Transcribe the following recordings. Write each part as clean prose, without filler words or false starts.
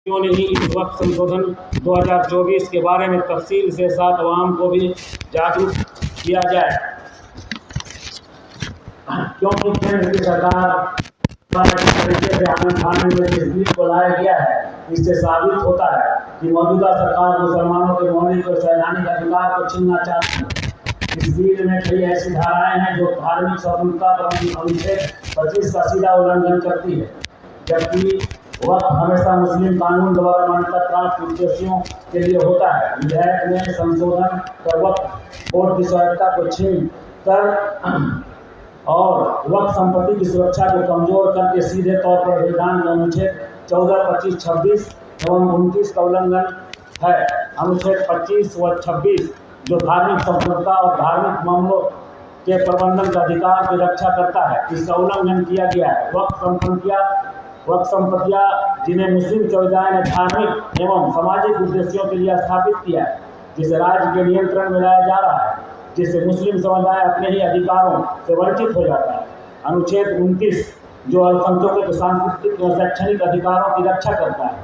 क्यों नहीं इस वक्त संशोधन 2024 के बारे में तफसील से साथ अवाम को भी जागरूक किया जाए, क्योंकि केंद्र की सरकार जिस तरीके से आनंद खाने में जिस बिल को लाया गया है, इससे साबित होता है कि मौजूदा सरकार मुसलमानों के मौलिक और संवैधानिक अधिकार को छीनना चाहती है। इस बिल में कई ऐसी धाराएं हैं जो धार्मिक स्वतंत्रता पर अनुच्छेद 25 का सीधा उल्लंघन करती है, जबकि वक्त हमेशा मुस्लिम कानून द्वारा मान्यता प्राप्त उद्देश्यों के लिए होता है। विधेयक में संशोधन कर वक्फ बोर्ड की स्वायत्तता को छीन कर और वक्फ संपत्ति की सुरक्षा को कमजोर करके सीधे तौर पर संविधान के अनुच्छेद 14, 25, 26 एवं 29 का उल्लंघन है। अनुच्छेद 25 व 26 जो धार्मिक स्वतंत्रता और धार्मिक मामलों के प्रबंधन का अधिकार की रक्षा करता है, इसका उल्लंघन किया गया है। वक्फ संपत्तियां जिन्हें मुस्लिम समुदाय ने धार्मिक एवं सामाजिक उद्देश्यों के लिए स्थापित किया है, जिसे राज्य के नियंत्रण में लाया जा रहा है, जिससे मुस्लिम समुदाय अपने ही अधिकारों से वंचित हो जाता है। अनुच्छेद 29 जो अल्पसंख्यकों के सांस्कृतिक और शैक्षणिक अधिकारों की रक्षा करता है,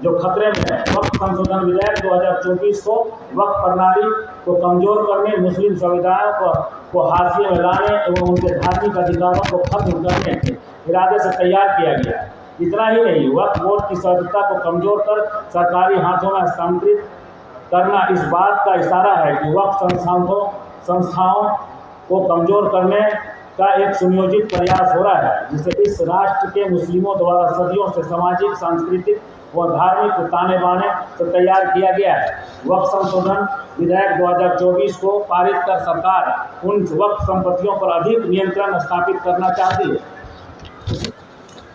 जो खतरे में है। वक्फ संशोधन विधेयक 2024 को वक्फ प्रणाली को कमजोर करने, मुस्लिम समुदायों को हाशिए में लाने एवं उनके धार्मिक अधिकारों को खत्म करने के इरादे से तैयार किया गया है। इतना ही नहीं, वक्फ बोर्ड की स्वायत्तता को कमजोर कर सरकारी हाथों में हस्तांतरित करना इस बात का इशारा है कि वक्फ संस्थाओं को कमजोर करने का एक सुनियोजित प्रयास हो रहा है, जिसे इस राष्ट्र के मुस्लिमों द्वारा सदियों से सामाजिक, सांस्कृतिक व धार्मिक ताने बाने से तैयार किया गया है। वक्फ संशोधन विधेयक 2024 को पारित कर सरकार उन वक्फ संपत्तियों पर अधिक नियंत्रण स्थापित करना चाहती है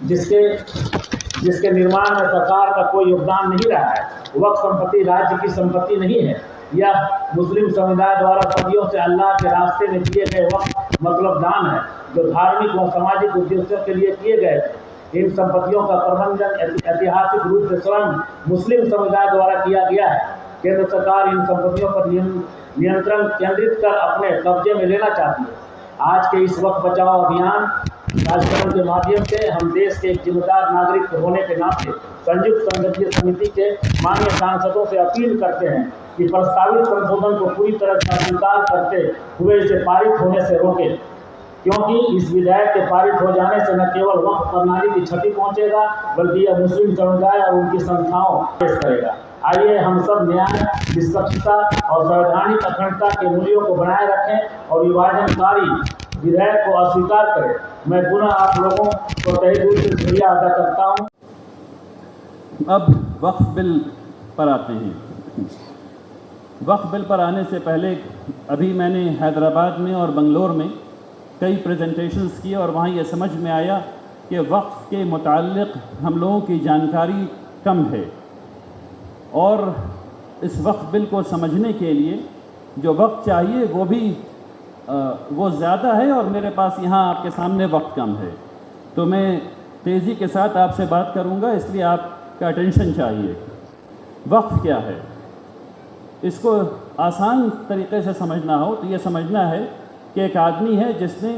जिसके निर्माण में सरकार का कोई योगदान नहीं रहा है। वक्फ संपत्ति राज्य की संपत्ति नहीं है, यह मुस्लिम समुदाय द्वारा सदियों से अल्लाह के रास्ते में किए गए वक्फ मतलब दान है, जो धार्मिक व सामाजिक उद्देश्यों के लिए किए गए थे। इन संपत्तियों का प्रबंधन ऐतिहासिक रूप से स्वयं मुस्लिम समुदाय द्वारा किया गया है। केंद्र सरकार इन संपत्तियों पर नियंत्रण केंद्रित कर अपने कब्जे में लेना चाहती है। आज के इस वक्त बचाओ अभियान कार्यक्रम के माध्यम से हम देश के एक जिम्मेदार नागरिक होने के नाते संयुक्त संसदीय समिति के माननीय सांसदों से अपील करते हैं कि प्रस्तावित संशोधन को पूरी तरह से स्वीकार करते हुए इसे पारित होने से रोकें, क्योंकि इस विधेयक के पारित हो जाने से न केवल वक्फ प्रणाली की क्षति पहुंचेगा, बल्कि यह मुस्लिम समुदाय और उनकी संस्थाओं पेश करेगा। आइए हम सब न्याय, निष्पक्षता और संवैधानिक अखंडता के मूल्यों को बनाए रखें और विभाजनकारी विधेयक को अस्वीकार करें। मैं पुनः आप लोगों को तहे दिल से शुक्रिया अदा करता हूँ। अब वक्फ बिल पर आते हैं। वक्फ बिल पर आने से पहले अभी मैंने हैदराबाद में और बंगलोर में कई प्रेजेंटेशंस किए और वहाँ ये समझ में आया कि वक्फ के मुताल्लिक़ हम लोगों की जानकारी कम है, और इस वक्फ बिल को समझने के लिए जो वक्त चाहिए वो ज़्यादा है, और मेरे पास यहाँ आपके सामने वक्त कम है, तो मैं तेज़ी के साथ आपसे बात करूँगा, इसलिए आपका अटेंशन चाहिए। वक्फ क्या है? इसको आसान तरीके से समझना हो तो ये समझना है कि एक आदमी है जिसने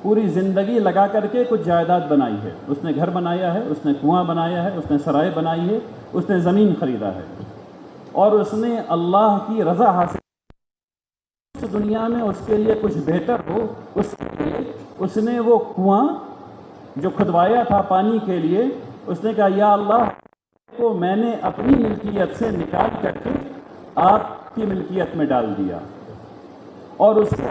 पूरी ज़िंदगी लगा करके कुछ जायदाद बनाई है। उसने घर बनाया है, उसने कुआं बनाया है, उसने सराय बनाई है, उसने ज़मीन ख़रीदा है, और उसने अल्लाह की रज़ा हासिल इस दुनिया में उसके लिए कुछ बेहतर हो, उसके लिए उसने वो कुआं जो खुदवाया था पानी के लिए, उसने कहा या अल्लाह को मैंने अपनी मिल्कियत से निकाल करके आपकी मिल्कियत में डाल दिया, और उसके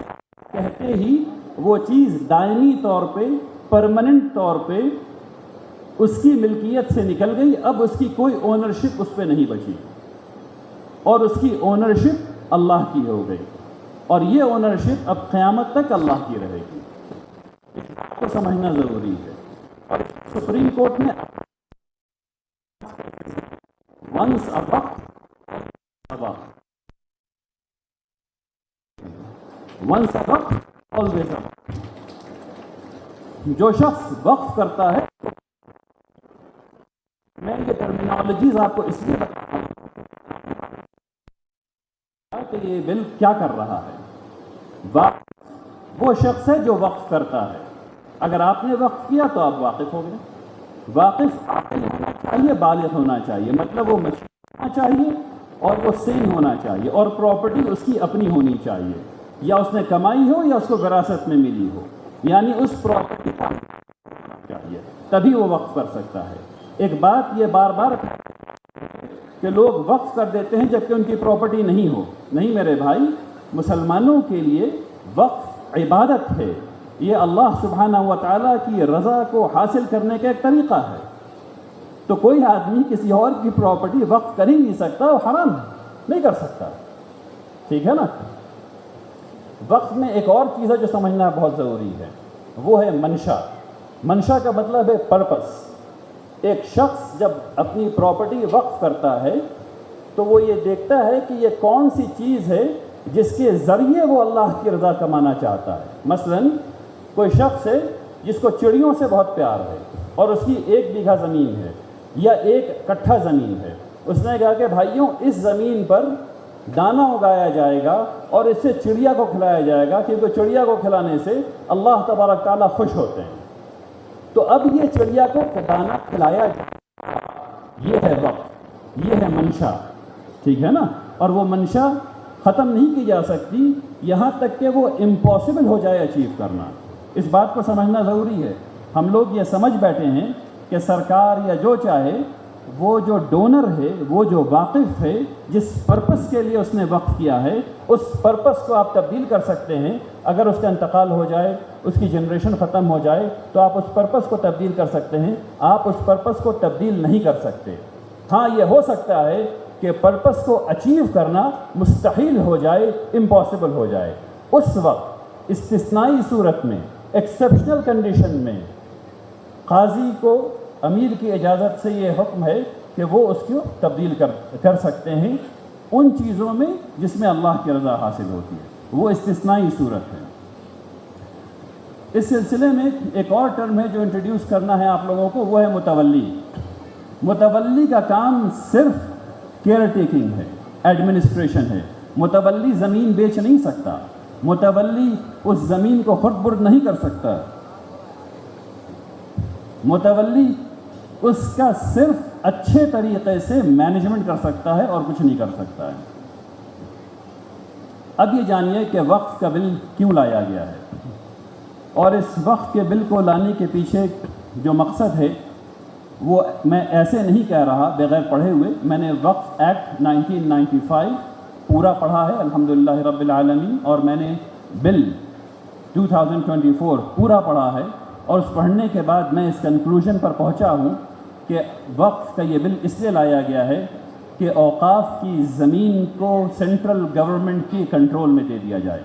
कहते ही वो चीज़ दायमी तौर पे, परमानेंट तौर पे उसकी मिल्कियत से निकल गई। अब उसकी कोई ओनरशिप उस पर नहीं बची, और उसकी ओनरशिप अल्लाह की हो गई, और ये ओनरशिप अब क़यामत तक अल्लाह की रहेगी। इस बात को समझना ज़रूरी है। और सुप्रीम कोर्ट ने once a waqf once a waqf always a waqf. जो शख्स वक्फ करता है, मैं ये टर्मिनोलॉजीज आपको इसलिए बता रहा हूं कि ये बिल क्या कर रहा है। वो शख्स है जो वक्फ करता है। अगर आपने वक्फ किया तो आप वाकिफ हो गए। वाकिफ चाहिए, बालिग होना चाहिए, मतलब वो मशहूर होना चाहिए और वो सेन होना चाहिए और प्रॉपर्टी उसकी अपनी होनी चाहिए, या उसने कमाई हो या उसको विरासत में मिली हो, यानी उस प्रॉपर्टी का चाहिए, तभी वो वक्फ कर सकता है। एक बात ये बार बार कि लोग वक्फ कर देते हैं जबकि उनकी प्रॉपर्टी नहीं हो। नहीं मेरे भाई, मुसलमानों के लिए वक्फ इबादत है, ये अल्लाह सुब्हानहू व तआला की रज़ा को हासिल करने का एक तरीक़ा है। तो कोई आदमी किसी और की प्रॉपर्टी वक्फ कर ही नहीं सकता, वो हराम है, नहीं कर सकता, ठीक है ना। वक्फ में एक और चीज़ है जो समझना बहुत ज़रूरी है, वो है मंशा। मंशा का मतलब है पर्पस। एक शख्स जब अपनी प्रॉपर्टी वक्फ करता है तो वो ये देखता है कि ये कौन सी चीज़ है जिसके ज़रिए वो अल्लाह की रज़ा कमाना चाहता है। मसलन कोई शख्स है जिसको चिड़ियों से बहुत प्यार है और उसकी 1 बीघा ज़मीन है या 1 कट्ठा ज़मीन है। उसने कहा कि भाइयों, इस ज़मीन पर दाना उगाया जाएगा और इससे चिड़िया को खिलाया जाएगा, क्योंकि चिड़िया को खिलाने से अल्लाह तबारक ताला खुश होते हैं। तो अब ये चिड़िया को दाना खिलाया जाएगा, ये है वक्फ, ये है मंशा, ठीक है ना। और वो मंशा ख़त्म नहीं की जा सकती यहाँ तक कि वो इम्पॉसिबल हो जाए अचीव करना। इस बात को समझना ज़रूरी है। हम लोग ये समझ बैठे हैं कि सरकार या जो चाहे, वो जो डोनर है, वो जो वाकिफ़ है, जिस पर्पस के लिए उसने वक्फ किया है, उस पर्पस को आप तब्दील कर सकते हैं। अगर उसका इंतकाल हो जाए, उसकी जनरेशन ख़त्म हो जाए, तो आप उस पर्पस को तब्दील कर सकते हैं। आप उस पर्पस को तब्दील नहीं कर सकते। हाँ, ये हो सकता है कि पर्पस को अचीव करना मुस्तहील हो जाए, इम्पॉसिबल हो जाए। उस वक्त इस्तिस्नाई सूरत में, एक्सेप्शनल कंडीशन में, काजी को अमीर की इजाज़त से ये हुक्म है कि वो उसको तब्दील कर सकते हैं उन चीज़ों में जिसमें अल्लाह की रज़ा हासिल होती है। वो इस्तिस्नाई सूरत है। इस सिलसिले में एक और टर्म है जो इंट्रोड्यूस करना है आप लोगों को, वो है मुतवल्ली। मुतवल्ली का काम सिर्फ केयर टेकिंग है, एडमिनिस्ट्रेशन है। मुतवल्ली ज़मीन बेच नहीं सकता, मुतवल्ली उस ज़मीन को खुद बुर्द नहीं कर सकता। मुतवल्ली उसका सिर्फ अच्छे तरीक़े से मैनेजमेंट कर सकता है और कुछ नहीं कर सकता है। अब ये जानिए कि वक्फ का बिल क्यों लाया गया है, और इस वक्फ के बिल को लाने के पीछे जो मकसद है वो मैं ऐसे नहीं कह रहा बग़ैर पढ़े हुए। मैंने वक्फ एक्ट 1995 पूरा पढ़ा है अल्हम्दुलिल्लाह रब्बिल आलमीन, और मैंने बिल 2024 पूरा पढ़ा है। और उस पढ़ने के बाद मैं इस कंक्लूजन पर पहुंचा हूं कि वक्फ का ये बिल इसलिए लाया गया है कि औक़ाफ़ की ज़मीन को सेंट्रल गवर्नमेंट के कंट्रोल में दे दिया जाए,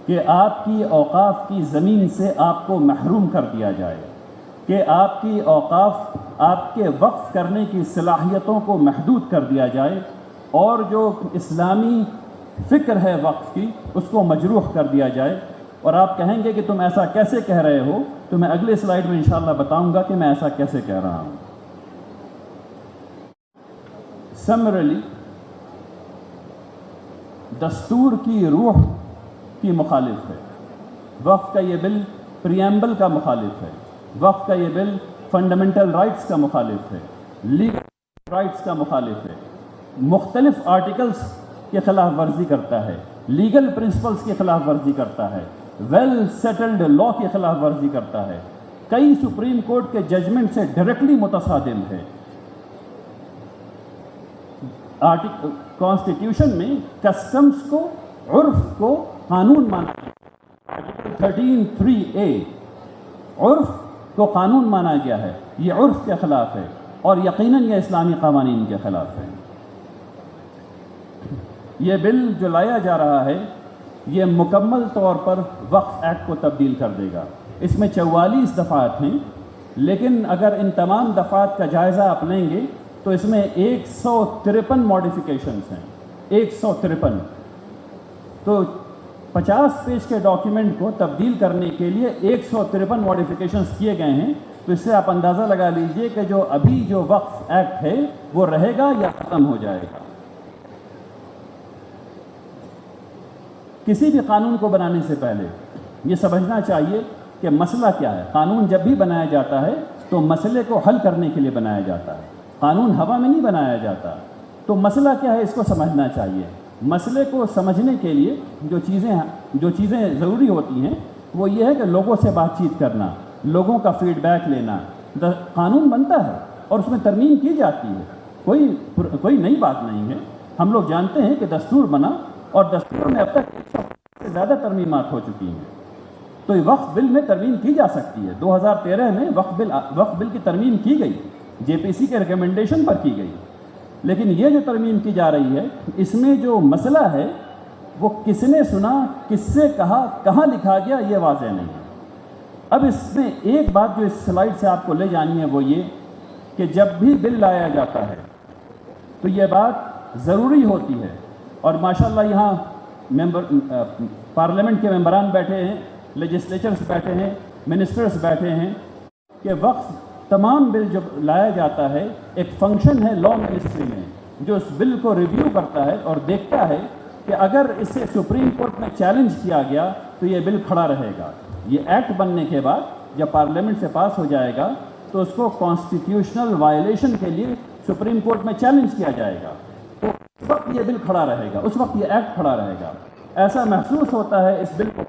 कि आपकी औक़ाफ़ की ज़मीन से आपको महरूम कर दिया जाए, कि आपकी औक़ाफ़ आपके वक्फ करने की सलाहियतों को महदूद कर दिया जाए, और जो इस्लामी फ़िक्र है वक्फ की उसको मजरूह कर दिया जाए। और आप कहेंगे कि तुम ऐसा कैसे कह रहे हो, तो मैं अगले स्लाइड में इंशाअल्लाह बताऊंगा कि मैं ऐसा कैसे कह रहा हूं। समरली, दस्तूर की रूह की मुखालिफ है वक्फ का ये बिल, प्रियम्बल का मुखालिफ है वक्फ का ये बिल, फंडामेंटल राइट्स का मुखालिफ है, लीगल राइट्स का मुखालिफ है, मुख्तलिफ आर्टिकल्स के ख़िलाफ़ वर्जी करता है, लीगल प्रिंसिपल्स की ख़िलाफ़ वर्जी करता है, वेल सेटल्ड लॉ की खिलाफ वर्जी करता है, कई सुप्रीम कोर्ट के जजमेंट से डायरेक्टली मुतसादिम है। कॉन्स्टिट्यूशन में कस्टम्स को, उर्फ को कानून माना गया। आर्टिकल 13(3)A उर्फ को कानून माना गया है। ये उर्फ के ख़िलाफ़ है और यकीनन ये इस्लामी क़वानीन के ख़िलाफ़ है। ये बिल जो लाया जा रहा है ये मुकम्मल तौर पर वक्फ एक्ट को तब्दील कर देगा। इसमें 44 दफ़ात हैं, लेकिन अगर इन तमाम दफ़ात का जायज़ा आप लेंगे तो इसमें 153 मॉडिफिकेशंस हैं। 153। तो 50 पेज के डॉक्यूमेंट को तब्दील करने के लिए 153 मॉडिफिकेशंस किए गए हैं। तो इससे आप अंदाज़ा लगा लीजिए कि जो अभी जो वक्फ एक्ट है वो रहेगा या ख़त्म हो जाएगा। किसी भी कानून को बनाने से पहले ये समझना चाहिए कि मसला क्या है। कानून जब भी बनाया जाता है तो मसले को हल करने के लिए बनाया जाता है। कानून हवा में नहीं बनाया जाता। तो मसला क्या है, इसको समझना चाहिए। मसले को समझने के लिए जो चीज़ें ज़रूरी होती हैं वो ये है कि लोगों से बातचीत करना, लोगों का फीडबैक लेना। कानून बनता है और उसमें तरमीम की जाती है, कोई नई बात नहीं है। हम लोग जानते हैं कि दस्तूर बना और दस्तूर में अब तक 100 से ज़्यादा तरमीमात हो चुकी हैं। तो ये वक्फ बिल में तरमीम की जा सकती है। 2013 में वक्फ बिल की तरमीम की गई, जेपीसी के रिकमेंडेशन पर की गई। लेकिन ये जो तरमीम की जा रही है, इसमें जो मसला है वो किसने सुना, किससे कहा, कहाँ लिखा गया, ये वाज़ेह नहीं है। अब इसमें एक बात जो इस स्लाइड से आपको ले जानी है वो ये कि जब भी बिल लाया जाता है तो ये बात ज़रूरी होती है, और माशाल्लाह यहाँ पार्लियामेंट के मेंबरान बैठे हैं, लेजिस्लेचर्स बैठे हैं, मिनिस्टर्स बैठे हैं, कि वक्फ तमाम बिल जब लाया जाता है एक फंक्शन है लॉ मिनिस्ट्री में जो उस बिल को रिव्यू करता है और देखता है कि अगर इसे सुप्रीम कोर्ट में चैलेंज किया गया तो ये बिल खड़ा रहेगा। ये एक्ट बनने के बाद जब पार्लियामेंट से पास हो जाएगा तो उसको कॉन्स्टिट्यूशनल वायलेशन के लिए सुप्रीम कोर्ट में चैलेंज किया जाएगा, तो उस वक्त ये बिल खड़ा रहेगा, उस वक्त ये एक्ट खड़ा रहेगा। ऐसा महसूस होता है इस बिल को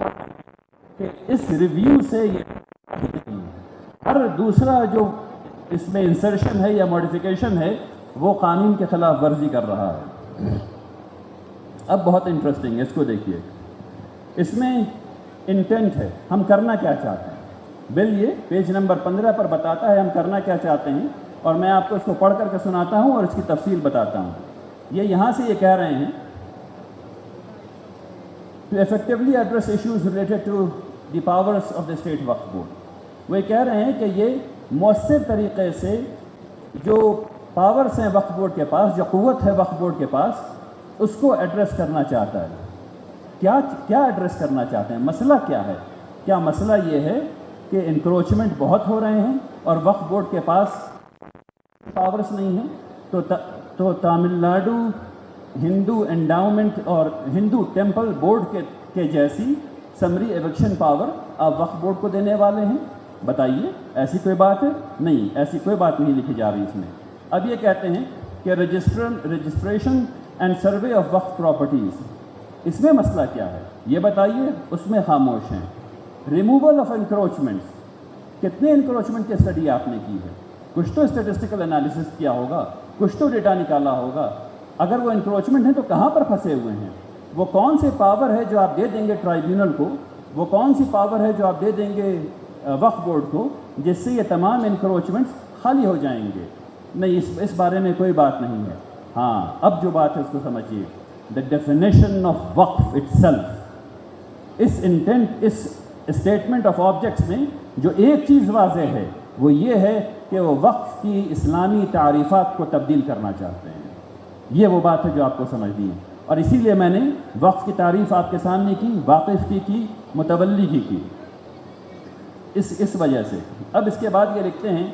कि इस रिव्यू से ये हर दूसरा जो इसमें इंसर्शन है या मॉडिफिकेशन है वो कानून के खिलाफ वर्जी कर रहा है। अब बहुत इंटरेस्टिंग है, इसको देखिए। इसमें इंटेंट है, हम करना क्या चाहते हैं। बिल ये पेज नंबर 15 पर बताता है हम करना क्या चाहते हैं, और मैं आपको इसको पढ़ करके सुनाता हूँ और इसकी तफसील बताता हूँ। ये यहाँ से ये कह रहे हैं to effectively address issues related to the powers of the state Waqf board. वो कह रहे हैं कि ये मौसर तरीक़े से जो पावर्स हैं वक्फ बोर्ड के पास, जो क़ुव्वत है वक्फ बोर्ड के पास, उसको एड्रेस करना चाहता है। क्या एड्रेस करना चाहते हैं, मसला क्या है? क्या मसला ये है कि इंक्रोचमेंट बहुत हो रहे हैं और वक्फ बोर्ड के पास पावर्स नहीं हैं? तो तमिलनाडु हिंदू एंडाउमेंट और हिंदू टेम्पल बोर्ड के जैसी समरी एविक्शन पावर आप वक्फ बोर्ड को देने वाले हैं? बताइए, ऐसी कोई बात है? नहीं, ऐसी कोई बात नहीं लिखी जा रही इसमें। अब ये कहते हैं कि registration and survey of Waqf properties, इसमें मसला क्या है ये बताइए, उसमें खामोश हैं। रिमूवल ऑफ इंक्रोचमेंट्स, कितने इंक्रोचमेंट की स्टडी आपने की है? कुछ तो स्टेटिस्टिकल एनालिसिस किया होगा, कुछ तो डेटा निकाला होगा। अगर वो इंक्रोचमेंट है तो कहाँ पर फंसे हुए हैं? वो कौन सी पावर है जो आप दे देंगे ट्राइब्यूनल को, वो कौन सी पावर है जो आप दे देंगे वक्फ बोर्ड को, जिससे ये तमाम इंक्रोचमेंट्स खाली हो जाएंगे? नहीं, इस बारे में कोई बात नहीं है। हाँ, अब जो बात है उसको समझिए। The definition of Waqf itself, इस इंटेंट, इस स्टेटमेंट ऑफ ऑब्जेक्ट्स में जो एक चीज़ वाज़ेह है वो ये है कि वो वक्फ की इस्लामी तारीफ़ात को तब्दील करना चाहते हैं। ये वो बात है जो आपको समझनी है, और इसीलिए मैंने वक्फ की तारीफ़ आपके सामने की, वाक़िफ़ की, मुतवल्ली की, इस वजह से। अब इसके बाद ये लिखते हैं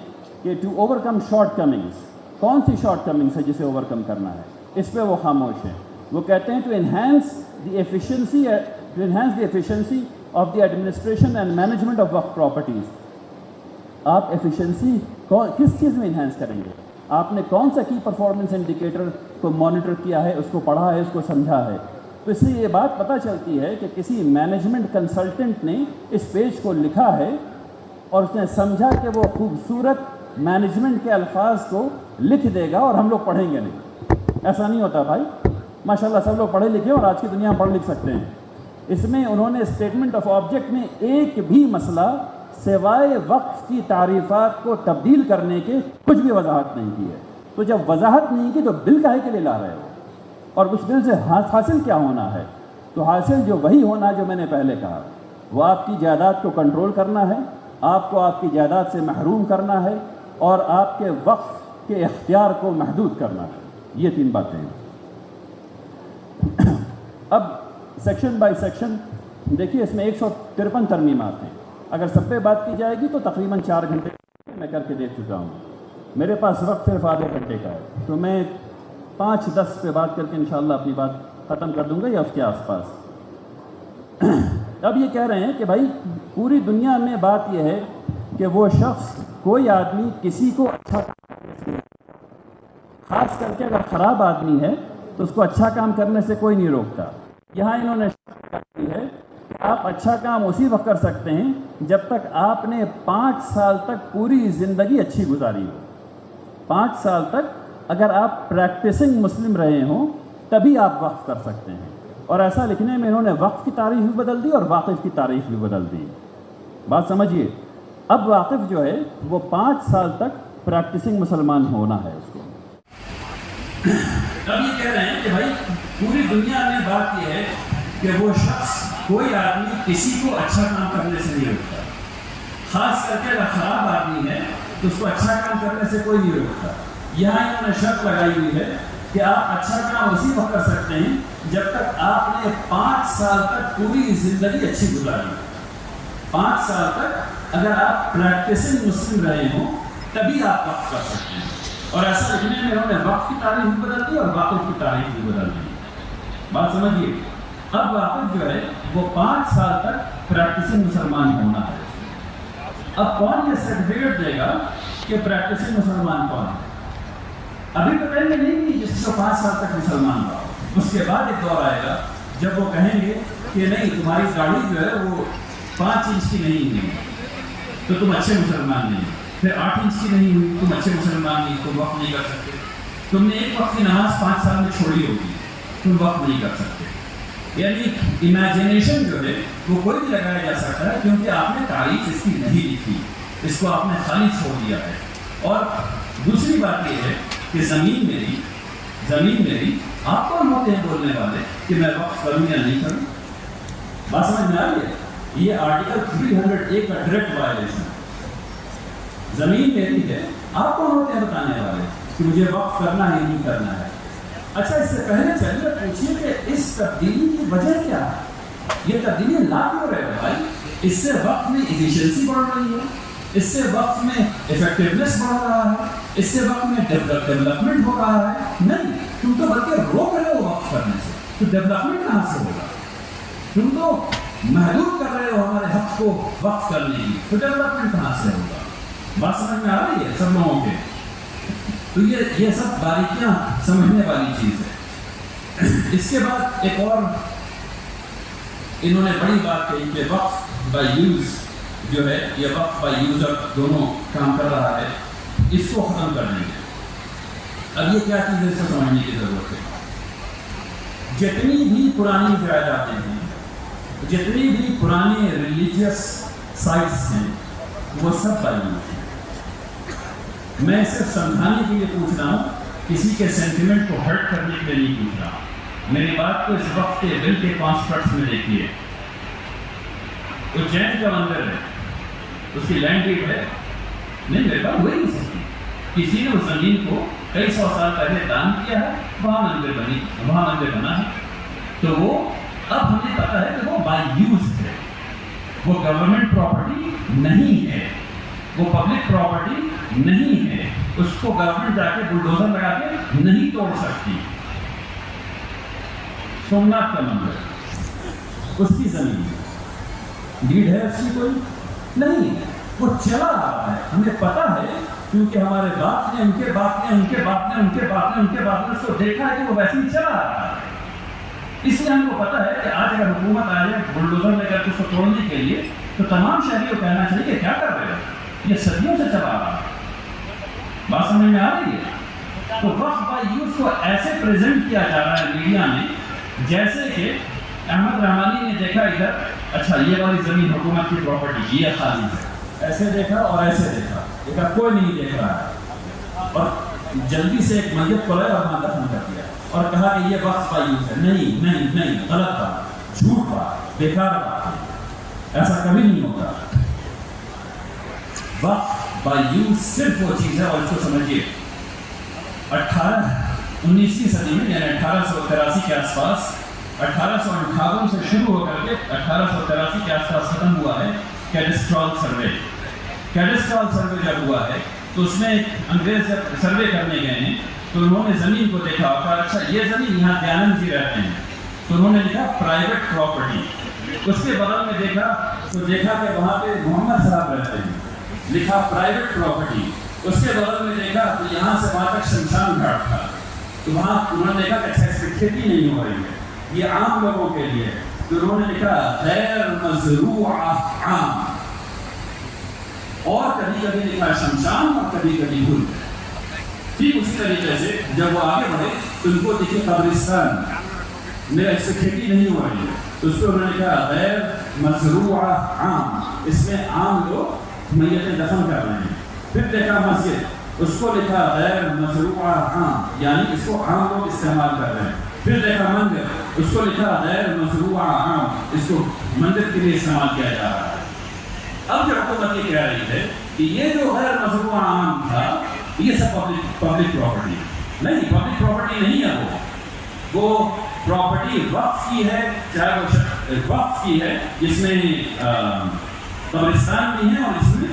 कि टू ओवरकम शॉर्ट कमिंग्स, कौन सी शॉर्ट कमिंग्स है जिसे ओवरकम करना है? इस पर वो खामोश हैं। वो कहते हैं to enhance the efficiency of the administration and management of Waqf properties. आप एफिशिएंसी किस चीज़ में इन्हांस करेंगे? आपने कौन सा की परफॉर्मेंस इंडिकेटर को मॉनिटर किया है, उसको पढ़ा है, उसको समझा है? तो इससे ये बात पता चलती है कि किसी मैनेजमेंट कंसल्टेंट ने इस पेज को लिखा है और उसने समझा कि वो खूबसूरत मैनेजमेंट के अल्फाज को लिख देगा और हम लोग पढ़ेंगे नहीं। ऐसा नहीं होता भाई, माशाल्लाह सब लोग पढ़े लिखे और आज की दुनिया में पढ़ लिख सकते हैं। इसमें उन्होंने स्टेटमेंट ऑफ ऑब्जेक्ट में एक भी मसला सिवाय वक्फ की तारीफ़ात को तब्दील करने के कुछ भी वजाहत नहीं की है। तो जब वजाहत नहीं की तो बिल काहे के लिए ला रहे हो? और उस बिल से हासिल क्या होना है? तो हासिल जो वही होना जो मैंने पहले कहा, वो आपकी जायदाद को कंट्रोल करना है, आपको आपकी जायदाद से महरूम करना है, और आपके वक्फ के इख्तियार को महदूद करना है। ये 3 बातें हैं। अब सेक्शन बाय सेक्शन देखिए, इसमें 153 तरमीमात हैं। अगर सब पे बात की जाएगी तो तकरीबन 4 घंटे मैं करके देख चुका हूँ। मेरे पास वक्त सिर्फ आधे घंटे का है, तो मैं 5-10 पे बात करके इंशाअल्लाह अपनी बात ख़त्म कर दूँगा या उसके आसपास। अब ये कह रहे हैं कि भाई पूरी दुनिया में बात यह है कि वो शख्स, कोई आदमी किसी को अच्छा खास करके अगर ख़राब आदमी है तो उसको अच्छा काम करने से कोई नहीं रोकता। यहाँ इन्होंने शर्त की है कि आप अच्छा काम उसी वक्त कर सकते हैं जब तक आपने 5 साल तक पूरी ज़िंदगी अच्छी गुजारी हो। 5 साल तक अगर आप प्रैक्टिसिंग मुस्लिम रहे हों तभी आप वक्फ कर सकते हैं। और ऐसा लिखने में इन्होंने वक्फ की तारीफ भी बदल दी और वाक़िफ़ की तारीफ भी बदल दी। बात समझिए, अब वाक़िफ़ जो है वो 5 साल तक प्रैक्टिसिंग मुसलमान होना है उसको। अब ये कह रहे हैं कि भाई पूरी दुनिया में बात यह है कि वो शख्स, कोई आदमी किसी को अच्छा काम करने से नहीं रोकता। खास करके अगर ख़राब आदमी है तो उसको अच्छा काम करने से कोई नहीं रोकता। यहाँ इन्होंने शर्त लगाई हुई है कि आप अच्छा काम उसी वक्त कर सकते हैं जब तक आपने 5 साल तक पूरी ज़िंदगी अच्छी गुजारी। 5 साल तक अगर आप प्रैक्टिसिंग मुस्लिम रहे हों तभी आप वक्फ कर सकते हैं। और ऐसा लिखने में इन्होंने वक्फ की तारीफ भी बदल दी और वाक़िफ़ की तारीफ भी बदल दी। बात समझिए, अब वाक़िफ़ जो है वो 5 साल तक प्रैक्टिसिंग मुसलमान होना है। अब कौन ये सर्टिफिकेट देगा कि प्रैक्टिसिंग मुसलमान कौन है? अभी तो कहेंगे नहीं कि जिसको 5 साल तक मुसलमान हुआ। उसके बाद एक दौर आएगा जब वो कहेंगे कि नहीं, तुम्हारी गाड़ी जो है वो 5 इंच की नहीं हुई तो तुम अच्छे मुसलमान नहीं। फिर 8 इंच की नहीं हुई, तुम अच्छे मुसलमान नहीं, तुम वक्फ नहीं कर सकते। तुमने एक वक्त की नमाज 5 साल में छोड़ी होगी, तुम वक्फ नहीं कर सकते। यानी इमेजिनेशन जो है वो कोई भी लगाया जा सकता है, क्योंकि आपने तारीफ इसकी नहीं लिखी, इसको आपने खाली छोड़ दिया है। और दूसरी बात यह है कि ज़मीन मेरी, आप कौन होते हैं बोलने वाले कि मैं वक्फ करूँ या नहीं करूँ? बात समझ में आ रही है? ये आर्टिकल 301 का डायरेक्ट वायलेशन। ज़मीन मेरी है, आप कौन होते हैं बताने वाले कि मुझे वक्फ करना है नहीं करना है? अच्छा, इससे पहले चलिए पूछिए कि इस तब्दीली की वजह क्या है? ये तब्दीली ला क्यों रहे हो भाई? इससे वक्त में एफिशिएंसी बढ़ रही है, इससे वक्त में इफेक्टिवनेस बढ़ रहा है, इससे वक्त में डेवलपमेंट हो रहा है। नहीं, तुम तो बल्कि रोक रहे हो वक्त करने से, तो डेवलपमेंट कहाँ से होगा? तुम तो महदूद कर रहे हो हमारे हक को वक्त करने की, तो डेवलपमेंट कहाँ से होगा? बात समझ में आ रही है सब लोगों के? तो ये सब बारीकियां समझने वाली चीज़ है। इसके बाद एक और इन्होंने बड़ी बात कही कि वक्फ बाय यूज़ जो है, ये वक्फ बाय यूज़र दोनों काम कर रहा है, इसको ख़त्म कर देंगे। अब ये क्या चीज़ है, इसको समझने की ज़रूरत है। जितनी भी पुरानी जायदादें हैं, जितनी भी पुरानी रिलीजियस साइट्स हैं, वो सब बाय यूज़ हैं। मैं सिर्फ समझाने के लिए पूछ रहा हूँ, किसी के सेंटिमेंट को हर्ट करने के लिए नहीं पूछ रहा। मेरी बात को इस वक्त के बिल के कॉन्स्पेक्ट्स में देखिए। उज्जैन का मंदिर है, उसकी लैंड डीड है, नहीं मेरे पास वही नहीं सकती। किसी ने उस जमीन को कई 100 साल पहले दान किया है, वहाँ मंदिर बना है। तो वो अब हमें पता है कि वो बाय यूज है, वो गवर्नमेंट प्रॉपर्टी नहीं है, वो पब्लिक प्रॉपर्टी नहीं है। उसको गवर्नमेंट जाके बुलडोजर लगा के नहीं तोड़ सकती। सोमनाथ का मंदिर, उसकी जमीन डीड है, उसकी कोई नहीं, वो चला आ रहा है, हमें पता है, क्योंकि हमारे बाप ने, उनके बाप ने, उनके बाप ने, उनके बाप ने, उनके बाप ने उसको देखा है कि वो वैसे ही चला आ रहा है। इसलिए हमको पता है कि आज अगर हुकूमत आ जाए बुलडोजर लेकर उसको तोड़ने के लिए, तो तमाम शहरियों को कहना चाहिए कि क्या कर रहे हो, ये सदियों से चला आ रहा है। बात समझ में आ रही है? तो वक्फ बाय यूज़ को ऐसे प्रेजेंट किया जा रहा है मीडिया में, जैसे कि अहमद रहमानी ने देखा इधर, अच्छा ये वाली जमीन हुकूमत की प्रॉपर्टी, ये खाली है, ऐसे देखा और ऐसे देखा, कोई नहीं देख रहा है, और जल्दी से एक मैयत को लाया और वहाँ दफन कर दिया और कहा कि ये वक्फ बाय यूज़ है। नहीं, गलत बात, झूठ बात, बेकार बात है, ऐसा कभी नहीं होगा। वक्फ बाय यूज़ सिर्फ वो चीज़ है, और इसको समझिए, 19वीं सदी में यानी 1883 के आसपास, 1858 से शुरू होकर के 1883 के आसपास खत्म हुआ है कैडेस्ट्रॉल सर्वे। कैडेस्ट्रॉल सर्वे जब हुआ है तो उसमें अंग्रेज जब सर्वे करने गए हैं तो उन्होंने ज़मीन को देखा और कहा अच्छा ये ज़मीन यहाँ दयानंद जी रहते हैं, तो उन्होंने लिखा प्राइवेट प्रॉपर्टी। उसके बगल में देखा तो देखा कि वहाँ पे मोहम्मद साहब रहते हैं, लिखा प्राइवेट प्रॉपर्टी। उसके बगल में देखा तो यहाँ से वहाँ तक शमशान घाट था, तो वहाँ उन्होंने देखा कि अच्छा इसकी खेती नहीं हो रही है, ये आम लोगों के लिए, तो उन्होंने लिखा गैर मज़रूआ आम, और कभी कभी लिखा शमशान और कभी कभी गुल। ठीक उसी तरीके से जब वो आगे बढ़े तो उनको देखिए कब्रिस्तान, मेरा इससे खेती नहीं हो रही है, तो उसको उन्होंने कहा गैर मज़रूआ आम, इसमें आम लोग मैयतें दफन कर रहे हैं। फिर देखा मस्जिद, उसको लिखा गैर मज़रूआ आम, यानी इसको आम लोग इस्तेमाल कर रहे हैं। फिर देखा मंदिर, उसको लिखा गैर मज़रूआ आम, इसको मंदिर के लिए इस्तेमाल किया जा रहा है। अब जो हुकूमत ये कह रही है कि ये जो गैर मज़रूआ आम था ये सब पब्लिक प्रॉपर्टी नहीं, पब्लिक प्रॉपर्टी नहीं है, वो प्रॉपर्टी वक्फ की है, चाहे वो वक्फ की है जिसमें कब्रिस्तान भी है और इसमें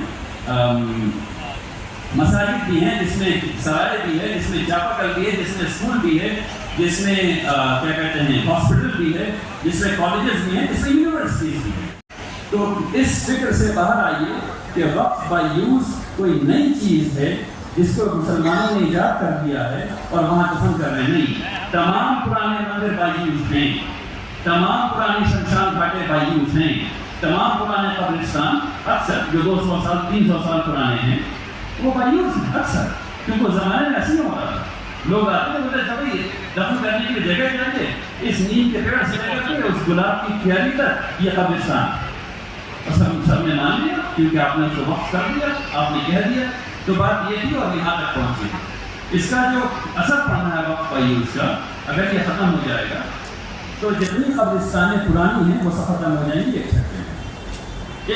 मसाजिद भी हैं, जिसमें सराय भी है, जिसमें चापाकल भी है, जिसमें स्कूल भी है, जिसमें क्या कहते हैं हॉस्पिटल भी है, जिसमें कॉलेजेस भी हैं, जिसमें यूनिवर्सिटीज भी हैं। तो इस फिक्र से बाहर आइए कि वक्फ बाय यूज कोई नई चीज़ है जिसको मुसलमानों ने ईजाद कर दिया है और वहाँ दफन कर रहे हैं। नहीं, तमाम पुराने मंदिर बाय यूज हैं, तमाम पुरानी शमशान घाटे बाय यूज हैं, तमाम पुराने कब्रिस्तान अक्सर जो 200 साल 300 साल पुराने हैं वो बायूस अक्सर, क्योंकि ज़माने में ऐसे हो रहा था, लोग आते थे बोलते सभी दफन करने के लिए जगह जाते, इस नीम के पेड़ से लेकर उस गुलाब की क्यारी तक ये कब्रिस्तान, और सब ने मान लिया क्योंकि आपने उसको वक्फ कर दिया, आपने कह दिया, तो बात ये थी और यहाँ तक पहुँची। इसका जो असर पड़ना है वक्फ बायूस का, अगर ये ख़त्म हो जाएगा तो जितनी कब्रिस्तानें पुरानी हैं वो सब खत्म हो जाएंगी एक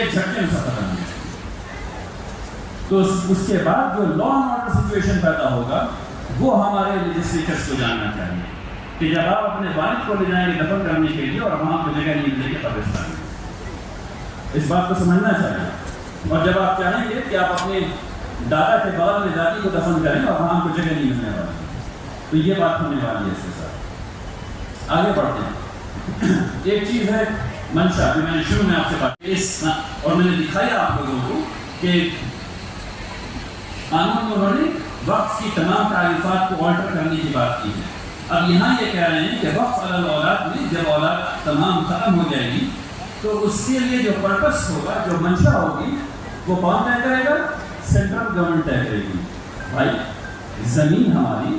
झटके में सब खत्म हो जाएंगी। तो उसके बाद जो लॉ एंड ऑर्डर सिचुएशन पैदा होगा वो हमारे लेजिस्लेचर्स को जानना चाहिए कि जब आप अपने वालिद को ले जाएंगे दफन करने के लिए और वहाँ पर जगह नहीं मिलेगी कब्रिस्तान में, इस बात को समझना चाहिए। और जब आप चाहेंगे कि आप अपने दादा के बगल में दादी को दफन करें और वहाँ को जगह नहीं मिलने वाली, तो ये बात होने वाली है। इसके साथ आगे बढ़ते हैं। एक चीज़ है मंशा, जो मैंने शुरू में आपसे बात की और मैंने दिखाया आप लोगों को कि कानून में उन्होंने वक्फ की तमाम तारीफात को ऑल्टर करने की बात की है। अब यहाँ ये कह रहे हैं कि वक्फ अलल औलाद में जब औलाद तमाम ख़त्म हो जाएगी तो उसके लिए जो पर्पस होगा, जो मंशा होगी, वो कौन तय करेगा? सेंट्रल गवर्नमेंट तय करेगी। भाई ज़मीन हमारी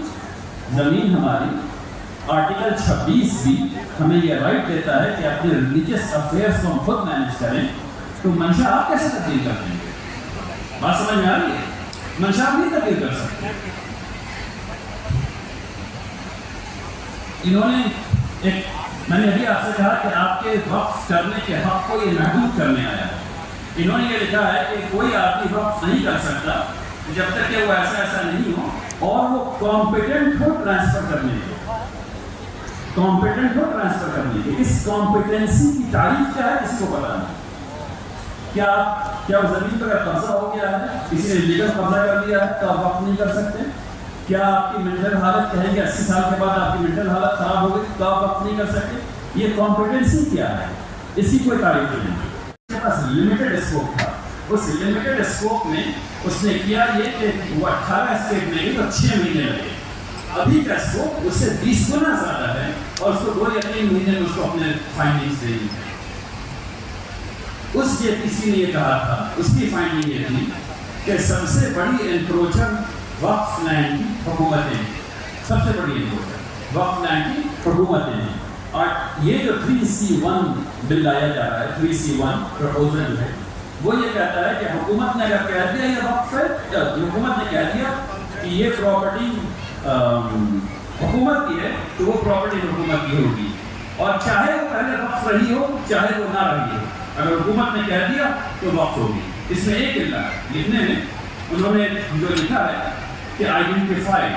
आर्टिकल 26 भी हमें यह राइट देता है कि अपने रिलीजियस अफेयर्स को हम खुद मैनेज करें, तो मंशा आप कैसे तब्दील कर देंगे? बात समझ में आ रही है? मंशा आप नहीं तब्दील कर सकते। इन्होंने मैंने अभी आपसे कहा कि आपके वक्फ करने के हक को ये महदूद करने आया है। इन्होंने ये लिखा है कि कोई आदमी वक्फ नहीं कर सकता जब तक कि वो ऐसा नहीं हो और वो कॉम्पिटेंट हो ट्रांसफर करने के, इस कॉम्पिटेंसी की तारीफ क्या है किसी को पता नहीं। क्या वो जमीन पर कब्जा हो गया है, किसी ने लीगल कब्जा कर लिया है तो आप वक्फ नहीं कर सकते? क्या आपकी मेंटल हालत कहेंगे 80 साल के बाद आपकी मेंटल हालत खराब हो गई तो आप वक्फ नहीं कर सकते? ये कॉम्पिटेंसी क्या है, इसकी कोई तारीफ नहीं। उसके पास लिमिटेड स्कोप था, उस लिमिटेड स्कोप में उसने किया ये कि वो 18 स्टेट में ही तो 6 महीने लगे। अभी का स्कोप उससे 20 गुना ज़्यादा है और उसको 2 या 3 महीने में उसको अपने फाइंडिंग्स देनी है। उस जेपीसी ने ये कहा था, उसकी फाइंडिंग ये थी कि सबसे बड़ी एनक्रोचर वक्फ लैंड की हुकूमतें हैं, सबसे बड़ी एनक्रोचर वक्फ लैंड की हुकूमतें हैं। और ये जो 3C1 बिल लाया जा रहा है, 3C1 प्रपोजल है, वो ये कहता है कि हुकूमत ने अगर कह दिया ये वक्फ है, हुकूमत ने कह दिया कि ये प्रॉपर्टी हुकूमत की है तो वो प्रॉपर्टी हुकूमत की होगी, और चाहे वो पहले वक्फ रही हो चाहे वो ना रही हो, अगर हुकूमत ने कह दिया तो वक्फ होगी। इसमें एक इल्ला लिखने में उन्होंने जो लिखा है कि आइडेंटिफाई,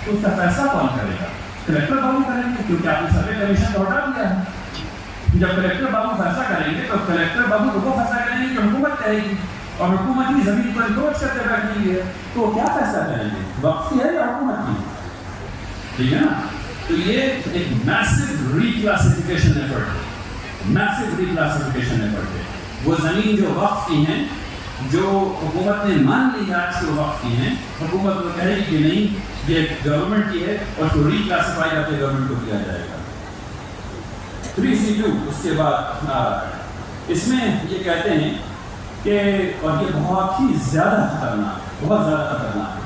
तो उसका फैसला कौन करेगा? कलेक्टर बाबू करेंगे, क्योंकि आपने सर्वे कमीशन तो हटा दिया है। जब कलेक्टर बाबू फैसला करेंगे तो कलेक्टर बाबू तो वो फैसला करेंगे कि हुकूमत कहेगी, और हुकूमत की जमीन को एनक्रोच करके बैठी है, तो क्या फैसला करेंगे? वक्फ की है या हुकूमत की? ठीक है ना? तो ये एक मैसिव रिक्लासिफिकेशन एफर्ट है, मैसिव रिक्लासिफिकेशन एफर्ट है। वो ज़मीन जो वक्फ की हैं जो हुकूमत ने मान ली है आज के वक्त की हैं, हुकूमत को कहेगी कि नहीं ये गवर्नमेंट की है और उसको रिक्लासिफाई करके गवर्नमेंट को दिया जाएगा। 3C2 उसके बाद आ रहा है। इसमें ये कहते हैं कि और ये बहुत ही ज़्यादा खतरनाक, बहुत ज़्यादा खतरनाक है।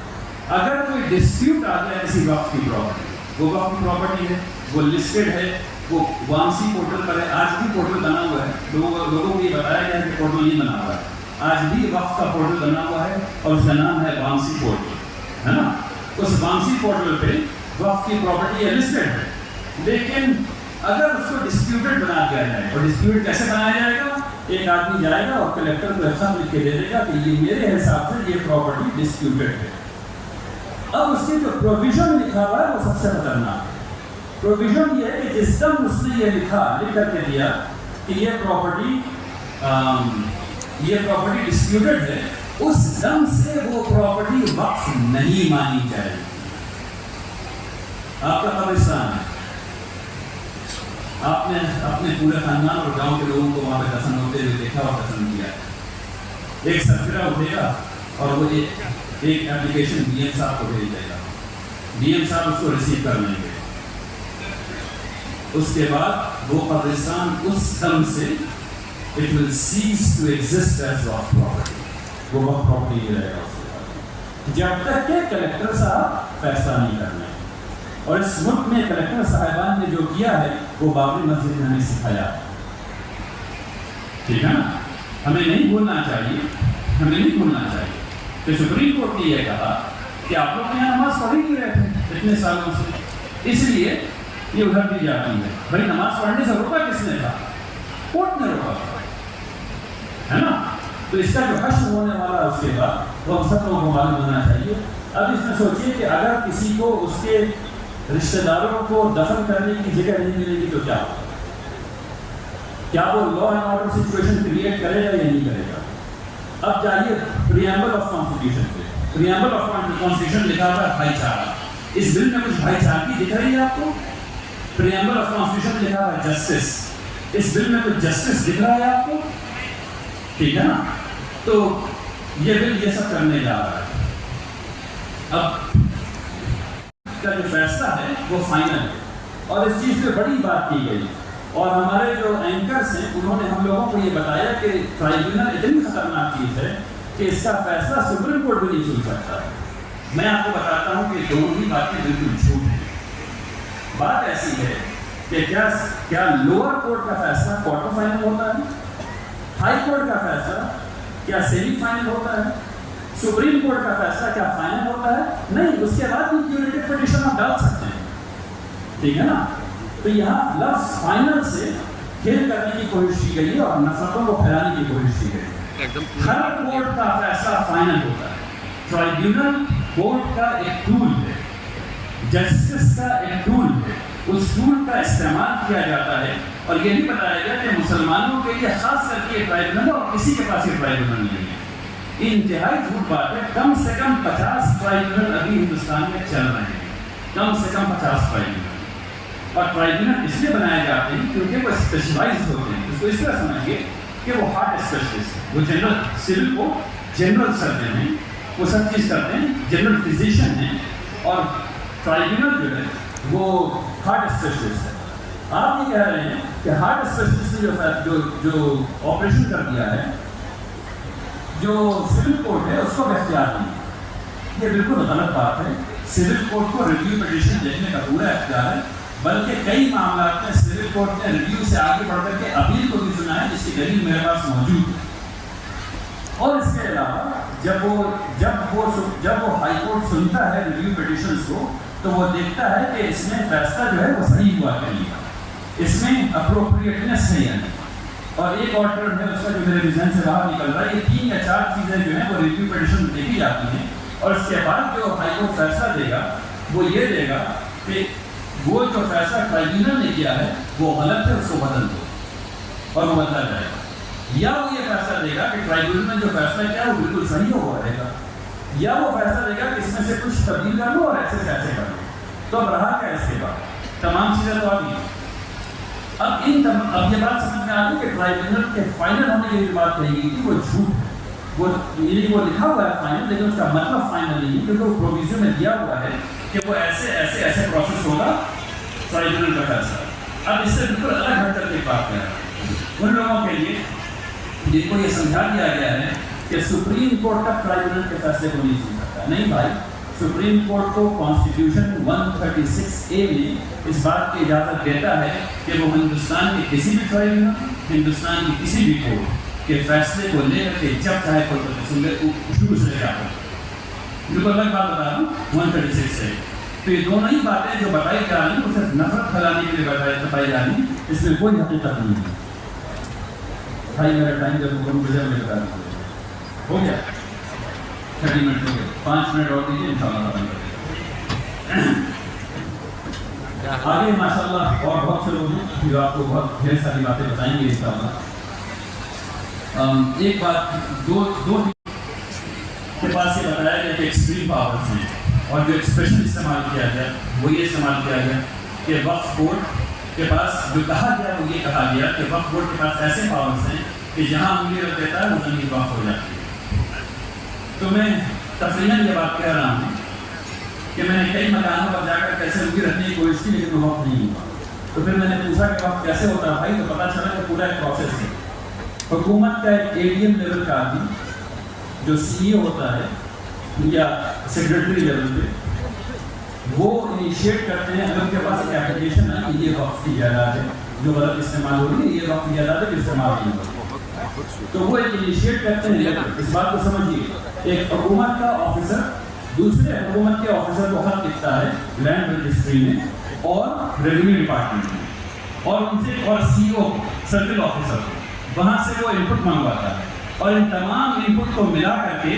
अगर कोई डिस्प्यूट आ गया किसी वक्त की प्रॉपर्टी, वो वक्त की प्रॉपर्टी है, वो लिस्टेड है, वो वामसी पोर्टल पर है, आज भी पोर्टल बना हुआ है, लोगों को ये बताया गया है कि पोर्टल नहीं बना हुआ है, आज भी वक्त का पोर्टल बना हुआ है और उसका नाम है वामसी पोर्टल, है ना। उस वामसी पोर्टल पे वक्त की प्रॉपर्टी लिस्टेड है, लेकिन अगर उसको डिस्प्यूटेड बना दिया जाए, और डिस्प्यूट कैसे बनाया जाएगा, एक आदमी जाएगा और कलेक्टर को ऐसा लिख के दे देगा कि ये मेरे हिसाब से ये प्रॉपर्टी डिस्प्यूटेड है। अब उसके जो प्रोविजन लिखा हुआ है वो सबसे खतरनाक है। प्रोविजन ये है कि जिस दम उसने ये लिख करके दिया कि ये प्रॉपर्टी डिस्प्यूटेड है, उस दम से वो प्रॉपर्टी वक्फ नहीं मानी जाएगी। आपका कब्रिस्तान है, आपने अपने पूरे खानदान और गांव के लोगों को वहां पे दफन होते हुए देखा और दफन किया। एक सरफिरा उठेगा और वो एक एप्लीकेशन डीएम साहब को भेज देगा, डीएम साहब उसको रिसीव कर लेंगे। उसके बाद वो कब्रिस्तान उस दम से it will cease to exist as Waqf property, वो वक्फ प्रॉपर्टी ही रहेगा उसके बाद, जब तक के कलेक्टर साहब फैसला नहीं करना। और इस मुल्क में कलेक्टर साहिबान ने जो किया है वो बाबरी मस्जिद में हमें सिखाया, ठीक है ना। हमें नहीं भूलना चाहिए, हमें नहीं भूलना चाहिए कि सुप्रीम कोर्ट ने यह कहा कि आप लोग यहाँ नमाज पढ़ ही नहीं रहे थे इतने सालों से, इसलिए ये उधर दी जाती है। भाई नमाज पढ़ने से रोका किसने था? कोर्ट ने रोका था, है ना। तो इसका जो हश्र होने वाला है उसके बाद वो हम सब लोगों को मालूम होना चाहिए। अब इसमें सोचिए कि अगर किसी को उसके रिश्तेदारों को दफन करने की जगह नहीं मिलेगी तो क्या होगा? क्या वो law and order situation create करेगा या नहीं करेगा? अब जाइए प्रीएम्बल ऑफ कॉन्स्टिट्यूशन पे, प्रीएम्बल ऑफ कॉन्स्टिट्यूशन लिखा हुआ है भाईचारा। इस बिल में कुछ भाईचारगी दिख रही है आपको? प्रीएम्बल ऑफ कॉन्स्टिट्यूशन लिखा हुआ है जस्टिस, इस बिल में कुछ जस्टिस दिख रहा है आपको? ठीक है ना। तो ये बिल ये सब करने जा रहा है। अब का जो फैसला है वो फाइनल है, और इस चीज़ पे बड़ी बात की गई, और हमारे जो एंकर्स हैं उन्होंने हम लोगों को ये बताया कि ट्राइब्यूनल इतनी खतरनाक चीज़ है कि इसका फैसला सुप्रीम कोर्ट भी नहीं सुन सकता है। मैं आपको बताता हूँ कि दोनों ही बातें बिल्कुल झूठ हैं। बात ऐसी है कि क्या लोअर कोर्ट का फैसला क्वार्टर फाइनल होता है, हाई कोर्ट का फैसला क्या सेमी फाइनल होता है, सुप्रीम कोर्ट का फैसला क्या फाइनल होता है? नहीं, उसके बाद भी क्यूरेटिव पिटीशन आप डाल सकते हैं, ठीक है ना। तो यहाँ लफ्ज़ फाइनल से खेल करने की कोशिश की गई है और नफरतों को फैलाने की कोशिश की गई है। हर कोर्ट का फैसला फाइनल होता है। ट्राइब्यूनल कोर्ट का एक टूल है, जस्टिस का एक टूल है, उस टूल का इस्तेमाल किया जाता है। और ये भी बताया गया कि मुसलमानों के लिए खास करके ट्राइब्यूनल और किसी के पास ये ट्राइब्यूनल नहीं है। इंतहाई झूठ बात है। कम से कम 50 ट्राइब्यूनल अभी हिंदुस्तान में चल रहे हैं, कम से कम 50 ट्राइब्यूनल। और ट्राइब्यूनल इसलिए बनाए जाते हैं क्योंकि वो स्पेशलाइज होते हैं। इसको इस तरह समझिए कि वो हार्ट स्पेशलिस्ट है, वो जनरल सिविल को जनरल सर्जन हैं, वो सब चीज़ करते हैं, जनरल फिजिशियन हैं। और ट्राइब्यूनल जो है वो हार्ट स्पेशलिस्ट है। आप ये कह रहे हैं कि हार्ट स्पेशलिस्ट ने जो ऑपरेशन कर दिया है, जो सिविल कोर्ट है उसको इख्तियार नहीं। ये बिल्कुल गलत बात है। सिविल कोर्ट को रिव्यू पिटीशन देखने का पूरा इख्तियार है, बल्कि कई मामला में सिविल कोर्ट ने रिव्यू से आगे बढ़ करके अपील को भी सुना है, जिसकी दलील मेरे पास मौजूद है। और इसके अलावा जब वो हाई कोर्ट सुनता है रिव्यू पिटीशंस को, तो वो देखता है कि इसमें फैसला जो है वो सही हुआ कि नहीं, इसमें अप्रोप्रिएटनेस है या नहीं। और एक और टर्म है उसका जो मेरे विजन से बाहर निकल रहा है। ये 3 या 4 चीज़ें जो हैं वो रिव्यू पिटीशन में देखी जाती हैं, और इसके बाद जो हाई कोर्ट फैसला देगा वो ये देगा कि वो जो फैसला ट्राइब्यूनल ने किया है वो गलत है, उसको बदल दो, और वो बदला जाएगा। या वो ये फैसला देगा कि ट्राइब्यूनल ने जो फैसला किया वो बिल्कुल सही हो रहेगा, या वो फैसला देगा कि इसमें से कुछ तब्दील कर लो और ऐसे कैसे कर लो। तो अब रहा क्या इसके बाद? तमाम चीज़ें तो आ गई। अब ये बात समझ में आ गई कि ट्राइब्यूनल के फाइनल होने की बात कही गई थी वो झूठ है। वो लिखा हुआ है फाइनल, लेकिन उसका मतलब फाइनल नहीं है, क्योंकि वो प्रोविजन में दिया हुआ है कि वो ऐसे प्रोसेस होगा ट्राइब्यूनल का फैसला। अब इससे बिल्कुल अलग हट करके बात कर रहा है उन लोगों के लिए जिनको ये समझा दिया गया है कि सुप्रीम कोर्ट का ट्राइब्यूनल के फैसले को नहीं सुन सकता। नहीं भाई, सुप्रीम कोर्ट को कॉन्स्टिट्यूशन 136A में इस बात की इजाज़त देता है कि वो हिंदुस्तान के किसी भी ट्राइब्यूनल, हिंदुस्तान की किसी भी कोर्ट के फैसले को लेकर के जब चाहे कोई सुन ले शुरू से लेकर बिल्कुल अलग बात बता रहा हूँ 136 से। तो ये दोनों ही बातें जो बताई जा रही हैं वो सिर्फ नफरत फैलाने के लिए बताई जा रही हैं, इसमें कोई हकीकत नहीं है। भाई मेरा टाइम जब बता हो गया 30 मिनट हो गए, 5 मिनट और दीजिए, इंशाल्लाह खत्म कर देंगे। आगे माशाल्लाह और बहुत से लोग हैं जो आपको बहुत ढेर सारी बातें बताएंगे इंशाल्लाह। एक बात दो के पास ये बताया गया कि एक्सट्रीम पावर्स हैं, और जो एक्सप्रेशन इस्तेमाल किया गया वो ये इस्तेमाल किया गया कि वक्फ बोर्ड के पास जो कहा गया वो ये कहा गया कि वक्फ बोर्ड के पास ऐसे पावर्स हैं कि जहाँ उंगली रख देता है वो जमीन वक्फ हो जाती है। तो मैं तफरीहन ये बात कह रहा हूँ कि मैंने कई मकानों पर जाकर कैसे उंगली रखने की कोशिश की, लेकिन वो वक्फ नहीं हुआ। तो फिर मैंने पूछा कि वक्फ कैसे होता है भाई, तो पता चला कि पूरा एक प्रोसेस है। हुकूमत का एक ADM लेवल का आदमी जो CEO होता है या सेक्रेटरी लेवल पे, वो इनिशिएट करते हैं। अगर उनके पास एक एप्लीकेशन है कि ये वक्फ की जायदाद है जो गलत इस्तेमाल हो रही है, ये वक्फ की जायदाद है जो इस्तेमाल नहीं हो रही, तो वो एक इनिशिएट करते हैं। इस बात को समझिए, एक हुकूमत का ऑफिसर दूसरे हुकूमत के ऑफिसर को खत लिखता है लैंड रजिस्ट्री में और रेवेन्यू डिपार्टमेंट में, और उनसे और CEO सर्किल ऑफिसर वहाँ से वो इनपुट मंगवाता है, और इन तमाम इनपुट को मिला करके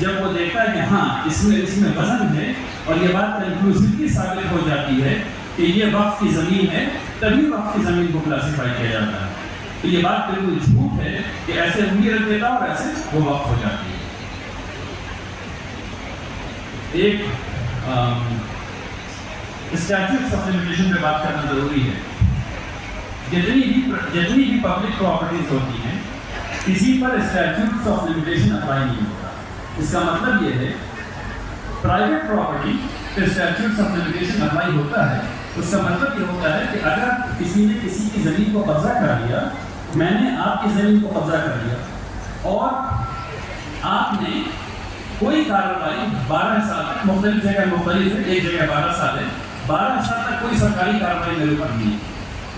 जब वो देखता है कि हाँ इसमें वजन है और ये बात कंक्लूसिवली साबित हो जाती है कि ये वक्फ की ज़मीन है, तभी वक्फ की ज़मीन को क्लासीफाई किया जाता है। तो ये बात बिल्कुल झूठ है कि ऐसे उंगली रख देता और ऐसे वो वक्फ हो जाती है। एक स्टैट्यूट ऑफ लिमिटेशन पे बात करना जरूरी है। जितनी भी पब्लिक प्रॉपर्टीज होती हैं किसी पर स्टैट्यूट ऑफ लिमिटेशन अप्लाई नहीं होता। इसका मतलब ये है प्राइवेट प्रॉपर्टी पे स्टैट्यूट ऑफ लिमिटेशन अप्लाई होता है। उसका मतलब ये होता है कि अगर किसी ने किसी की ज़मीन को कब्जा कर लिया, मैंने आपकी ज़मीन को कब्जा कर लिया और आपने कोई कार्रवाई 12 साल तक मुख्तलिफ जगह मुख्तलिफ है, एक जगह 12 साल है, 12 साल तक कोई सरकारी कार्रवाई मेरे ऊपर नहीं है,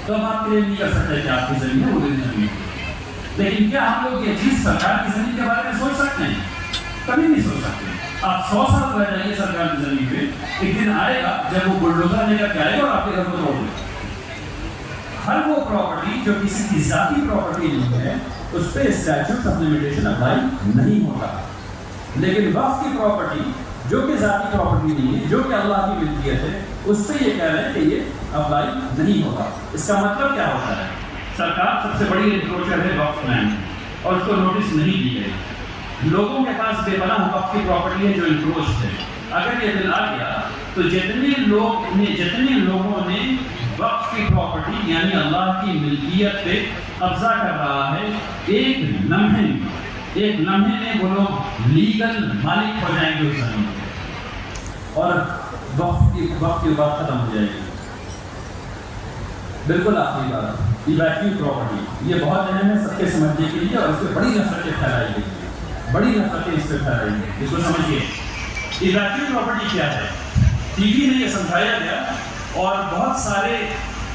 तो हम आप क्लेम नहीं कर सकते कि आपकी ज़मीन है वो मेरी ज़मीन है। लेकिन क्या हम लोग ये चीज़ सरकार की ज़मीन के बारे में सोच सकते हैं? कभी नहीं सोच सकते। आप 100 साल रह जाइए सरकार की ज़मीन पे, एक दिन आएगा जब वो बुलडोजर लेकर के आएगा और आपके घर को तोड़ देगा। हर वो प्रॉपर्टी जो किसी की ज़ाती प्रॉपर्टी नहीं है उस पर स्टैट्यूट ऑफ लिमिटेशन अप्लाई नहीं होता। लेकिन वक्फ की प्रॉपर्टी जो कि ज़ाती प्रॉपर्टी नहीं है, जो कि अल्लाह की मिल्कियत है, उससे ये कह रहे हैं कि ये अप्लाई नहीं होता। इसका मतलब क्या होता है? सरकार सबसे बड़ी इंक्रोचर है वक्फ लैंड और उसको नोटिस नहीं दी गई। लोगों के पास बेपनाह वक्फ की प्रॉपर्टी है जो इंक्रोच है। अगर ये दिन आ गया तो जितने लोगों ने वक्फ की प्रॉपर्टी यानी अल्लाह की मिल्कियत पे कब्जा कर रहा है, एक लम्हे में वो लोग लीगल मालिक हो जाएंगे उस जमीन के और वक्फ की बात खत्म हो जाएगी। बिल्कुल आखिरी बात, इवैक्यूम प्रॉपर्टी, ये बहुत अहम है सबके समझने के लिए और इस पर बड़ी नफरतें फैलाई गई है, बड़ी नफरतें इस पर फैलाई गई। इसको समझिए, इवैक्यूम प्रॉपर्टी क्या है? टीवी में ये समझाया गया और बहुत सारे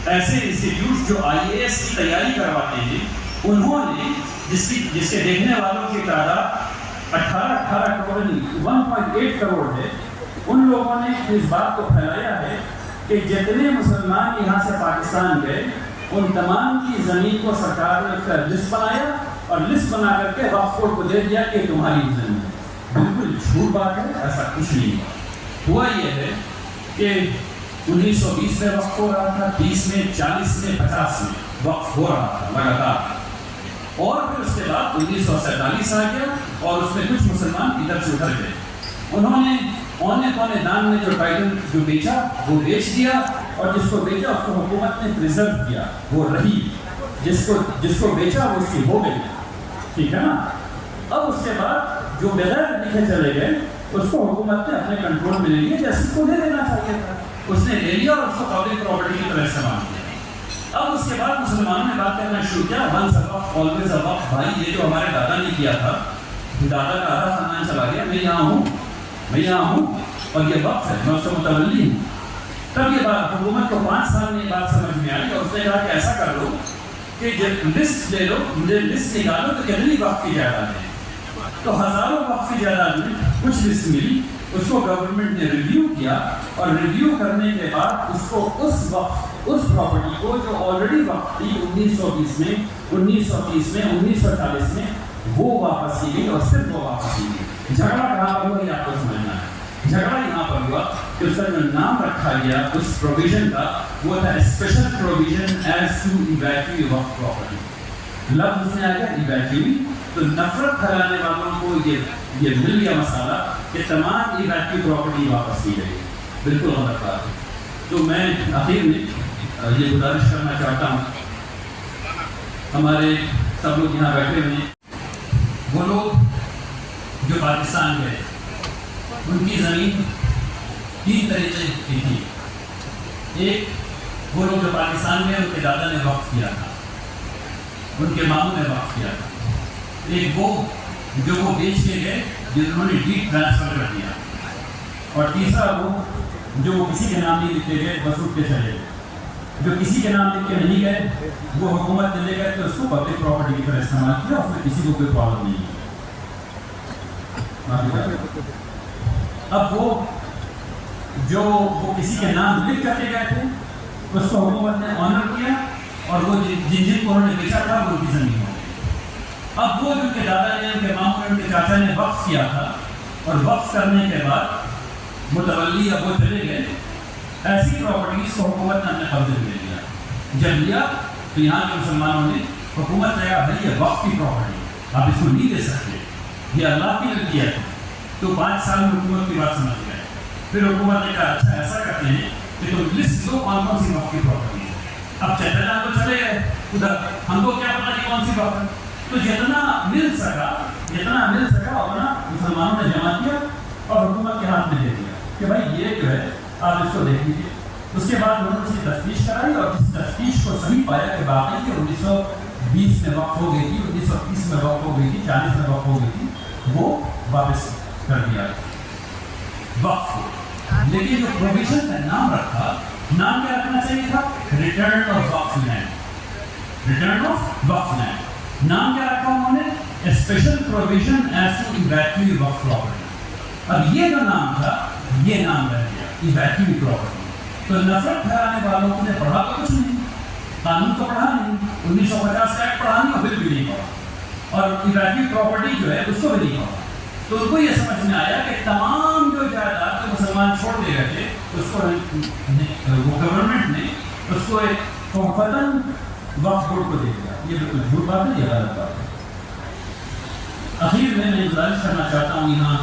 ऐसे इंस्टीट्यूट जो IAS की तैयारी करवाते हैं उन्होंने जिसके देखने वालों की तादाद 18 करोड़ नहीं 1.8 करोड़ है, उन लोगों ने इस बात को फैलाया है कि जितने मुसलमान यहाँ से पाकिस्तान गए उन तमाम की ज़मीन को सरकार ने उसका लिस्ट बनाया और लिस्ट बना करके वक्फ बोर्ड को दे दिया कि तुम्हारी ज़मीन है। बिल्कुल झूठ बात है, ऐसा कुछ नहीं हुआ। ये है कि 1920 में वक्फ हो रहा था, 30 में, 40 में, 50 में वक्फ हो रहा था लगातार, और फिर उसके बाद 1947 आ गया और उसमें कुछ मुसलमान इधर से उधर गए। उन्होंने औने पौने दान में जो टाइटल जो बेचा वो बेच दिया और जिसको बेचा उसको हुकूमत ने प्रिजर्व किया, वो रही। जिसको बेचा वो उसकी हो गई, ठीक है ना। अब उसके बाद जो बगैर लिखे चले गए उसको हुकूमत ने अपने कंट्रोल में ले लिया, जैसे को दे देना चाहिए था, उसने ले लिया और उसको पब्लिक प्रॉपर्टी की तरह इस्तेमाल किया। अब उसके बाद मुसलमानों ने बात करना शुरू किया, once a waqf always a वक्फ। भाई ये जो हमारे दादा ने किया था, दादा का आधा खानदान चला गया, मैं यहाँ हूँ और ये वक्फ है, मैं उसका मुतवल्ली हूँ। तब ये बात हुकूमत को 5 साल में ये बात समझ में आई और उसने कहा कि ऐसा कर लो कि जब लिस्ट ले लो, मुझे लिस्ट निकालो तो कितनी वक्फ की जायदाद है। तो हज़ारों वक्फ की जायदाद में कुछ लिस्ट मिली, उसको गवर्नमेंट ने रिव्यू किया और रिव्यू करने के बाद उसको उस प्रॉपर्टी को जो ऑलरेडी वक्फ थी 1920 में, 1930 में, 1940 में, वो वापस की गई और सिर्फ वो वापस की गई। झगड़ा कहाँ पर हुआ ये आपको समझना है। झगड़ा यहाँ पर हुआ कि उसका जो नाम रखा गया उस प्रोविजन का, वो था special provision as to evacuate Waqf property. लफ्ज़ उसमें आ गया इवैक्यूएट, तो नफरत फैलाने वालों को ये मिल गया मसाला कि तमाम इवैक्यूएट प्रॉपर्टी वापस की गई। बिल्कुल गलत बात है। तो मैं आखिर में ये गुजारिश करना चाहता हूँ, हमारे सब लोग यहाँ बैठे हुए हैं, वो लोग जो पाकिस्तान गए उनकी ज़मीन 3 तरीके की थी। एक, वो लोग जो पाकिस्तान में उनके दादा ने वक्फ किया था, उनके मामू ने वक्फ किया था। एक वो जो वो बेच के गए, जिन्होंने डीड ट्रांसफ़र कर दिया। और तीसरा वो जो किसी के नाम नहीं लिखे गए, बस उठ के चले गए। जो किसी के नाम लिख के नहीं गए, वो हुकूमत ने ले गए तो उसको पब्लिक प्रॉपर्टी की तरह इस्तेमाल किया, उसमें किसी को कोई प्रॉब्लम नहीं है। अब वो जो वो किसी के नाम लिख करके गए थे, उसको हुकूमत ने ऑनर किया और वो जिन उन्होंने बेचा था वो उनकी ज़मीन हो गई। अब वो जिनके दादा ने, उनके मामू ने, उनके चाचा ने वक्फ किया था और वक्फ करने के बाद मुतवल्ली अब वो चले गए, ऐसी प्रॉपर्टीज को हुकूमत ने अपने कब्जे में ले लिया। जब लिया तो यहाँ के मुसलमानों ने, हुकूमत ने कहा भाई ये वक्फ की प्रॉपर्टी, आप इसको नहीं दे सकते, ये अल्लाह की मिल्कियत है। तो 5 साल में हुकूमत की बात समझ गए। फिर हुकूमत ने कहा अच्छा ऐसा करते हैं कि तुम लिस्ट दो कौन कौन सी वक्फ की प्रॉपर्टी है। अब चैतन्य तो चले गए उधर, हमको क्या पता कि कौन सी वक्फ है। तो जितना मिल सका उतना मुसलमानों ने जमा किया और हुकूमत के हाथ में दे दिया कि भाई ये जो है आप इसको देख लीजिए। उसके बाद उन्होंने उसकी तफ्तीश कराई और जिस तफ्तीश को सही पाया कि बाकी के 1920 में वक्फ हो गई थी, 1930 में वक्फ हो गई थी, 40 में वक्फ हो गई थी, वो वापस कर दिया वक्फ को। लेकिन जो प्रोविजन का नाम रखा, नाम क्या रखना चाहिए था? Return of Waqf land, return of Waqf land. नाम क्या रखा उन्होंने? Special provision as to evacuate Waqf property. अब ये जो नाम था, ये नाम रह गया इवैक्यूएट प्रॉपर्टी। तो नफरत फैलाने वालों ने पढ़ा तो कुछ नहीं, कानून तो पढ़ा नहीं, 1950 का एक्ट पढ़ा नहीं और बिल भी नहीं पढ़ा, और इवैक्यूएट प्रॉपर्टी जो है उसको भी नहीं पढ़ा। तो उनको ये समझ में आया कि तमाम जो जायदाद तो मुसलमान छोड़ दे रहे थे, उसको वो गवर्नमेंट ने उसको एक फौकतन वक्फ बोर्ड को दे दिया। ये बिल्कुल झूठ बात है, ये गलत बात है। आखिर में मैं गुजारिश करना चाहता हूँ, यहाँ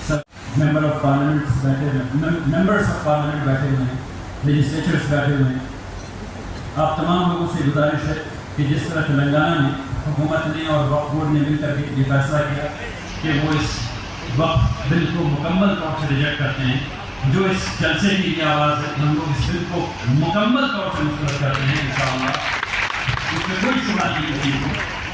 सब मेंबर ऑफ पार्लियामेंट बैठे हुए, मेंबर्स ऑफ पार्लियामेंट बैठे हुए हैं, लेजिस्लेचर्स बैठे हुए हैं, आप तमाम लोगों से गुजारिश है कि जिस तरह तेलंगाना में हुकूमत ने और वक्फ बोर्ड ने मिलकर के ये फैसला किया कि वो इस वक्फ बिल को मुकम्मल तौर से रिजेक्ट करते हैं, जो इस जलसे की आवाज़ है, हम लोग इस बिल को मुकम्मल तौर से मुस्तरद करते हैं इंशाअल्लाह, उसमें कोई शुबा नहीं किसी को।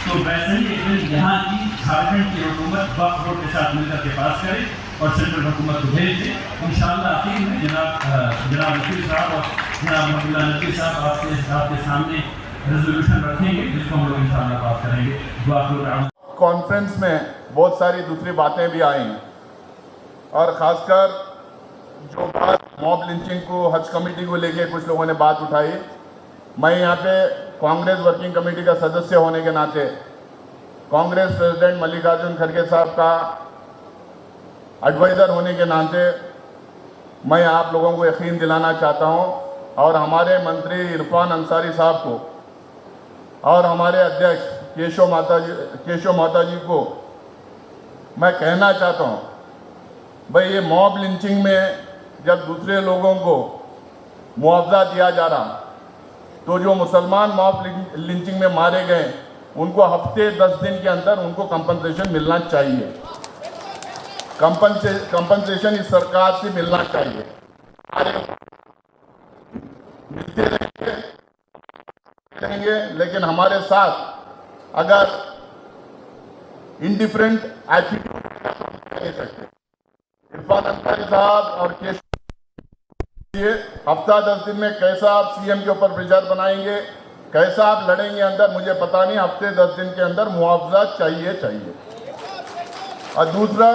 तो वैसे ही एक बिल यहाँ की झारखंड की हुकूमत वक्फ बोर्ड के साथ मिलकर के पास करे और सेंट्रल हुकूमत को भेज दे इंशाअल्लाह। आखिर में जनाब नकीर साहब और जनाब महबूबुल्लाह नकीर साहब आपके सामने रेजोल्यूशन रखेंगे, जिसको हम लोग इंशाअल्लाह पास करेंगे। दुआ कॉन्फ्रेंस में बहुत सारी दूसरी बातें भी आई और ख़ासकर जो बात मॉब लिंचिंग को, हज कमेटी को लेके कुछ लोगों ने बात उठाई। मैं यहाँ पे कांग्रेस वर्किंग कमेटी का सदस्य होने के नाते कांग्रेस प्रेसिडेंट मल्लिकार्जुन खड़गे साहब का एडवाइज़र होने के नाते मैं आप लोगों को यकीन दिलाना चाहता हूँ और हमारे मंत्री इरफान अंसारी साहब को और हमारे अध्यक्ष केशव माता जी को मैं कहना चाहता हूँ, भाई ये मॉब लिंचिंग में जब दूसरे लोगों को मुआवजा दिया जा रहा, तो जो मुसलमान मॉब लिंचिंग में मारे गए उनको हफ्ते 10 दिन के अंदर उनको कंपनसेशन मिलना चाहिए। कंपनसेशन इस सरकार से मिलना चाहिए। मिलते रहेंगे, लेकिन हमारे साथ अगर इंडिफरेंट एटीट्यूड नहीं सकते। इरफान अंसारी साहब और केशव, हफ्ता 10 दिन में कैसा आप सीएम के ऊपर प्रेशर बनाएंगे, कैसा आप लड़ेंगे अंदर, मुझे पता नहीं। हफ्ते 10 दिन के अंदर मुआवजा चाहिए। और दूसरा,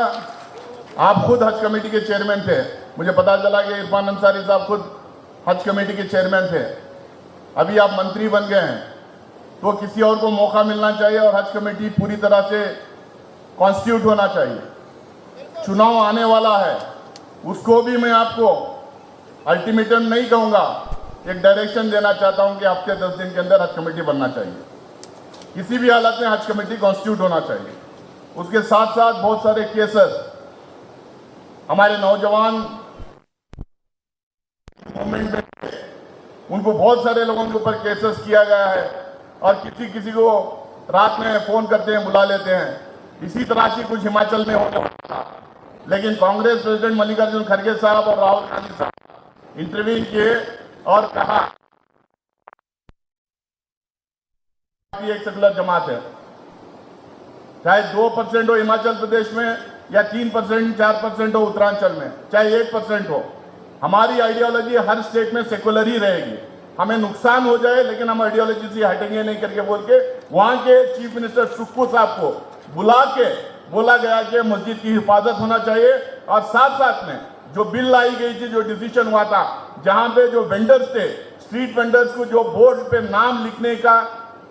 आप खुद हज कमेटी के चेयरमैन थे। मुझे पता चला कि इरफान अंसारी साहब खुद हज कमेटी के चेयरमैन थे। अभी आप मंत्री बन गए हैं, तो किसी और को मौका मिलना चाहिए और हज कमेटी पूरी तरह से कॉन्स्टिट्यूट होना चाहिए। चुनाव आने वाला है, उसको भी मैं आपको अल्टीमेटम नहीं कहूंगा, एक डायरेक्शन देना चाहता हूं कि हफ्ते 10 दिन के अंदर हज कमेटी बनना चाहिए। किसी भी हालत में हज कमेटी कॉन्स्टिट्यूट होना चाहिए। उसके साथ साथ बहुत सारे केसेस हमारे नौजवान मूवमेंट में, उनको बहुत सारे लोगों के ऊपर केसेस किया गया है और किसी को रात में फोन करते हैं, बुला लेते हैं। इसी तरह से कुछ हिमाचल में होने वाला था, लेकिन कांग्रेस प्रेसिडेंट मल्लिकार्जुन खड़गे साहब और राहुल गांधी साहब इंटरव्यू किए और कहा कि एक सेकुलर जमात है, चाहे 2% हो हिमाचल प्रदेश में या 3%, 4% हो उत्तरांचल में, चाहे 1% हो। हमारी आइडियोलॉजी हर स्टेट में सेकुलर ही रहेगी। हमें नुकसान हो जाए लेकिन हम आइडियोलॉजी से हटेंगे नहीं करके बोल के वहां के चीफ मिनिस्टर सुक्खू साहब को बुला के बोला गया कि मस्जिद की हिफाजत होना चाहिए। और साथ साथ में जो बिल लाई गई थी, जो डिसीजन हुआ था, जहां पे जो वेंडर्स थे, स्ट्रीट वेंडर्स को जो बोर्ड पे नाम लिखने का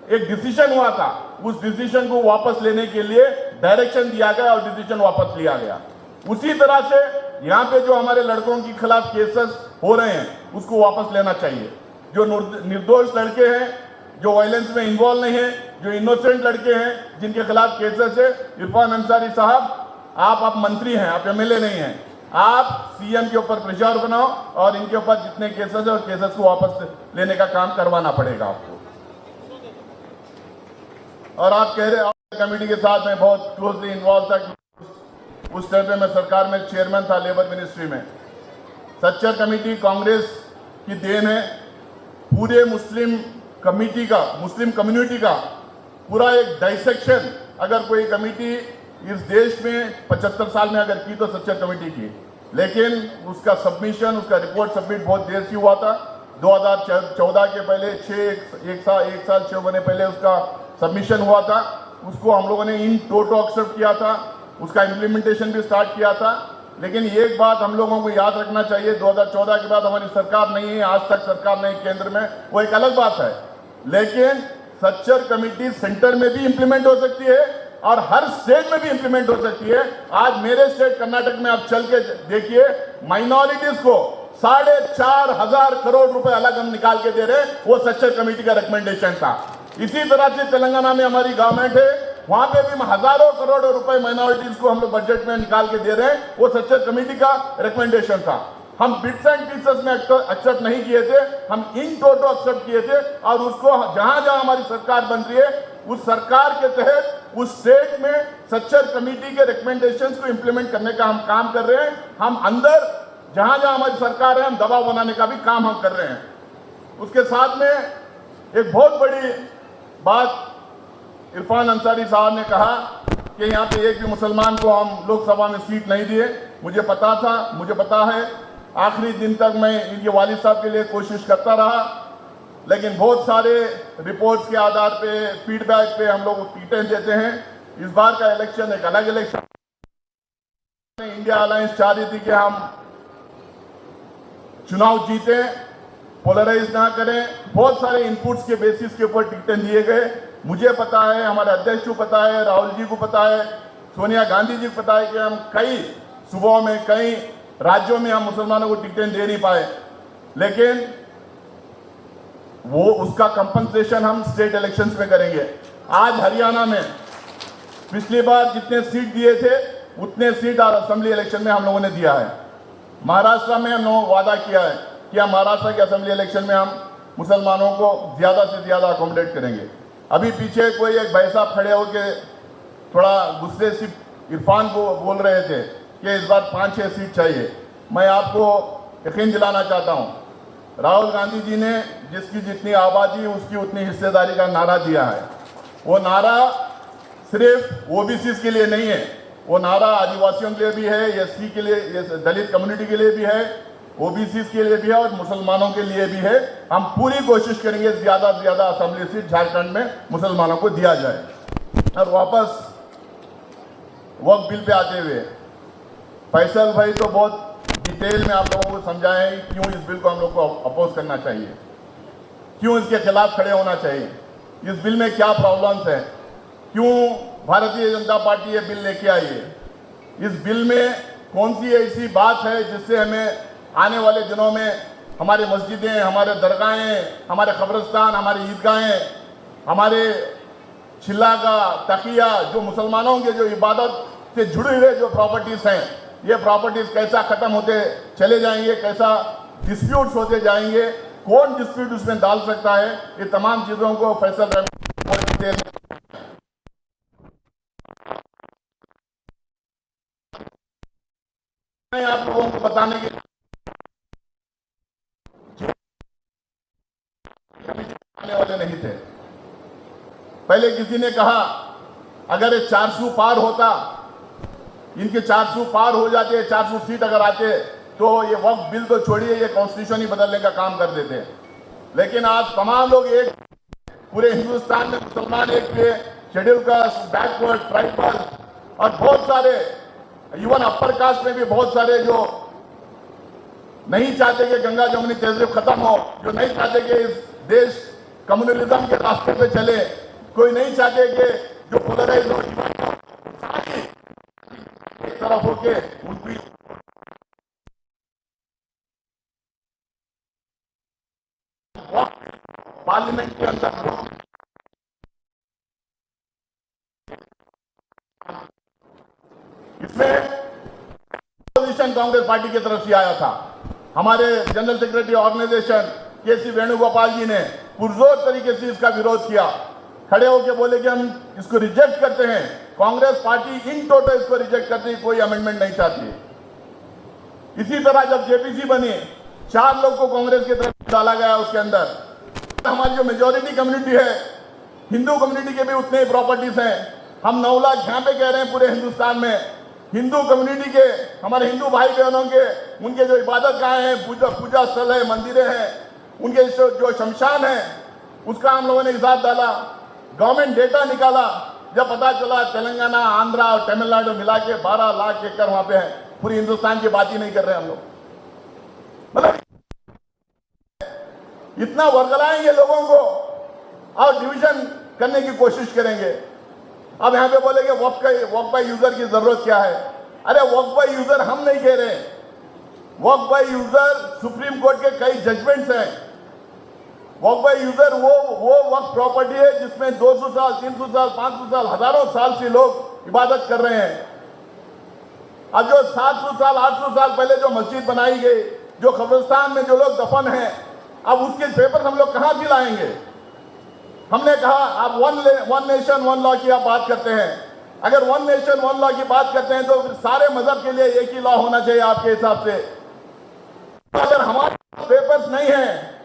एक डिसीजन हुआ था, उस डिसीजन को वापस लेने के लिए डायरेक्शन दिया गया और डिसीजन वापस लिया गया। उसी तरह से यहाँ पे जो हमारे लड़कों के खिलाफ केसेस हो रहे हैं, उसको वापस लेना चाहिए। जो निर्दोष लड़के हैं, जो वायलेंस में इन्वॉल्व नहीं है, जो इनोसेंट लड़के हैं जिनके खिलाफ केसेस है, इरफान अंसारी साहब, आप मंत्री हैं, आप एमएलए नहीं हैं। आप सीएम के ऊपर प्रेशर बनाओ और इनके ऊपर जितने केसेस है, और केसेस को वापस लेने का काम करवाना पड़ेगा आपको। और आप कह रहे कमेटी के साथ मैं बहुत क्लोजली इन्वॉल्व था। उस टाइम पे मैं सरकार में चेयरमैन था, लेबर मिनिस्ट्री में। सच्चर कमेटी कांग्रेस की देन है। पूरे मुस्लिम कम्युनिटी का पूरा एक डाइसेक्शन अगर कोई कमेटी इस देश में 75 साल में अगर की तो सच्चर कमेटी की, लेकिन उसका सबमिशन, उसका रिपोर्ट सबमिट बहुत देर से हुआ था। 2014 के पहले एक साल 6 महीने पहले उसका सबमिशन हुआ था। उसको हम लोगों ने इन टोटो एक्सेप्ट किया था, उसका इम्प्लीमेंटेशन भी स्टार्ट किया था। लेकिन एक बात हम लोगों को याद रखना चाहिए, 2014 के बाद हमारी सरकार नहीं है, आज तक सरकार नहीं केंद्र में, वो एक अलग बात है। लेकिन सच्चर कमेटी सेंटर में भी इंप्लीमेंट हो सकती है और हर स्टेट में भी इंप्लीमेंट हो सकती है। आज मेरे स्टेट कर्नाटक में आप चल के देखिए, माइनॉरिटीज को 4,500 करोड़ रुपए अलग हम निकाल के दे रहे हैं, वो सच्चर कमेटी का रिकमेंडेशन था। इसी तरह से तेलंगाना में हमारी गवर्नमेंट है, वहां पे भी हजारों करोड़ रुपए माइनॉरिटीज को हम लोग बजट में निकाल के दे रहे हैं, वो सच्चर कमेटी का रिकमेंडेशन था। हम बिट्स एंड पीसेस में एक्सेप्ट नहीं किए थे, हम इन टोटो एक्सेप्ट किए थे। और उसको जहां जहां हमारी सरकार बन रही है, उस सरकार के तहत उस स्टेट में सच्चर कमेटी के रिकमेंडेशंस को इंप्लीमेंट करने का हम काम कर रहे हैं। हम अंदर जहां जहां हमारी सरकार है, हम दबाव बनाने का भी काम हम कर रहे हैं। उसके साथ में एक बहुत बड़ी बात इरफान अंसारी साहब ने कहा कि यहाँ पे एक भी मुसलमान को हम लोकसभा में सीट नहीं दिए। मुझे पता था, मुझे पता है, आखिरी दिन तक मैं इनके वालिद साहब के लिए कोशिश करता रहा, लेकिन बहुत सारे रिपोर्ट्स के आधार पे, फीडबैक पे हम लोग टिकटें देते हैं। इस बार का इलेक्शन एक अलग इलेक्शन, इंडिया अलायंस चाह रही थी कि हम चुनाव जीते, पोलराइज ना करें। बहुत सारे इनपुट्स के बेसिस के ऊपर टिकटें दिए गए। मुझे पता है, हमारे अध्यक्ष को पता है, राहुल जी को पता है, सोनिया गांधी जी को पता है कि हम कई सूबों में, कई राज्यों में हम मुसलमानों को टिकटें दे नहीं पाए, लेकिन वो उसका कंपनसेशन हम स्टेट इलेक्शंस में करेंगे। आज हरियाणा में पिछली बार जितने सीट दिए थे उतने सीट असेंबली इलेक्शन में हम लोगों ने दिया है। महाराष्ट्र में हमने वादा किया है कि हम महाराष्ट्र के असेंबली इलेक्शन में हम मुसलमानों को ज्यादा से ज्यादा अकोमोडेट करेंगे। अभी पीछे कोई एक भाई साहब खड़े होके थोड़ा गुस्से से इरफान को बोल रहे थे कि इस बार 5-6 सीट चाहिए। मैं आपको यकीन दिलाना चाहता हूँ, राहुल गांधी जी ने जिसकी जितनी आबादी उसकी उतनी हिस्सेदारी का नारा दिया है। वो नारा सिर्फ ओबीसी के लिए नहीं है, वो नारा आदिवासियों के लिए भी है, एससी के लिए, दलित कम्युनिटी के लिए भी है, ओबीसी के लिए भी है और मुसलमानों के लिए भी है। हम पूरी कोशिश करेंगे ज़्यादा से ज़्यादा असेंबली सीट झारखंड में मुसलमानों को दिया जाए। और वापस वक्फ बिल पे आते हुए, फैसल भाई तो बहुत डिटेल में आप लोगों को समझाए क्यों इस बिल को हम लोग को अपोज करना चाहिए, क्यों इसके खिलाफ खड़े होना चाहिए, इस बिल में क्या प्रॉब्लम्स हैं, क्यों भारतीय जनता पार्टी ये बिल लेके आई है, इस बिल में कौन सी ऐसी बात है जिससे हमें आने वाले दिनों में हमारे मस्जिदें, हमारे दरगाहें, हमारे कब्रिस्तान, हमारी ईदगाहें, हमारे चिल्ला का तकिया, जो मुसलमानों के जो इबादत से जुड़े हुए जो प्रॉपर्टीज हैं, ये प्रॉपर्टीज कैसा खत्म होते चले जाएंगे, कैसा डिस्प्यूट्स होते जाएंगे, कौन डिस्प्यूट उसमें डाल सकता है, ये तमाम चीज़ों को फैसल मैं आप लोगों को बताने के आने वाले नहीं थे। पहले किसी ने कहा अगर ये 400 पार होता, इनके 400 पार हो जाते, 400 सीट अगर आते तो ये वक्फ बिल तो छोड़िए, ये कॉन्स्टिट्यूशन ही बदलने का काम कर देते। लेकिन आज तमाम लोग एक, पूरे हिंदुस्तान में मुसलमान एक थे, शेड्यूल कास्ट, बैकवर्ड, ट्राइबल और बहुत सारे, इवन अपर कास्ट में भी बहुत सारे जो नहीं चाहते कि गंगा जमुनी तहजीब खत्म हो, जो नहीं चाहते कि इस देश कम्युनलिज्म के रास्ते पे चले, कोई नहीं चाहते कि जो पोलराइज हो एक तरफ होके उनकी पार्लियामेंट के अंदर इसमें अपोजिशन कांग्रेस पार्टी की तरफ से आया था। हमारे जनरल सेक्रेटरी ऑर्गेनाइजेशन केसी वेणुगोपाल जी ने पुरजोर तरीके से इसका विरोध किया, खड़े होकर बोले कि हम इसको रिजेक्ट करते हैं। कांग्रेस पार्टी इन टोटल इसको रिजेक्ट करती है, कोई अमेंडमेंट नहीं चाहती। इसी तरह जब जेपीसी बनी, 4 लोग को कांग्रेस की तरफ डाला गया, उसके अंदर हमारी जो मेजोरिटी कम्युनिटी है, हिंदू कम्युनिटी के भी उतने ही प्रॉपर्टीज हैं। हम 9 लाख यहाँ पे कह रहे हैं पूरे हिंदुस्तान में हिंदू कम्युनिटी के, हमारे हिंदू भाई बहनों के, उनके जो इबादत गाहें हैं, पूजा स्थल है, मंदिरें हैं, उनके जो शमशान है, उसका हम लोगों ने हिसाब डाला। गवर्नमेंट डेटा निकाला, जब पता चला तेलंगाना, आंध्रा और तमिलनाडु मिला के 12 लाख एकड़ वहां पे है। पूरी हिंदुस्तान की बात ही नहीं कर रहे हम लोग। मतलब इतना वर्गलाएंगे लोगों को और डिवीजन करने की कोशिश करेंगे। अब यहां पे बोलेंगे वक्फ बाय यूजर की जरूरत क्या है? अरे वक्फ बाय यूजर हम नहीं कह रहे, वक्फ बाय यूजर सुप्रीम कोर्ट के कई जजमेंट्स हैं। वक्फ बाय यूजर वो वक्फ प्रॉपर्टी है जिसमें 200 साल, 300 साल, 500 साल, हजारों साल से लोग इबादत कर रहे हैं। अब जो 700 साल, 800 साल पहले जो मस्जिद बनाई गई, जो कब्रिस्तान में जो लोग दफन हैं, अब उसके पेपर हम लोग कहां से लाएंगे? हमने कहा आप वन नेशन वन लॉ की आप बात करते हैं। अगर वन नेशन वन लॉ की बात करते हैं तो सारे मजहब के लिए एक ही लॉ होना चाहिए आपके हिसाब से। अगर हमारे पेपर्स नहीं है,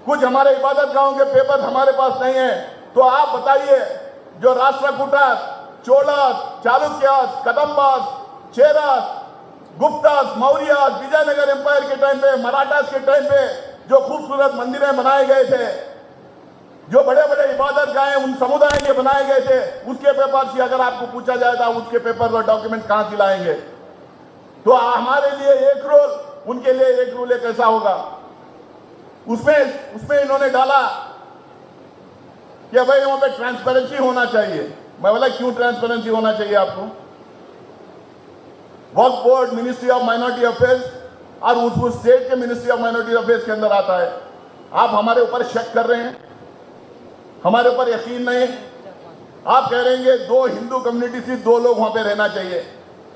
कुछ हमारे इबादत गाहों के पेपर हमारे पास नहीं है, तो आप बताइए जो राष्ट्रकूटास, चोलास, चालुक्यास, कदम्बास, चेरास, गुप्तास, मौर्यास, विजयनगर एम्पायर के टाइम पे, मराठास के टाइम पे जो खूबसूरत मंदिरें बनाए गए थे, जो बड़े बड़े इबादत गाहें उन समुदाय के बनाए गए थे, उसके पेपर से अगर आपको पूछा जाए तो उसके पेपर और डॉक्यूमेंट कहां से लाएंगे? तो हमारे लिए एक रूल, उनके लिए एक रूल कैसा होगा? उसमें इन्होंने डाला कि भाई वहां पे ट्रांसपेरेंसी होना चाहिए। मैं बोला क्यों ट्रांसपेरेंसी होना चाहिए आपको? Waqf board ministry of minority affairs और उस स्टेट के मिनिस्ट्री ऑफ माइनॉरिटी अफेयर्स के अंदर आता है। आप हमारे ऊपर शक कर रहे हैं, हमारे ऊपर यकीन नहीं। आप कह रहेंगे 2 हिंदू कम्युनिटी से 2 लोग वहां पे रहना चाहिए,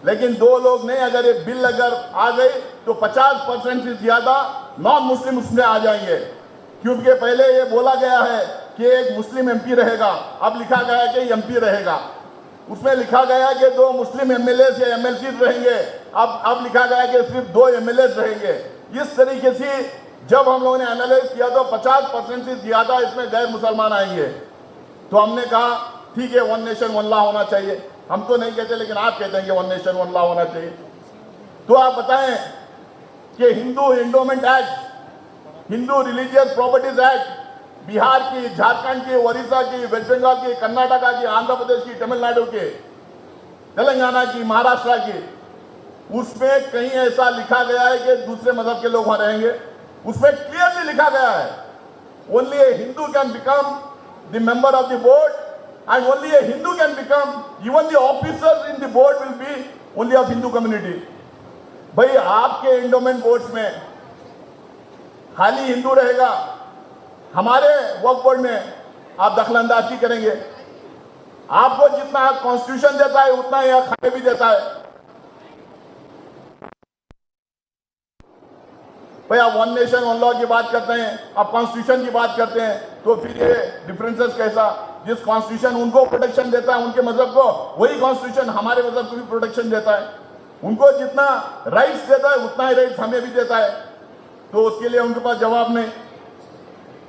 लेकिन 2 लोग नहीं, अगर ये बिल अगर आ गई तो 50% से ज्यादा नॉन मुस्लिम उसमें आ जाएंगे। क्योंकि पहले ये बोला गया है कि एक मुस्लिम एमपी रहेगा, अब लिखा गया है कि एमपी रहेगा। उसमें लिखा गया कि 2 मुस्लिम एमएलए या एमएलसी रहेंगे, अब लिखा गया कि सिर्फ 2 एमएलए रहेंगे। इस तरीके से जब हम लोगों ने एनालाइज किया तो 50% से ज्यादा इसमें गैर मुसलमान आएंगे। तो हमने कहा ठीक है, 1 नेशन 1 लॉ होना चाहिए। हम तो नहीं कहते, लेकिन आप कहते हैं कि 1 नेशन 1 लॉ होना चाहिए। तो आप बताएं कि Hindu endowment act, Hindu religious properties act, Bihar की, झारखंड की, उड़ीसा की, वेस्ट बंगाल की, कर्नाटका की, आंध्र प्रदेश की, तमिलनाडु के, तेलंगाना की, महाराष्ट्र की, उसमें कहीं ऐसा लिखा गया है कि दूसरे मजहब के लोग वहां रहेंगे? उसमें क्लियरली लिखा गया है only A Hindu can become the member of the board and only A Hindu can become, even the officers in the board will be only of Hindu community. भाई आपके एंडोमेंट बोर्ड्स में खाली हिंदू रहेगा, हमारे वक्फ बोर्ड में आप दखलंदाजी करेंगे। आपको जितना कॉन्स्टिट्यूशन देता है उतना ही खाने भी देता है। भाई आप 1 नेशन 1 लॉ की बात करते हैं, आप कॉन्स्टिट्यूशन की बात करते हैं, तो फिर ये डिफरेंसेस कैसा? जिस कॉन्स्टिट्यूशन उनको प्रोटेक्शन देता है उनके मजहब को, वही कॉन्स्टिट्यूशन हमारे मजहब को भी प्रोटेक्शन देता है। उनको जितना राइट्स देता है उतना ही राइट्स हमें भी देता है। तो उसके लिए उनके पास जवाब नहीं।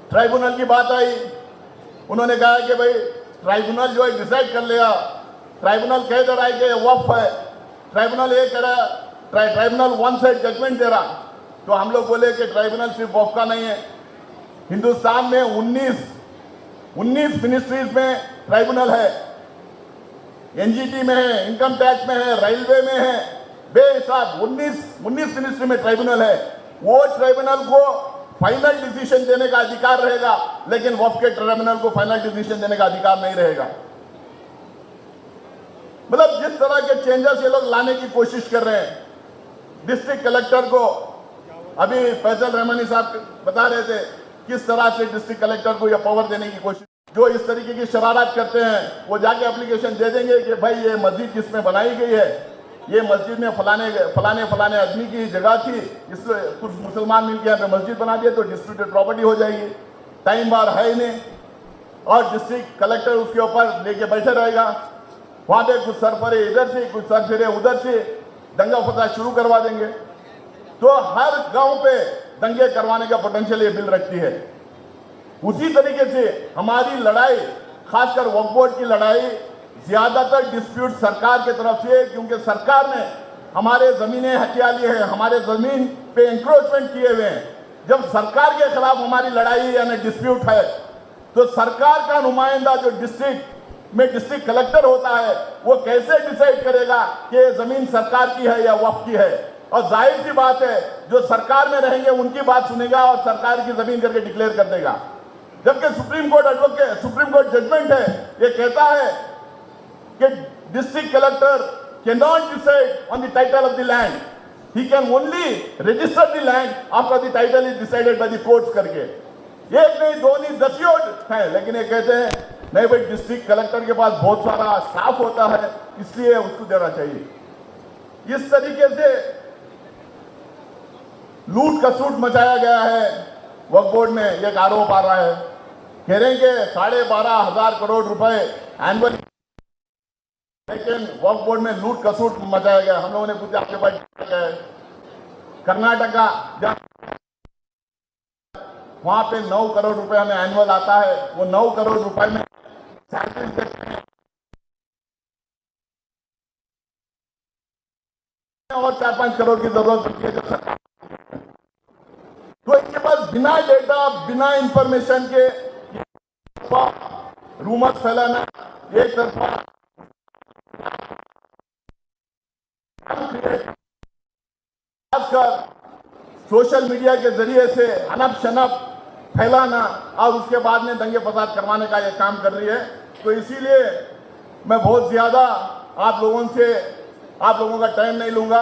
ट्राइब्यूनल की बात आई, उन्होंने कहा कि भाई ट्राइब्यूनल जो है डिसाइड कर लिया। ट्राइब्यूनल कह दे रहा है कि वक्फ है, ट्राइब्यूनल ये कह रहा है, ट्राइब्यूनल 1 साइड जजमेंट दे रहा। तो हम लोग बोले कि ट्राइब्यूनल सिर्फ वक्फ का नहीं है, हिंदुस्तान में 19 मिनिस्ट्रीज में ट्राइब्यूनल है, एनजीटी में है, इनकम टैक्स में है, रेलवे में है, बेहिसाब 19 मिनिस्ट्री में ट्राइब्यूनल है। वो ट्राइब्यूनल को फाइनल डिसीजन देने का अधिकार रहेगा, लेकिन वक्फ के ट्राइब्यूनल को फाइनल डिसीजन देने का अधिकार नहीं रहेगा। मतलब जिस तरह के चेंजेस ये लोग लाने की कोशिश कर रहे हैं, डिस्ट्रिक्ट कलेक्टर को, अभी फैसल रहमानी साहब बता रहे थे किस तरह से डिस्ट्रिक्ट कलेक्टर को यह पावर देने की कोशिश, जो इस तरीके की शरारत करते हैं, वो जाके एप्लीकेशन दे देंगे कि भाई ये मस्जिद जिसमें बनाई गई है, ये मस्जिद में फलाने आदमी की जगह थी, इसलिए कुछ मुसलमान मिलकर यहाँ पे मस्जिद बना दिए तो डिस्प्यूटेड प्रॉपर्टी हो जाएगी। टाइम बार है ही नहीं, और डिस्ट्रिक्ट कलेक्टर उसके ऊपर लेके बैठे रहेगा। वहां पे कुछ सरफरे इधर से, कुछ सरफरे उधर से, दंगा फसाद शुरू करवा देंगे। तो हर गांव पे दंगे करवाने का पोटेंशियल ये बिल रखती है। उसी तरीके से हमारी लड़ाई, खासकर वक्फ बोर्ड की लड़ाई, ज्यादातर डिस्प्यूट सरकार की तरफ से, क्योंकि सरकार ने हमारे जमीनें हथिया ली है, हमारे जमीन पे इंक्रोचमेंट किए हुए हैं। जब सरकार के खिलाफ हमारी लड़ाई यानी डिस्प्यूट है, तो सरकार का नुमाइंदा जो डिस्ट्रिक्ट में डिस्ट्रिक्ट कलेक्टर होता है, वो कैसे डिसाइड करेगा कि जमीन सरकार की है या वक्फ की है? और जाहिर सी बात है, जो सरकार में रहेंगे उनकी बात सुनेगा और सरकार की जमीन करके डिक्लेयर कर देगा। जबकि सुप्रीम कोर्ट जजमेंट है, ये कहता है कि district collector can not decide on the title of the land, he can only register the land after the title is decided by the courts करके। एक नहीं, 2 नहीं, 10 है, लेकिन ये कहते हैं नहीं भाई, डिस्ट्रिक्ट कलेक्टर के पास बहुत सारा स्टाफ होता है, इसलिए उसको देना चाहिए। इस तरीके से लूट खसूट मचाया गया है। वक्फ बोर्ड में एक आरोप आ रहा है, कह रहे हैं कि 12,500 करोड़ रुपए एनुअल, लेकिन वक्फ बोर्ड में लूट खसूट मचाया गया। हम लोगों ने पूछा आपके पास क्या है? कर्नाटका, वहां पे 9 करोड़ रुपए हमें एनुअल आता है, वो 9 करोड़ रुपए में सैलरी देते हैं और 4-5 करोड़ की जरूरत पड़ती है जो सरकार। तो इनके पास बिना डेटा, बिना इंफॉर्मेशन के रूमर फैलाना, एक तरफा खासकर सोशल मीडिया के जरिए से अनप शनप फैलाना और उसके बाद में दंगे फसाद करवाने का ये काम कर रही है। तो इसीलिए मैं बहुत ज्यादा आप लोगों का टाइम नहीं लूंगा।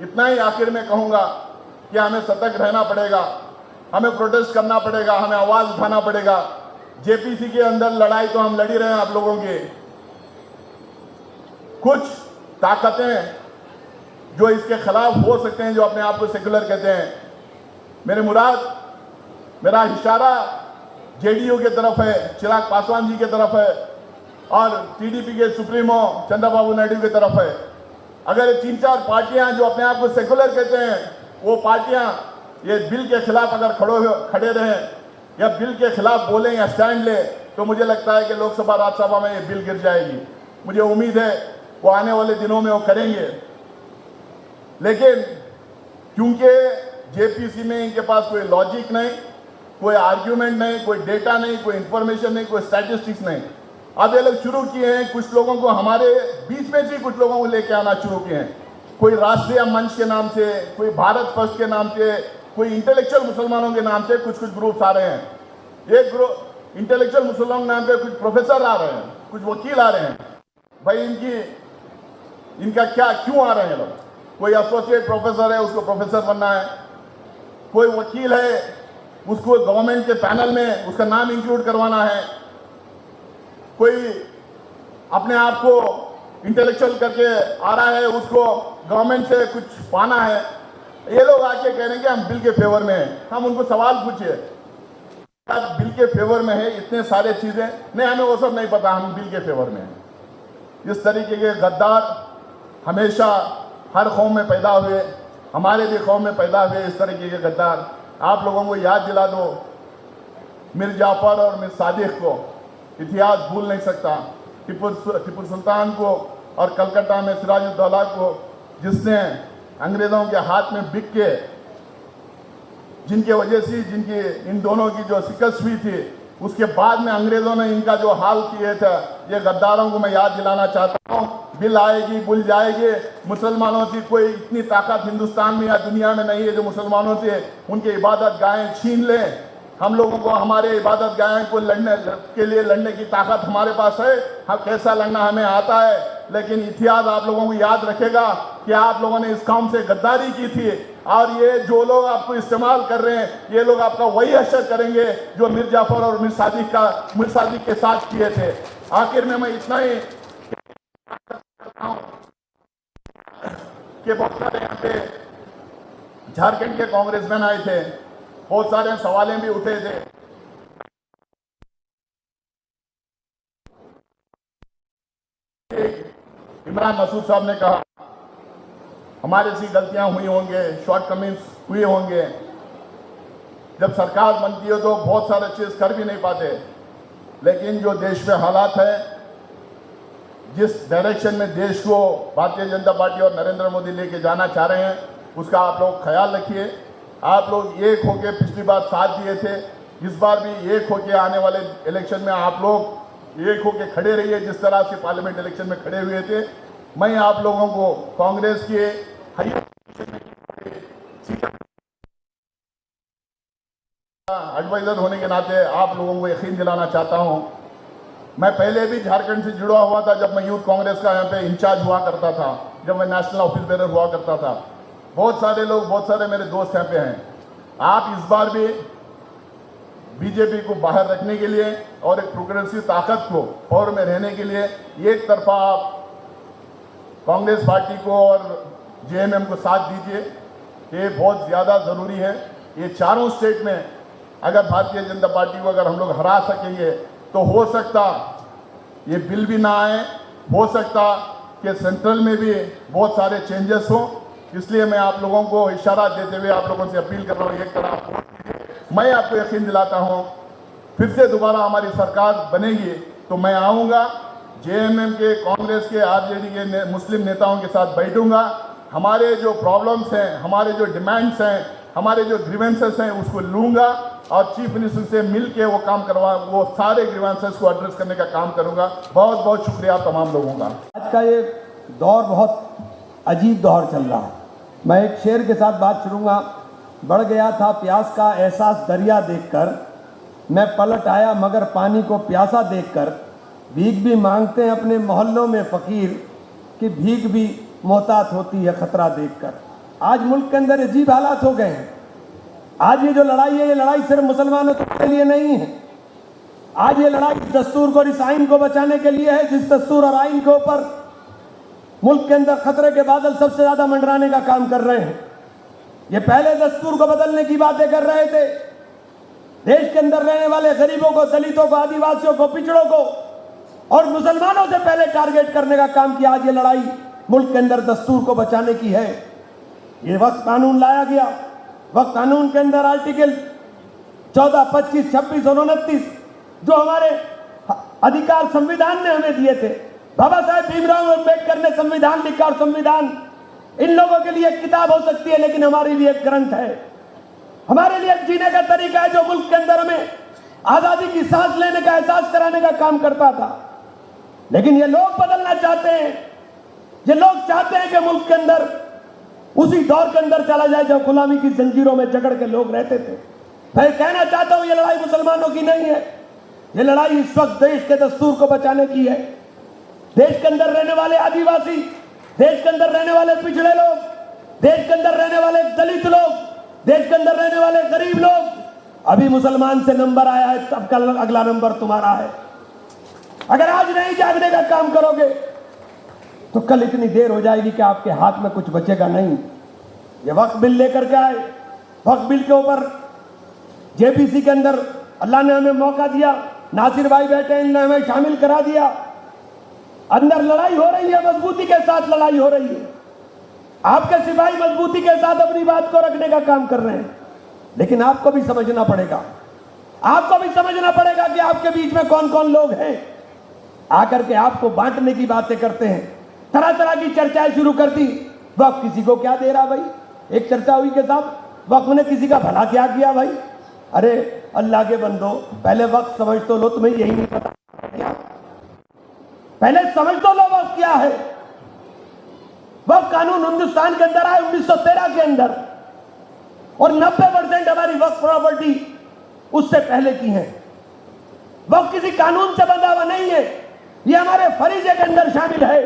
इतना ही आखिर में कहूंगा कि हमें सतर्क रहना पड़ेगा, हमें प्रोटेस्ट करना पड़ेगा, हमें आवाज उठाना पड़ेगा। जेपीसी के अंदर लड़ाई तो हम लड़ ही रहे हैं आप लोगों की। कुछ ताकतें जो इसके खिलाफ हो सकते हैं, जो अपने आप को सेक्युलर कहते हैं, मेरा इशारा जेडीयू की तरफ है, चिराग पासवान जी की तरफ है, और टीडीपी के सुप्रीमो चंद्रबाबू नायडू की तरफ है। अगर ये 3-4 पार्टियां जो अपने आप को सेकुलर कहते हैं, वो पार्टियां ये बिल के खिलाफ अगर खड़े रहें या बिल के खिलाफ बोलें या स्टैंड लें, तो मुझे लगता है कि लोकसभा राज्यसभा में ये बिल गिर जाएगी। मुझे उम्मीद है वो आने वाले दिनों में वो करेंगे, लेकिन क्योंकि जेपीसी में इनके पास कोई लॉजिक नहीं, कोई आर्ग्यूमेंट नहीं, कोई डेटा नहीं, कोई इंफॉर्मेशन नहीं, कोई स्टैटिस्टिक्स नहीं। अब ये लोग शुरू किए हैं, कुछ लोगों को हमारे बीच में से कुछ लोगों को लेके आना शुरू किए हैं। कोई राष्ट्रीय मंच के नाम से, कोई भारत फर्स्ट के नाम से, कोई इंटेलेक्चुअल मुसलमानों के नाम से कुछ ग्रुप्स आ रहे हैं। एक ग्रुप इंटेलेक्चुअल मुसलमानों के नाम पे कुछ प्रोफेसर आ रहे हैं, कुछ वकील आ रहे हैं। भाई इनका क्या, क्यों आ रहे हैं लोग? कोई एसोसिएट प्रोफेसर है, उसको प्रोफेसर बनना है। कोई वकील है, उसको गवर्नमेंट के पैनल में उसका नाम इंक्लूड करवाना है। कोई अपने आप को इंटेलेक्चुअल करके आ रहा है, उसको गवर्नमेंट से कुछ पाना है। ये लोग आके कह रहे हैं कि हम बिल के फेवर में हैं। हम उनको सवाल पूछिए, आप बिल के फेवर में है? इतने सारे चीजें नहीं, हमें वो सब नहीं पता, हम बिल के फेवर में हैं। इस तरीके के गद्दार हमेशा हर कौम में पैदा हुए, हमारे भी कौम में पैदा हुए इस तरीके के गद्दार। आप लोगों को याद दिला दो, मीर जाफर और मीर सादिक को इतिहास भूल नहीं सकता। टिपू सुल्तान को और कलकत्ता में सिराजुद्दौला को, जिसने अंग्रेज़ों के हाथ में बिक के, जिनके वजह से जिनकी इन दोनों की जो शिकस्त हुई थी, उसके बाद में अंग्रेज़ों ने इनका जो हाल किए थे, ये गद्दारों को मैं याद दिलाना चाहता हूँ। बिल आएगी, भूल जाएगी। मुसलमानों की कोई इतनी ताकत हिंदुस्तान में या दुनिया में नहीं है जो मुसलमानों से उनके इबादत गाहें छीन ले। हम लोगों को हमारे इबादत गाहें को लड़ने की ताकत हमारे पास है। हम कैसा लड़ना हमें आता है, लेकिन इतिहास आप लोगों को याद रखेगा कि आप लोगों ने इस कौम से गद्दारी की थी, और ये जो लोग आपको इस्तेमाल कर रहे हैं, ये लोग आपका वही हशर करेंगे जो मीर जाफर और मीर सादिक के साथ किए थे। आखिर में मैं इतना ही कि बहुत सारे यहाँ पे झारखंड के कांग्रेसमैन आए थे, बहुत सारे सवालें भी उठे थे। इमरान मसूद साहब ने कहा हमारे से गलतियां हुई होंगे, शॉर्टकमिंग्स हुए होंगे। जब सरकार बनती है तो बहुत सारे चीज कर भी नहीं पाते, लेकिन जो देश में हालात है, जिस डायरेक्शन में देश को भारतीय जनता पार्टी और नरेंद्र मोदी लेके जाना चाह रहे हैं, उसका आप लोग ख्याल रखिए। आप लोग एक होके पिछली बार साथ दिए थे, इस बार भी एक होके आने वाले इलेक्शन में आप लोग एक होके खड़े रहिए, जिस तरह से पार्लियामेंट इलेक्शन में खड़े हुए थे। मैं आप लोगों को कांग्रेस के एडवाइजर होने के नाते आप लोगों को यकीन दिलाना चाहता हूं। मैं पहले भी झारखंड से जुड़ा हुआ था, जब मैं यूथ कांग्रेस का यहाँ पे इंचार्ज हुआ करता था, जब मैं नेशनल ऑफिस बेरर हुआ करता था। बहुत सारे लोग, बहुत सारे मेरे दोस्त यहाँ पे हैं। आप इस बार भी बीजेपी को बाहर रखने के लिए और एक प्रोग्रेसिव ताकत को पावर में रहने के लिए एक तरफा आप कांग्रेस पार्टी को और जेएमएम को साथ दीजिए। ये बहुत ज़्यादा ज़रूरी है। ये चारों स्टेट में अगर भारतीय जनता पार्टी को अगर हम लोग हरा सकेंगे तो हो सकता ये बिल भी ना आए, हो सकता कि सेंट्रल में भी बहुत सारे चेंजेस हों। इसलिए मैं आप लोगों को इशारा देते हुए आप लोगों से अपील कर रहा हूँ, एक तरफ मैं आपको यकीन दिलाता हूँ, फिर से दोबारा हमारी सरकार बनेगी तो मैं आऊँगा, जेएमएम के, कांग्रेस के, आरजेडी के मुस्लिम नेताओं के साथ बैठूंगा। हमारे जो प्रॉब्लम्स हैं, हमारे जो डिमांड्स हैं, हमारे जो ग्रीवेंसेस हैं, उसको लूँगा और चीफ मिनिस्टर से मिल के वो सारे ग्रीवेंसेस को एड्रेस करने का काम करूँगा। बहुत बहुत शुक्रिया आप तमाम लोगों का। आज का ये दौर बहुत अजीब दौर चल रहा है। मैं एक शेर के साथ बात शुरूंगा। बढ़ गया था प्यास का एहसास दरिया देखकर, मैं पलट आया मगर पानी को प्यासा देखकर। भीख भी मांगते हैं अपने मोहल्लों में फ़कीर, कि भीख भी मोहतात होती है खतरा देखकर। आज मुल्क के अंदर अजीब हालात हो गए हैं। आज ये जो लड़ाई है, ये लड़ाई सिर्फ मुसलमानों के लिए नहीं है। आज ये लड़ाई दस्तूर को और इस आइन को बचाने के लिए है, जिस दस्तूर और आइन के ऊपर मुल्क के अंदर खतरे के बादल सबसे ज्यादा मंडराने का काम कर रहे हैं। ये पहले दस्तूर को बदलने की बातें कर रहे थे, देश के अंदर रहने वाले गरीबों को, दलितों को, आदिवासियों को, पिछड़ों को और मुसलमानों से पहले टारगेट करने का काम किया। आज ये लड़ाई मुल्क के अंदर दस्तूर को बचाने की है। ये वक्त कानून लाया गया। वक्त कानून के अंदर आर्टिकल 14, 25, 26 और 29 जो हमारे अधिकार संविधान ने हमें दिए थे, बाबा साहेब भीमराव अम्बेडकर ने संविधान लिखा और संविधान इन लोगों के लिए एक किताब हो सकती है, लेकिन हमारे लिए एक ग्रंथ है, हमारे लिए जीने का तरीका है जो मुल्क के अंदर हमें आजादी की सांस लेने का एहसास कराने का काम करता था। लेकिन ये लोग बदलना चाहते हैं। ये लोग चाहते हैं कि मुल्क के अंदर उसी दौर के अंदर चला जाए जब गुलामी की जंजीरों में जकड़ के लोग रहते थे। मैं कहना चाहता हूं ये लड़ाई मुसलमानों की नहीं है। ये लड़ाई इस वक्त देश के दस्तूर को बचाने की है। देश के अंदर रहने वाले आदिवासी, देश के अंदर रहने वाले पिछड़े लोग, देश के अंदर रहने वाले दलित लोग, देश के अंदर रहने वाले गरीब लोग, अभी मुसलमान से नंबर आया है, तब कल अगला नंबर तुम्हारा है। अगर आज नहीं जागने का काम करोगे तो कल इतनी देर हो जाएगी कि आपके हाथ में कुछ बचेगा नहीं। ये वक्त बिल लेकर के आए। वक्त बिल के ऊपर जेपीसी के अंदर अल्लाह ने हमें मौका दिया, नासिर भाई बैठे, इन्होंने हमें शामिल करा दिया। अंदर लड़ाई हो रही है, मजबूती के साथ लड़ाई हो रही है। आपके सिपाही मजबूती के साथ अपनी बात को रखने का काम कर रहे हैं, लेकिन आपको भी समझना पड़ेगा। आपको भी समझना पड़ेगा कि आपके बीच में कौन कौन लोग हैं आकर के आपको बांटने की बातें करते हैं। तरह तरह की चर्चाएं शुरू कर दी। वक्त किसी को क्या दे रहा भाई? एक चर्चा हुई के साथ वक्त ने किसी का भला क्या किया भाई? अरे अल्लाह के बंदो, पहले वक्त समझ तो लो, तुम्हें यही नहीं पता क्या? पहले समझ तो लो वक्त क्या है। वक्त कानून हिंदुस्तान के अंदर आए 1913 के अंदर, और 90% हमारी वक्त प्रॉपर्टी उससे पहले की है। वक्त किसी कानून से बंधा हुआ नहीं है, ये हमारे फरीजे के अंदर शामिल है।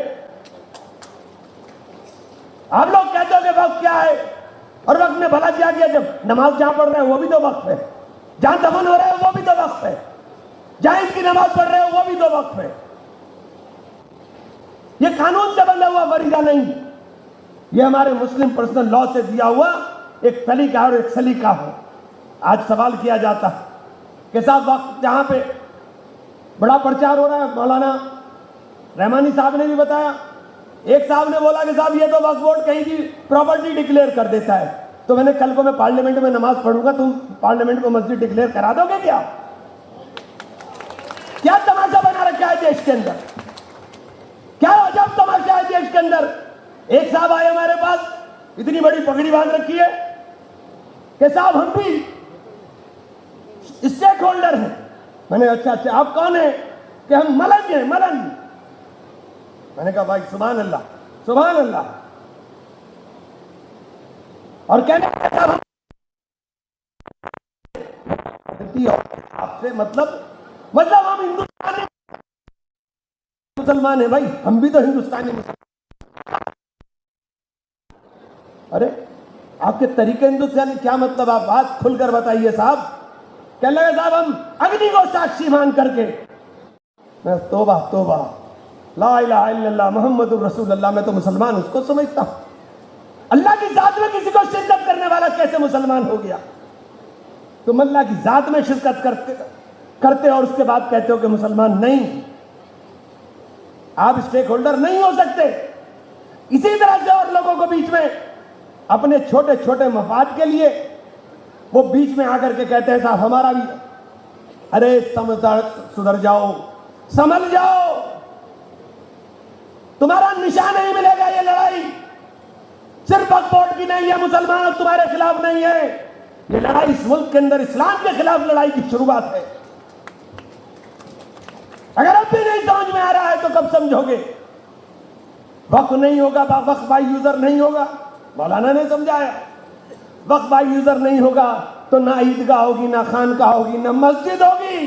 आप लोग कहते हो कि वक्त क्या है और वक्त ने भला क्या किया? जब नमाज जहां पढ़ रहे हो वो भी तो वक्त है, जहां दफन हो रहे हो वो भी तो वक्त है, जहां इसकी नमाज पढ़ रहे हो वो भी तो वक्त है। ये कानून से बंधा हुआ फरीजा नहीं, ये हमारे मुस्लिम पर्सनल लॉ से दिया हुआ एक तरीका और एक सलीका है। आज सवाल किया जाता है कि साहब वक्त जहां पे बड़ा प्रचार हो रहा है, मौलाना रहमानी साहब ने भी बताया, एक साहब ने बोला कि साहब ये तो वक्फ बोर्ड कहीं भी प्रॉपर्टी डिक्लेयर कर देता है। तो मैंने कल को मैं पार्लियामेंट में नमाज पढ़ूंगा, तुम पार्लियामेंट को मस्जिद डिक्लेयर करा दोगे क्या? क्या तमाशा बना रखा है देश के अंदर? क्या अजब तमाशा है देश के अंदर। एक साहब आए हमारे पास, इतनी बड़ी पगड़ी बांध रखी है कि साहब हम भी स्टेक होल्डर हैं। मैंने अच्छा अच्छा आप कौन है? कि हम मलन हैं, मलन। मैंने कहा भाई सुभान अल्लाह, सुभान अल्लाह। और कहने आपसे मतलब हम हिंदुस्तानी मुसलमान है भाई, हम भी तो हिंदुस्तानी मुसलमान। अरे आपके तरीके हिंदुस्तानी क्या मतलब? आप बात खुलकर बताइए साहब। कहने लगे साहब हम अग्नि को साक्षी मान करके। मैं तौबा तौबा, ला इलाहा इल्लल्लाह मुहम्मदुर रसूलुल्लाह, मैं तो मुसलमान उसको समझता हूं। अल्लाह की जात में किसी को शिरकत करने वाला कैसे मुसलमान हो गया? तुम अल्लाह की जात में शिरकत करते और उसके बाद कहते हो कि मुसलमान नहीं। आप स्टेक होल्डर नहीं हो सकते। इसी तरह से और लोगों को बीच में अपने छोटे छोटे मफाद के लिए वो बीच में आकर के कहते हैं साहब हमारा भी। अरे समझदार सुधर जाओ, समझ जाओ, तुम्हारा निशान नहीं मिलेगा। ये लड़ाई सिर्फ वक्फ बोर्ड की नहीं है, मुसलमानों तुम्हारे खिलाफ नहीं है। ये लड़ाई इस मुल्क के अंदर इस्लाम के खिलाफ लड़ाई की शुरुआत है। अगर अब भी नहीं समझ में आ रहा है तो कब समझोगे? वक्फ नहीं होगा, वक्फ बाय यूजर नहीं होगा, मौलाना ने समझाया। वक्फ बाय यूजर नहीं होगा तो ना ईदगाह होगी, ना खानकाह होगी, ना मस्जिद होगी,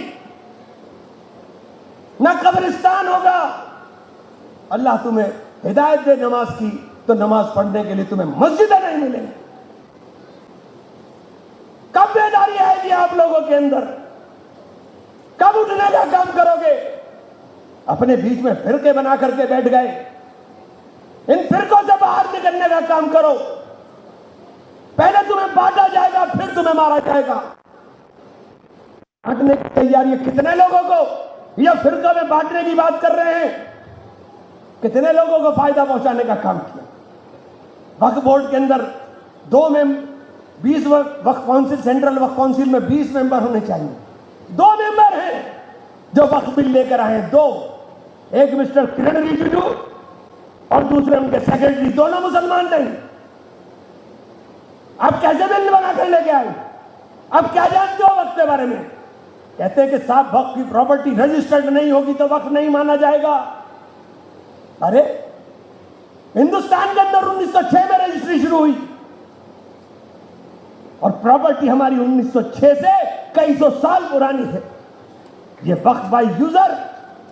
ना कब्रिस्तान होगा। अल्लाह तुम्हें हिदायत दे नमाज की तो नमाज पढ़ने के लिए तुम्हें मस्जिदें नहीं मिलेंगी। कब बेदारी आएगी आप लोगों के अंदर? कब उठने का काम करोगे? अपने बीच में फिरके बना करके बैठ गए। इन फिरकों से बाहर निकलने का काम करो। पहले तुम्हें बांटा जाएगा, फिर तुम्हें मारा जाएगा। बांटने की तैयारी है। कितने लोगों को या फिरका में बांटने की बात कर रहे हैं? कितने लोगों को फायदा पहुंचाने का काम किया? वक्फ बोर्ड के अंदर 20 वक्फ काउंसिल, सेंट्रल वक्फ काउंसिल में 20 मेंबर होने चाहिए। 2 मेंबर हैं जो वक्फ बिल लेकर आए हैं, 2, एक मिस्टर किरण रिजिजू और दूसरे उनके सेक्रेटरी, दोनों मुसलमान नहीं। आप कैसे बिल बनाकर लेके आए? अब क्या जानते हो वक्फ के बारे में? कहते हैं कि साहब वक्फ की प्रॉपर्टी रजिस्टर्ड नहीं होगी तो वक्फ नहीं माना जाएगा। अरे हिंदुस्तान के अंदर 1906 में रजिस्ट्री शुरू हुई और प्रॉपर्टी हमारी 1906 से कई सौ साल पुरानी है। ये वक्फ बाय यूजर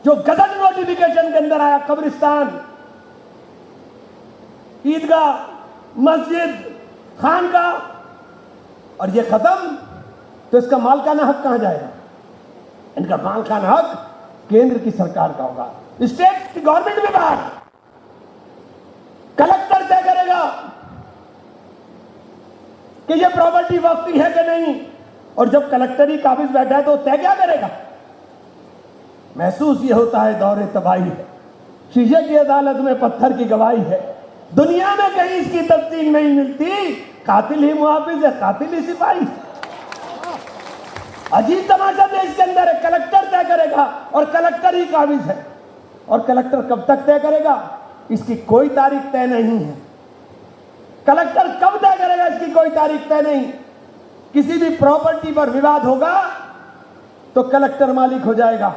जो गजट नोटिफिकेशन के अंदर आया, कब्रिस्तान, ईदगाह, मस्जिद, खानकाह, और ये खत्म, तो इसका मालकाना हक कहां जाएगा? इनका मालकाना हक केंद्र की सरकार का होगा, स्टेट की गवर्नमेंट विभाग, कलेक्टर तय करेगा कि ये प्रॉपर्टी वक्फ की है कि नहीं। और जब कलेक्टर ही काबिज बैठा है तो तय क्या करेगा? महसूस ये होता है दौरे तबाही है, शीशे की अदालत में पत्थर की गवाही है। दुनिया में कहीं इसकी तफसील नहीं मिलती। कातिल ही मुहाफिज है, कातिल ही सिपाही। अजीब तमाशा देश के अंदर है। कलेक्टर तय करेगा और कलेक्टर ही काबिज है। और कलेक्टर कब तक तय करेगा? इसकी कोई तारीख तय नहीं है। कलेक्टर कब तय करेगा? इसकी कोई तारीख तय नहीं। किसी भी प्रॉपर्टी पर विवाद होगा तो कलेक्टर मालिक हो जाएगा।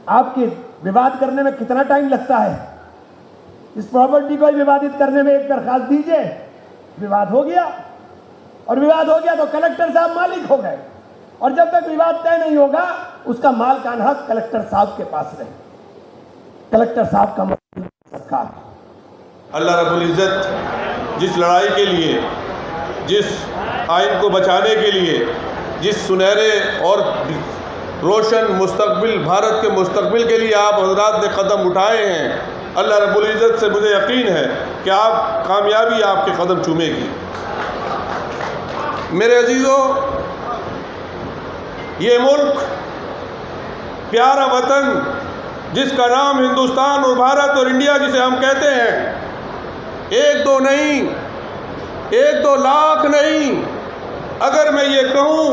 आपके विवाद करने में कितना टाइम लगता है? इस प्रॉपर्टी को विवादित करने में एक दरखास्त दीजिए, विवाद हो गया, और विवाद हो गया तो कलेक्टर साहब मालिक हो गए। और जब तक विवाद तय नहीं होगा उसका मालकान हक कलेक्टर साहब के पास रहे। कलेक्टर साहब का मतलब सरकार। अल्लाह रब्बुल इज़्ज़त जिस लड़ाई के लिए, जिस आइन को बचाने के लिए, जिस सुनहरे और रोशन मुस्तकबिल, भारत के मुस्तकबिल के लिए आप हज़रात ने कदम उठाए हैं, अल्लाह रब्बुल इज़्ज़त से मुझे यकीन है कि आप कामयाबी आपके कदम चूमेगी। मेरे अजीज़ों, ये मुल्क, प्यारा वतन जिसका नाम हिंदुस्तान और भारत और इंडिया जिसे हम कहते हैं, 1-2 नहीं, 1-2 लाख नहीं, अगर मैं ये कहूँ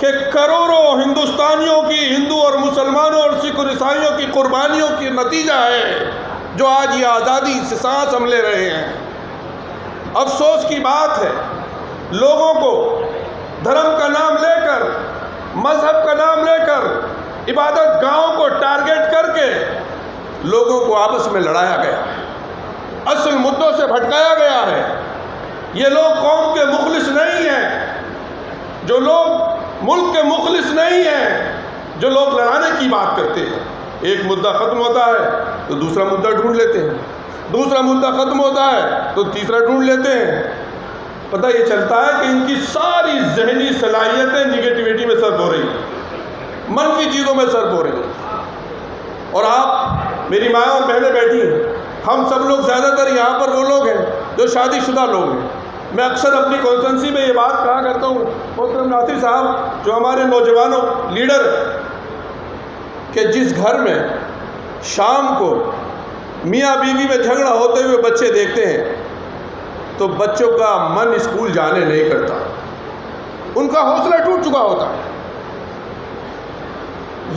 कि करोड़ों हिंदुस्तानियों की, हिंदू और मुसलमानों और सिख और ईसाइयों की कुर्बानियों की नतीजा है जो आज ये आज़ादी से सांस हम ले रहे हैं। अफसोस की बात है, लोगों को धर्म का नाम लेकर, मजहब का नाम लेकर, इबादत गाहों को टारगेट करके लोगों को आपस में लड़ाया गया है, असल मुद्दों से भटकाया गया है। ये लोग कौम के मुखलिस नहीं हैं, जो लोग मुल्क के मुखलिस नहीं हैं, जो लोग लड़ाने की बात करते हैं। एक मुद्दा ख़त्म होता है तो दूसरा मुद्दा ढूंढ लेते हैं, दूसरा मुद्दा ख़त्म होता है तो तीसरा ढूंढ लेते हैं। पता ये चलता है कि इनकी सारी जहनी सलाहियतें निगेटिविटी में सर्व हो रही हैं, मनफी चीज़ों में सर्व हो रही हैं। और आप मेरी माँ और बहनें बैठी हैं, हम सब लोग ज़्यादातर यहाँ पर वो लोग हैं जो शादीशुदा लोग हैं। मैं अक्सर अपनी कॉन्फ्रेंसी में ये बात कहा करता हूँ, मोहतरम नासिर साहब जो हमारे नौजवानों लीडर, कि जिस घर में शाम को मियाँ बीवी में झगड़ा होते हुए बच्चे देखते हैं तो बच्चों का मन स्कूल जाने नहीं करता, उनका हौसला टूट चुका होता है।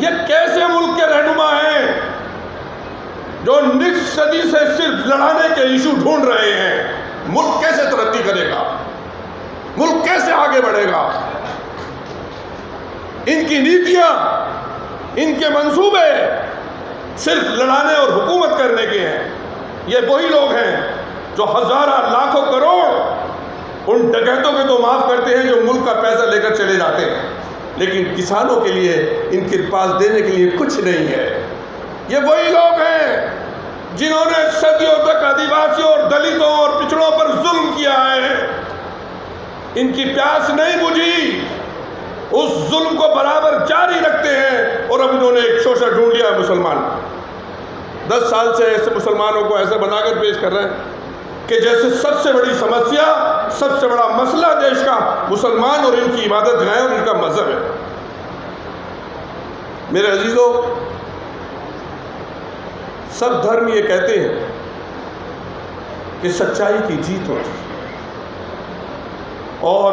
ये कैसे मुल्क के रहनुमा हैं जो निस्फ सदी से सिर्फ लड़ाने के इशू ढूंढ रहे हैं? मुल्क कैसे तरक्की करेगा? मुल्क कैसे आगे बढ़ेगा? इनकी नीतियां, इनके मंसूबे सिर्फ लड़ाने और हुकूमत करने के हैं। ये वही लोग हैं जो हजारों लाखों करोड़ उन डकैतों के तो माफ़ करते हैं जो मुल्क का पैसा लेकर चले जाते हैं, लेकिन किसानों के लिए इनके पास देने के लिए कुछ नहीं है। ये वही लोग हैं जिन्होंने सदियों तक आदिवासियों और दलितों और पिछड़ों पर जुल्म किया है। इनकी प्यास नहीं बुझी, उस जुल्म को बराबर जारी रखते हैं। और अब इन्होंने एक शोषा ढूंढ लिया है मुसलमान। 10 साल से ऐसे मुसलमानों को ऐसा बनाकर पेश कर रहे हैं कि जैसे सबसे बड़ी समस्या, सबसे बड़ा मसला देश का मुसलमान और इनकी इबादत गाहें और इनका मजहब है। मेरे अजीज़ों, सब धर्म ये कहते हैं कि सच्चाई की जीत होती है, और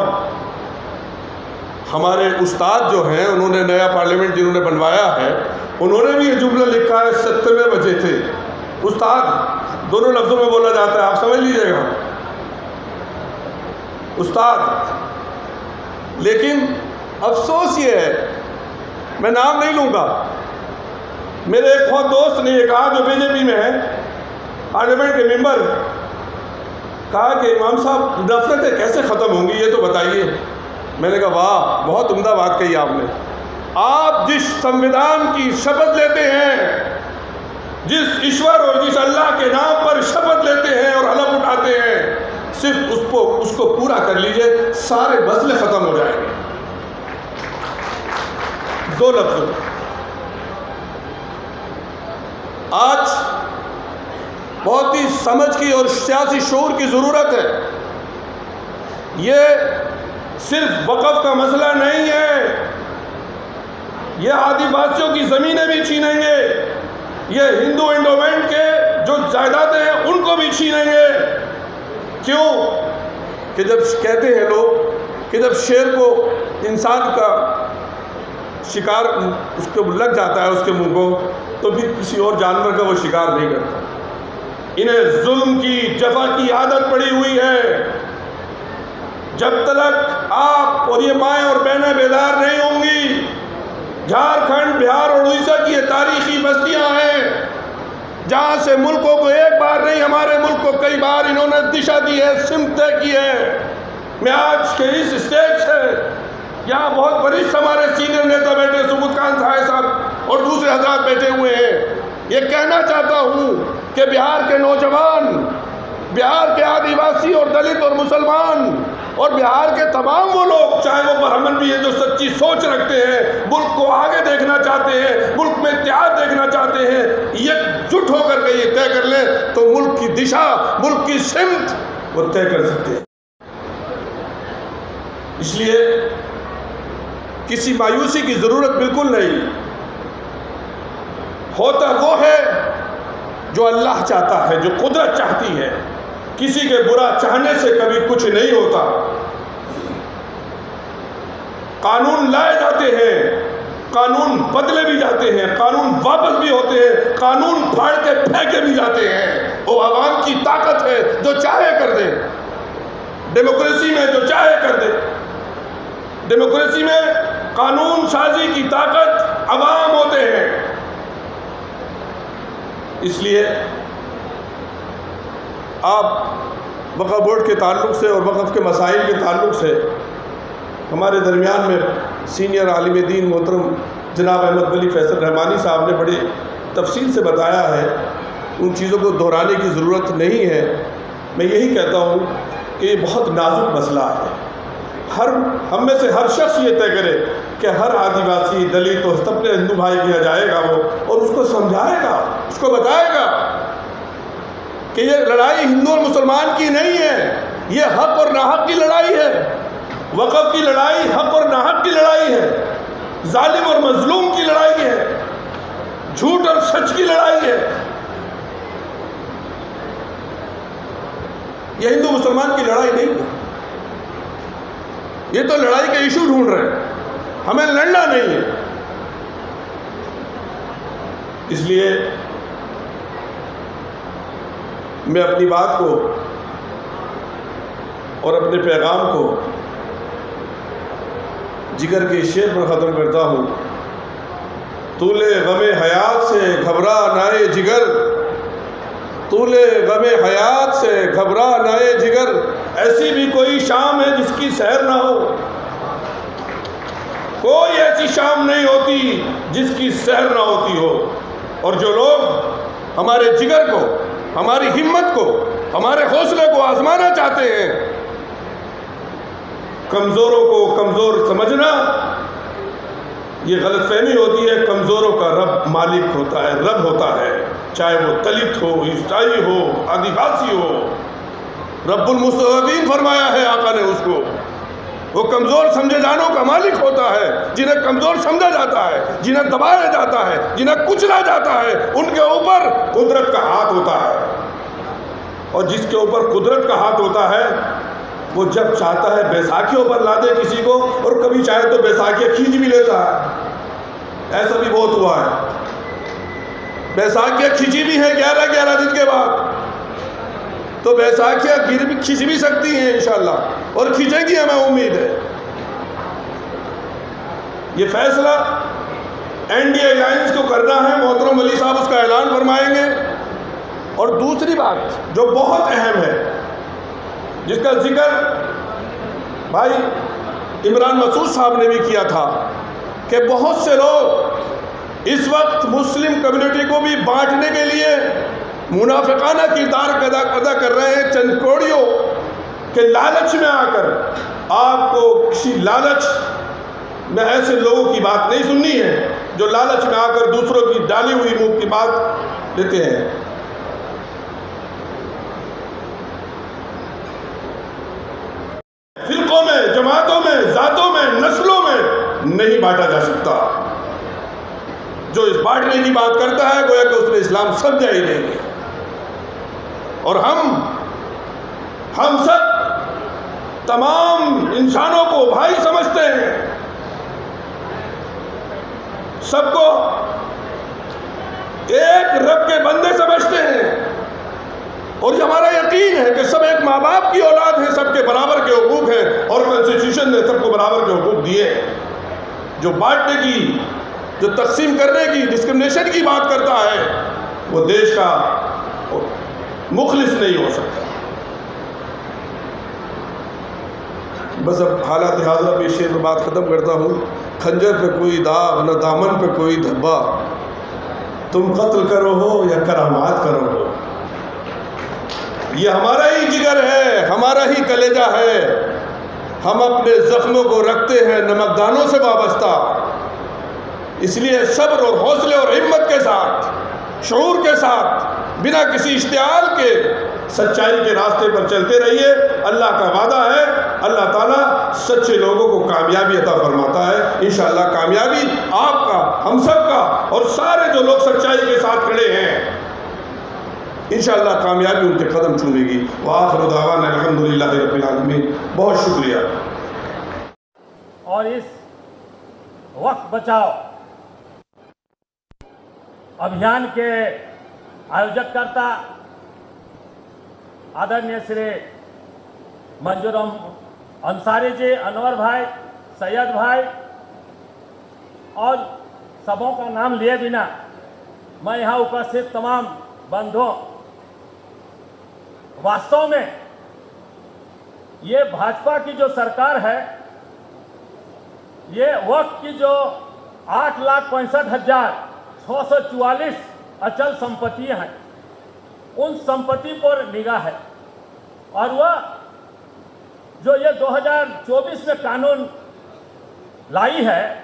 हमारे उस्ताद जो हैं, उन्होंने नया पार्लियामेंट जिन्होंने बनवाया है, उन्होंने भी ये जुमला लिखा है, 70वें बजे थे। उस्ताद दोनों लफ्ज़ों में बोला जाता है, आप समझ लीजिएगा, उस्ताद। लेकिन अफसोस ये है, मैं नाम नहीं लूँगा, मेरे एक बहुत दोस्त ने ये कहा जो बीजेपी में है, पार्लियामेंट के मेंबर, कहा कि इमाम साहब नफरतें कैसे ख़त्म होंगी ये तो बताइए। मैंने कहा वाह, बहुत उम्दा बात कही आपने। आप जिस संविधान की शपथ लेते हैं, जिस ईश्वर और जिस अल्लाह के नाम पर शपथ लेते हैं और हलफ उठाते हैं, सिर्फ उसको पूरा कर लीजिए, सारे मसले ख़त्म हो जाएंगे। दो लफ्ज़ों, आज बहुत ही समझ की और सियासी शऊर की ज़रूरत है। ये सिर्फ वक़्फ़ का मसला नहीं है, ये आदिवासियों की ज़मीनें भी छीनेंगे, ये हिंदू एंडोमेंट के जो जायदादें हैं उनको भी छीनेंगे। क्यों? कि जब कहते हैं लोग कि जब शेर को इंसान का शिकार उसको लग जाता है उसके मुंह को, तो फिर किसी और जानवर का वो शिकार नहीं करता। इन्हें जुल्म की, जफा की आदत पड़ी हुई है। जब तक आप और ये माएँ और बहनें बेदार नहीं होंगी, झारखंड, बिहार और उड़ीसा की ये तारीखी बस्तियां हैं जहां से मुल्कों को एक बार नहीं, हमारे मुल्क को कई बार इन्होंने दिशा दी है, सिमत तय की है। मैं आज के इस स्टेज से, यहाँ बहुत वरिष्ठ हमारे सीनियर नेता बैठे, सुबुत खान साहब और दूसरे हजरात बैठे हुए हैं, ये कहना चाहता हूँ कि बिहार के नौजवान, बिहार के आदिवासी और दलित और मुसलमान और बिहार के तमाम वो लोग, चाहे वो ब्राह्मण भी है, जो सच्ची सोच रखते हैं, मुल्क को आगे देखना चाहते हैं, मुल्क में इत्तेहाद देखना चाहते हैं, एकजुट होकर के ये तय कर लें तो मुल्क की दिशा, मुल्क की सिमत वो तय कर सकते हैं। इसलिए किसी मायूसी की ज़रूरत बिल्कुल नहीं। होता वो है जो अल्लाह चाहता है, जो कुदरत चाहती है। किसी के बुरा चाहने से कभी कुछ नहीं होता। कानून लाए जाते हैं, कानून बदले भी जाते हैं, कानून वापस भी होते हैं, कानून फाड़ के फेंके भी जाते हैं। वो आवाम की ताकत है, जो चाहे कर दे। डेमोक्रेसी में जो चाहे कर दे। डेमोक्रेसी में कानून साजी की ताकत अवाम होते हैं। इसलिए आप वक़्फ़ बोर्ड के ताल्लुक़ से और वक़्फ़ के मसाइल के ताल्लुक़ से हमारे दरमियान में सीनियर आलिम दीन मोहतरम जनाब अहमद वली फैसल रहमानी साहब ने बड़ी तफसील से बताया है। उन चीज़ों को दोहराने की ज़रूरत नहीं है। मैं यही कहता हूँ कि ये बहुत नाजुक मसला है। हम में से हर शख्स ये तय करे कि हर आदिवासी, दलित और सबके हिंदू भाई किया जाएगा वो, और उसको समझाएगा, उसको बताएगा कि ये लड़ाई हिंदू और मुसलमान की नहीं है, ये हक और नाहक की लड़ाई है। वक़्फ़ की लड़ाई हक और नाहक की लड़ाई है, जालिम और मजलूम की लड़ाई है, झूठ और सच की लड़ाई है। ये हिंदू मुसलमान की लड़ाई नहीं है। ये तो लड़ाई के इशू ढूंढ रहे हैं, हमें लड़ना नहीं है। इसलिए मैं अपनी बात को और अपने पैगाम को जिगर के शेर पर ख़त्म करता हूँ। तूले गमे हयात से घबरा नाए जिगर, तूले गमे हयात से घबरा नाए जिगर, ऐसी भी कोई शाम है जिसकी सैर ना हो। कोई ऐसी शाम नहीं होती जिसकी सैर ना होती हो। और जो लोग हमारे जिगर को, हमारी हिम्मत को, हमारे हौसले को आजमाना चाहते हैं, कमज़ोरों को कमज़ोर समझना, ये गलतफहमी होती है। कमज़ोरों का रब मालिक होता है, रब होता है, चाहे वो दलित हो, ईसाई हो, आदिवासी हो। रब्बुल मुस्तज़ीन फरमाया है आका ने उसको। वो कमज़ोर समझे जानों का मालिक होता है। जिन्हें कमज़ोर समझा जाता है, जिन्हें दबाया जाता है, जिन्हें कुचला जाता है, उनके ऊपर कुदरत का हाथ होता है। और जिसके ऊपर कुदरत का हाथ होता है वो जब चाहता है बैसाखियों पर ला दे किसी को, और कभी चाहे तो बैसाखियाँ खींच भी लेता है। ऐसा भी बहुत हुआ है। बैसाखियाँ खींची भी हैं 11-11 दिन के बाद, तो बैसाखियाँ खींच भी सकती हैं इंशाअल्लाह, और खींचेंगी, हमें उम्मीद है। ये फैसला एनडीए अलायंस को करना है, मोहतरम वली साहब उसका ऐलान फरमाएंगे। और दूसरी बात जो बहुत अहम है, जिसका जिक्र भाई इमरान मसूद साहब ने भी किया था, कि बहुत से लोग इस वक्त मुस्लिम कम्युनिटी को भी बांटने के लिए मुनाफिकाना किरदार अदा कर रहे हैं। चंद कौड़ियों के लालच में आकर, आपको किसी लालच में ऐसे लोगों की बात नहीं सुननी है जो लालच में आकर दूसरों की डाली हुई मुंह की बात लेते हैं। फिरकों में, जमातों में, जातों में, नस्लों में नहीं बांटा जा सकता। जो इस बांटने की बात करता है गोया कि उसने इस्लाम समझा ही नहीं है। और हम सब तमाम इंसानों को भाई समझते हैं, सबको एक रब के बंदे समझते हैं। और ये हमारा यकीन है कि सब एक माँ बाप की औलाद है, सबके बराबर के हुकूक हैं, और कॉन्स्टिट्यूशन ने सबको बराबर के हुकूक दिए। जो बांटने की, जो तकसीम करने की, डिस्क्रिमिनेशन की बात करता है, वो देश का मुखलिस नहीं हो सकता। बस अब हालात हाज़िरा पे शेर में बात ख़त्म करता हूँ। खंजर पे कोई दाग न दामन पे कोई धब्बा, तुम कत्ल करो हो या करामात करो हो। ये हमारा ही जिगर है, हमारा ही कलेजा है। हम अपने ज़ख्मों को रखते हैं नमकदानों से वाबस्ता। इसलिए सब्र और हौसले और हिम्मत के साथ, शऊर के साथ, बिना किसी इश्तिहाल के सच्चाई के रास्ते पर चलते रहिए। अल्लाह का वादा है, अल्लाह ताला सच्चे लोगों को कामयाबी अता फरमाता है। इंशाअल्लाह कामयाबी आपका, हम सब का, और सारे जो लोग सच्चाई के साथ खड़े हैं, इंशाअल्लाह कामयाबी उनके कदम चूमेगी। व आखिरु दावाना अल्हम्दुलिल्लाहि रब्बिल आलमीन। बहुत शुक्रिया। और इस वक्त बचाओ अभियान के आयोजक करता आदरणीय श्री मंजूर अंसारी जी, अनवर भाई, सैयद भाई, और सबों का नाम लिए बिना मैं यहाँ उपस्थित तमाम बंधुओं, वास्तव में ये भाजपा की जो सरकार है, ये वक्त की जो 8,65,644 अचल संपत्तियां हैं, उन संपत्ति पर निगाह है। और वह जो ये 2024 में कानून लाई है,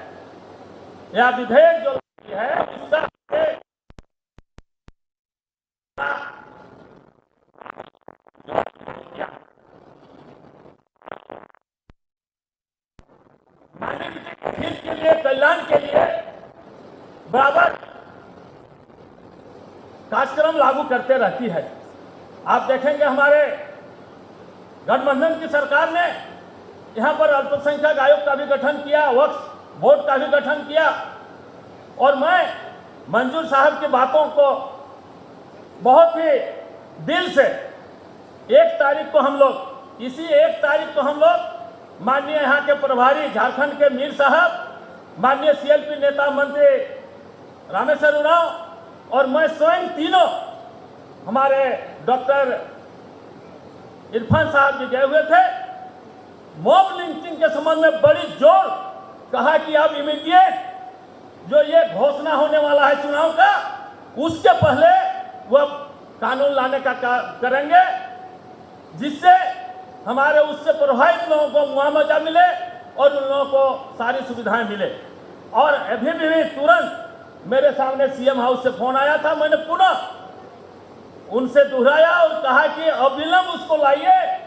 या विधेयक जो लाई है, उसका हित के लिए, कल्याण के लिए बराबर कार्यक्रम लागू करते रहती है। आप देखेंगे हमारे गठबंधन की सरकार ने यहाँ पर अल्पसंख्यक आयोग का भी गठन किया, वक्फ बोर्ड का भी गठन किया। और मैं मंजूर साहब की बातों को बहुत ही दिल से, 1 तारीख को हम लोग, इसी 1 तारीख को हम लोग माननीय यहाँ के प्रभारी झारखंड के मीर साहब, माननीय सीएलपी नेता मंत्री रामेश्वर उरांव और मैं स्वयं तीनों, हमारे डॉक्टर इरफान साहब भी गए हुए थे। मॉब लिंचिंग के संबंध में बड़ी जोर कहा कि अब इमीडिएट जो ये घोषणा होने वाला है चुनाव का, उसके पहले वह कानून लाने का करेंगे, जिससे हमारे उससे प्रभावित लोगों को मुआवजा मिले और उन लोगों को सारी सुविधाएं मिले। और अभी भी तुरंत मेरे सामने सीएम हाउस से फोन आया था, मैंने पुनः उनसे दोहराया और कहा कि अविलंब उसको लाइए,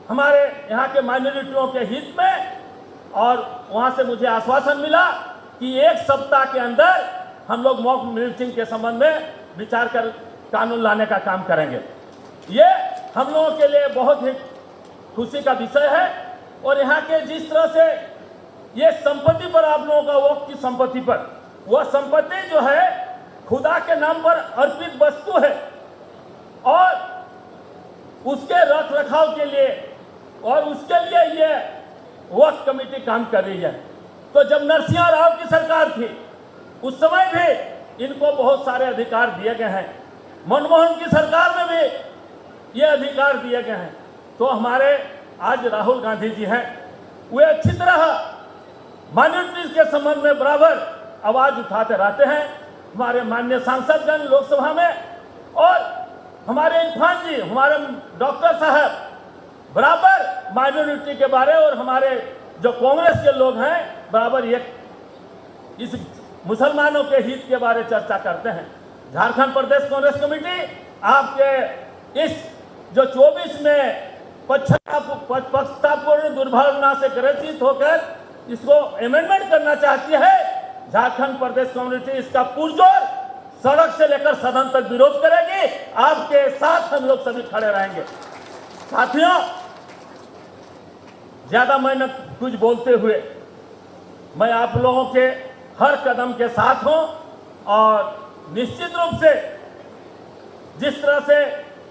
हमारे यहाँ के माइनॉरिटियों के हित में और वहाँ से मुझे आश्वासन मिला कि 1 सप्ताह के अंदर हम लोग मॉक ड्रिलिंग के संबंध में विचार कर कानून लाने का काम करेंगे। ये हम लोगों के लिए बहुत ही खुशी का विषय है। और यहाँ के जिस तरह से ये संपत्ति पर आप लोगों का वक्फ की संपत्ति पर, वह संपत्ति जो है खुदा के नाम पर अर्पित वस्तु है और उसके रख रखाव के लिए और उसके लिए ये वक्फ कमेटी काम कर रही है। तो जब नरसिंह राव की सरकार थी उस समय भी इनको बहुत सारे अधिकार दिए गए हैं, मनमोहन की सरकार में भी ये अधिकार दिए गए हैं। तो हमारे आज राहुल गांधी जी हैं, वे अच्छी तरह माइनॉरिटीज के संबंध में बराबर आवाज उठाते रहते हैं। हमारे माननीय सांसदगण लोकसभा में और हमारे इरफान जी, हमारे डॉक्टर साहब बराबर माइनॉरिटी के बारे और हमारे जो कांग्रेस के लोग हैं बराबर ये इस मुसलमानों के हित के बारे चर्चा करते हैं। झारखंड प्रदेश कांग्रेस कमेटी आपके इस जो 24 में पक्षपातपूर्ण दुर्भावना से ग्रसित होकर इसको अमेंडमेंट करना चाहती है, झारखंड प्रदेश कमेटी इसका पुरजोर सड़क से लेकर सदन तक विरोध करेगी। आपके साथ हम लोग सभी खड़े रहेंगे। साथियों, ज्यादा मेहनत कुछ बोलते हुए मैं आप लोगों के हर कदम के साथ हूं और निश्चित रूप से जिस तरह से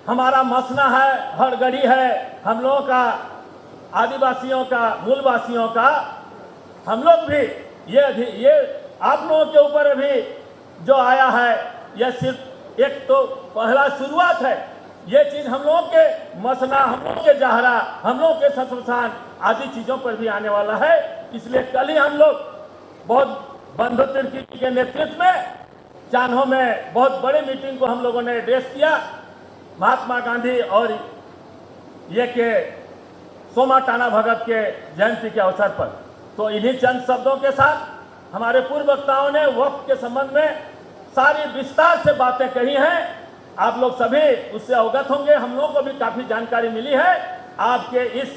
हमारा मसना है, हड़गड़ी है, हम लोगों का, आदिवासियों का, मूलवासियों का, हम लोग भी ये आप लोगों के ऊपर अभी जो आया है यह सिर्फ एक तो पहला शुरुआत है। ये चीज़ हम लोगों के मसना, हम लोगों के जहरा, हम लोगों के शत्रुसान आदि चीज़ों पर भी आने वाला है। इसलिए कल ही हम लोग बहुत बंधु तिर्की के नेतृत्व में चान्हो में बहुत बड़ी मीटिंग को हम लोगों ने एड्रेस किया महात्मा गांधी और ये के सोमा टाना भगत के जयंती के अवसर पर। तो इन्हीं चंद शब्दों के साथ हमारे पूर्व वक्ताओं ने वक्फ के संबंध में सारी विस्तार से बातें कही हैं। आप लोग सभी उससे अवगत होंगे। हम लोगों को भी काफ़ी जानकारी मिली है। आपके इस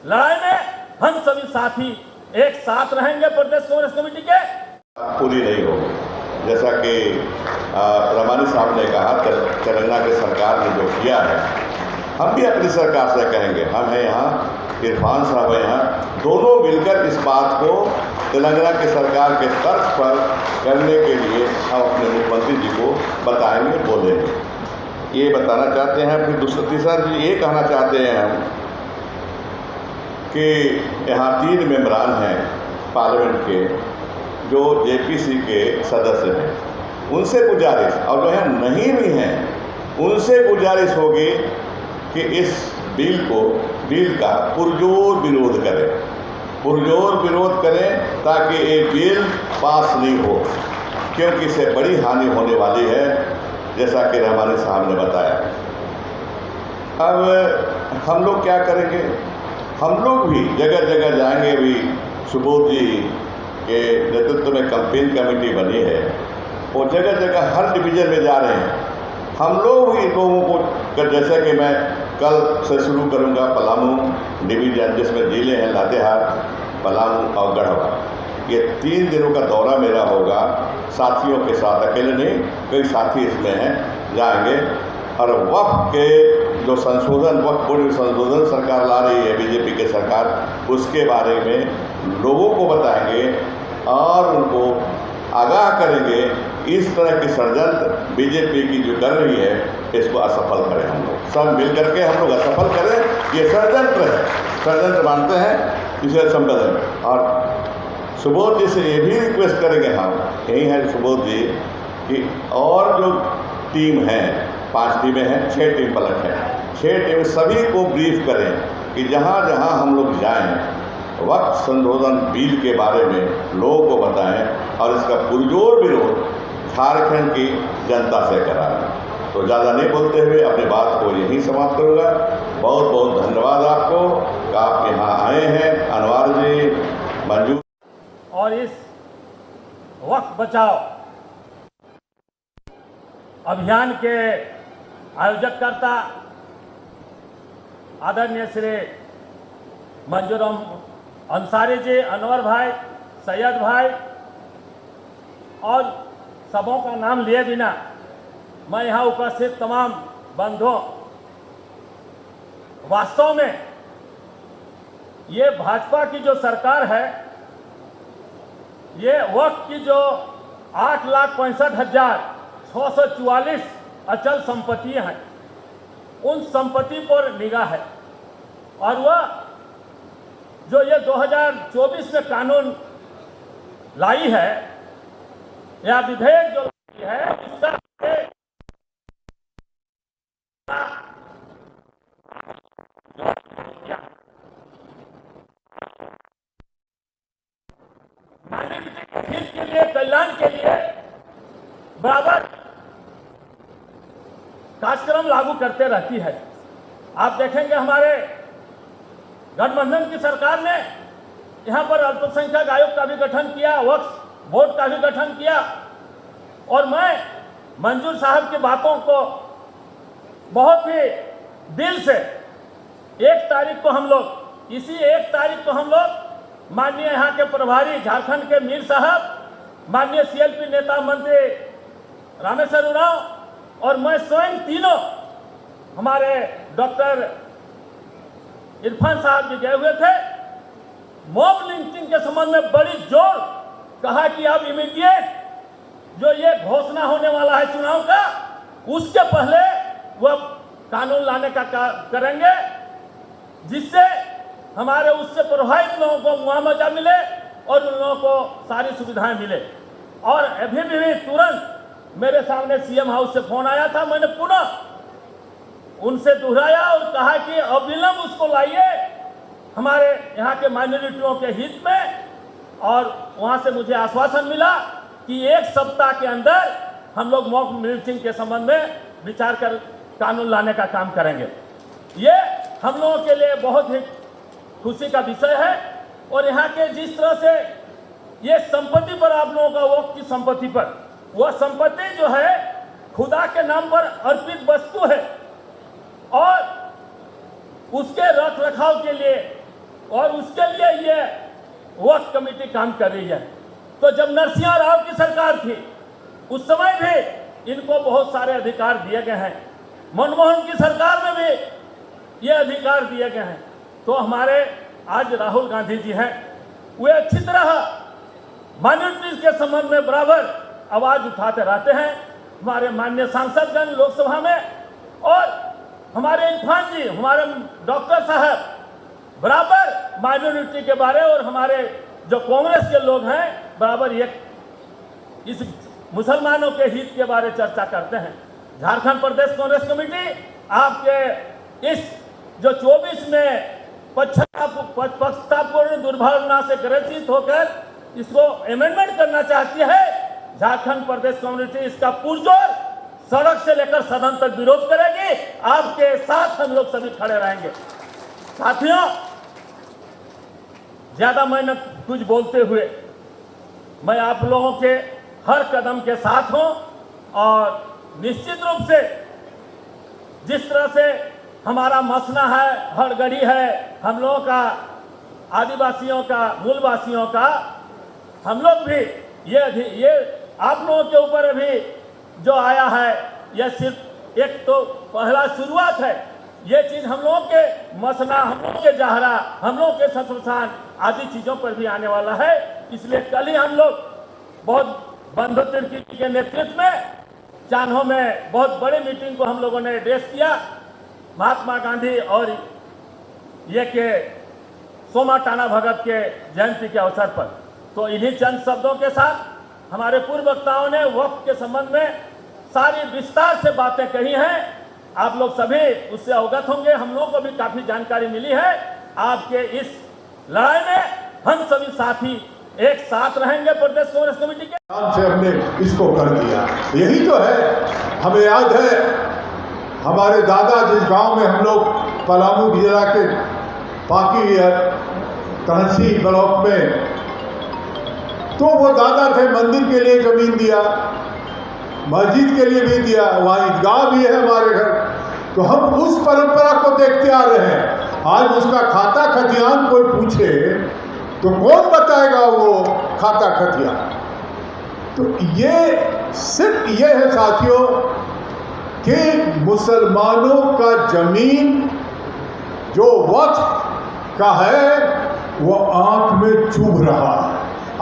लड़ाई में हम सभी साथी एक साथ रहेंगे। प्रदेश कांग्रेस कमेटी के पूरी नहीं होगी, जैसा कि रमानी साहब ने कहा, तेलंगाना की सरकार ने जो किया है, हम भी अपनी सरकार से कहेंगे। हम हैं यहाँ, इरफान साहब हैं यहाँ, दोनों मिलकर इस बात को तेलंगाना की सरकार के तर्क पर करने के लिए हम अपने मुख्यमंत्री जी को बताएंगे, बोलेंगे। ये बताना चाहते हैं। फिर तीसरा चीज़ ये कहना चाहते हैं हम कि यहाँ 3 मेंबरान हैं पार्लियामेंट के जो जेपीसी के सदस्य हैं, उनसे गुजारिश, और जो है नहीं भी हैं उनसे गुजारिश होगी कि इस बिल का पुरजोर विरोध करें, पुरजोर विरोध करें ताकि ये बिल पास नहीं हो, क्योंकि इससे बड़ी हानि होने वाली है, जैसा कि रहमानी साहब ने बताया। अब हम लोग क्या करेंगे? हम लोग भी जगह जगह जाएंगे। अभी सुबोध जी के नेतृत्व में कैंपेन कमेटी बनी है, वो जगह जगह हर डिवीज़न में जा रहे हैं। हम लोग भी लोगों को, जैसे कि मैं कल से शुरू करूंगा पलामू डिवीज़न, जिसमें जिले हैं लातेहार, पलामू और गढ़वा। ये 3 दिनों का दौरा मेरा होगा साथियों के साथ, अकेले नहीं, कई साथी इसमें हैं, जाएंगे। और वक्फ के जो संशोधन, वक्फ बोर्ड संशोधन सरकार ला रही है बीजेपी की सरकार, उसके बारे में लोगों को बताएंगे और उनको आगाह करेंगे। इस तरह की षड्यंत्र बीजेपी की जो कर रही है, इसको असफल करें। हम लोग सब मिल करके हम लोग असफल करें। ये षड्यंत्र है, षड्यंत्र मानते हैं, इसे संबोधन। और सुबोध जी से ये भी रिक्वेस्ट करेंगे हम, यही है सुबोध जी, कि और जो टीम है, 5 टीमें हैं, 6 टीम पलट है, 6 टीम सभी को ब्रीफ करें कि जहाँ जहाँ हम लोग जाएं वक्त संशोधन बिल के बारे में लोगों को बताएं और इसका पुरजोर विरोध झारखंड की जनता से कराएं। तो ज़्यादा नहीं बोलते हुए अपनी बात को यहीं समाप्त करूँगा। बहुत बहुत धन्यवाद आपको, आप यहाँ आए हैं, अनवर जी, मंजू। और इस वक्त बचाओ अभियान के आयोजककर्ता आदरणीय श्री मंजूराम अंसारी जी, अनवर भाई, सैयद भाई और सबों का नाम लिए बिना मैं यहाँ उपस्थित तमाम बंधुओं, वास्तव में ये भाजपा की जो सरकार है, ये वक्त की जो 8,65,644 अचल संपत्तियां हैं, उन संपत्ति पर निगाह है। और वह जो ये 2024 में कानून लाई है या विधेयक जो लाई है, उसका हित के लिए, कल्याण के लिए बराबर कार्यक्रम लागू करते रहती है। आप देखेंगे हमारे गठबंधन की सरकार ने यहाँ पर अल्पसंख्यक आयोग का भी गठन किया, वक्फ बोर्ड का भी गठन किया। और मैं मंजूर साहब की बातों को बहुत ही दिल से 1 तारीख को हम लोग, इसी 1 तारीख को हम लोग माननीय यहाँ के प्रभारी झारखंड के मीर साहब, माननीय CLP नेता मंत्री रामेश्वर उरांव और मैं स्वयं तीनों, हमारे डॉक्टर इरफान साहब भी गए हुए थे। मॉब लिंचिंग के संबंध में बड़ी जोर कहा कि अब इमीडिएट जो ये घोषणा होने वाला है चुनाव का, उसके पहले वह कानून लाने का करेंगे, जिससे हमारे उससे प्रभावित लोगों को मुआवजा मिले और उन लोगों को सारी सुविधाएं मिले। और अभी भी तुरंत मेरे सामने CM हाउस से फोन आया था, मैंने पुनः उनसे दोहराया और कहा कि अविलंब उसको लाइए हमारे यहाँ के माइनॉरिटियों के हित में। और वहाँ से मुझे आश्वासन मिला कि 1 सप्ताह के अंदर हम लोग मॉब लिंचिंग के संबंध में विचार कर कानून लाने का काम करेंगे। ये हम लोगों के लिए बहुत ही खुशी का विषय है। और यहाँ के जिस तरह से ये संपत्ति पर, आप लोगों का वक्फ की संपत्ति पर, वह संपत्ति जो है खुदा के नाम पर अर्पित वस्तु है और उसके रख रखाव के लिए और उसके लिए ये वक्फ कमेटी काम कर रही है। तो जब नरसिंह राव की सरकार थी, उस समय भी इनको बहुत सारे अधिकार दिए गए हैं। मनमोहन की सरकार में भी ये अधिकार दिए गए हैं। तो हमारे आज राहुल गांधी जी हैं, वे अच्छी तरह माइनॉरिटीज के संबंध में बराबर आवाज उठाते रहते हैं। हमारे माननीय सांसदगण लोकसभा में और हमारे इरफान जी, हमारे डॉक्टर साहब बराबर माइनॉरिटी के बारे और हमारे जो कांग्रेस के लोग हैं बराबर ये इस मुसलमानों के हित के बारे चर्चा करते हैं। झारखंड प्रदेश कांग्रेस कमेटी आपके इस जो 24 में पक्षपातपूर्ण दुर्भावना से ग्रसित होकर इसको अमेंडमेंट करना चाहती है। झारखंड प्रदेश कम्युनिटी इसका पुरजोर सड़क से लेकर सदन तक विरोध करेगी। आपके साथ हम लोग सभी खड़े रहेंगे। साथियों, ज्यादा मैं न कुछ बोलते हुए मैं आप लोगों के हर कदम के साथ हूं और निश्चित रूप से जिस तरह से हमारा मसना है, हड़गड़ी है, हम लोगों का, आदिवासियों का, मूलवासियों का, हम लोग भी ये आप लोगों के ऊपर अभी जो आया है यह सिर्फ एक तो पहला शुरुआत है। ये चीज हम लोगों के मसना, हम लोगों के जहरा, हम लोगों के शत्रुसान आदि चीजों पर भी आने वाला है। इसलिए कल ही हम लोग बहुत बंधु तिर्की के नेतृत्व में चान्हो में बहुत बड़ी मीटिंग को हम लोगों ने एड्रेस किया महात्मा गांधी और ये के सोमा टाना भगत के जयंती के अवसर पर। तो इन्हीं चंद शब्दों के साथ हमारे पूर्व वक्ताओं ने वक्फ के संबंध में सारी विस्तार से बातें कही हैं। आप लोग सभी उससे अवगत होंगे। हम लोगों को भी काफी जानकारी मिली है। आपके इस लड़ाई में हम सभी साथी एक साथ रहेंगे। प्रदेश कांग्रेस कमेटी के से हमने इसको कर दिया। यही तो है। हमें याद है हमारे दादा जिस गांव में हम लोग पलामू जिला के पाकी तहसील ब्लॉक में, तो वो दादा थे, मंदिर के लिए जमीन दिया, मस्जिद के लिए भी दिया, वहाँ ईदगाह भी है हमारे घर। तो हम उस परंपरा को देखते आ रहे हैं। आज उसका खाता खतियान कोई पूछे तो कौन बताएगा वो खाता खतिया? तो ये सिर्फ ये है साथियों कि मुसलमानों का जमीन जो वक्त का है वो आंख में चुभ रहा है,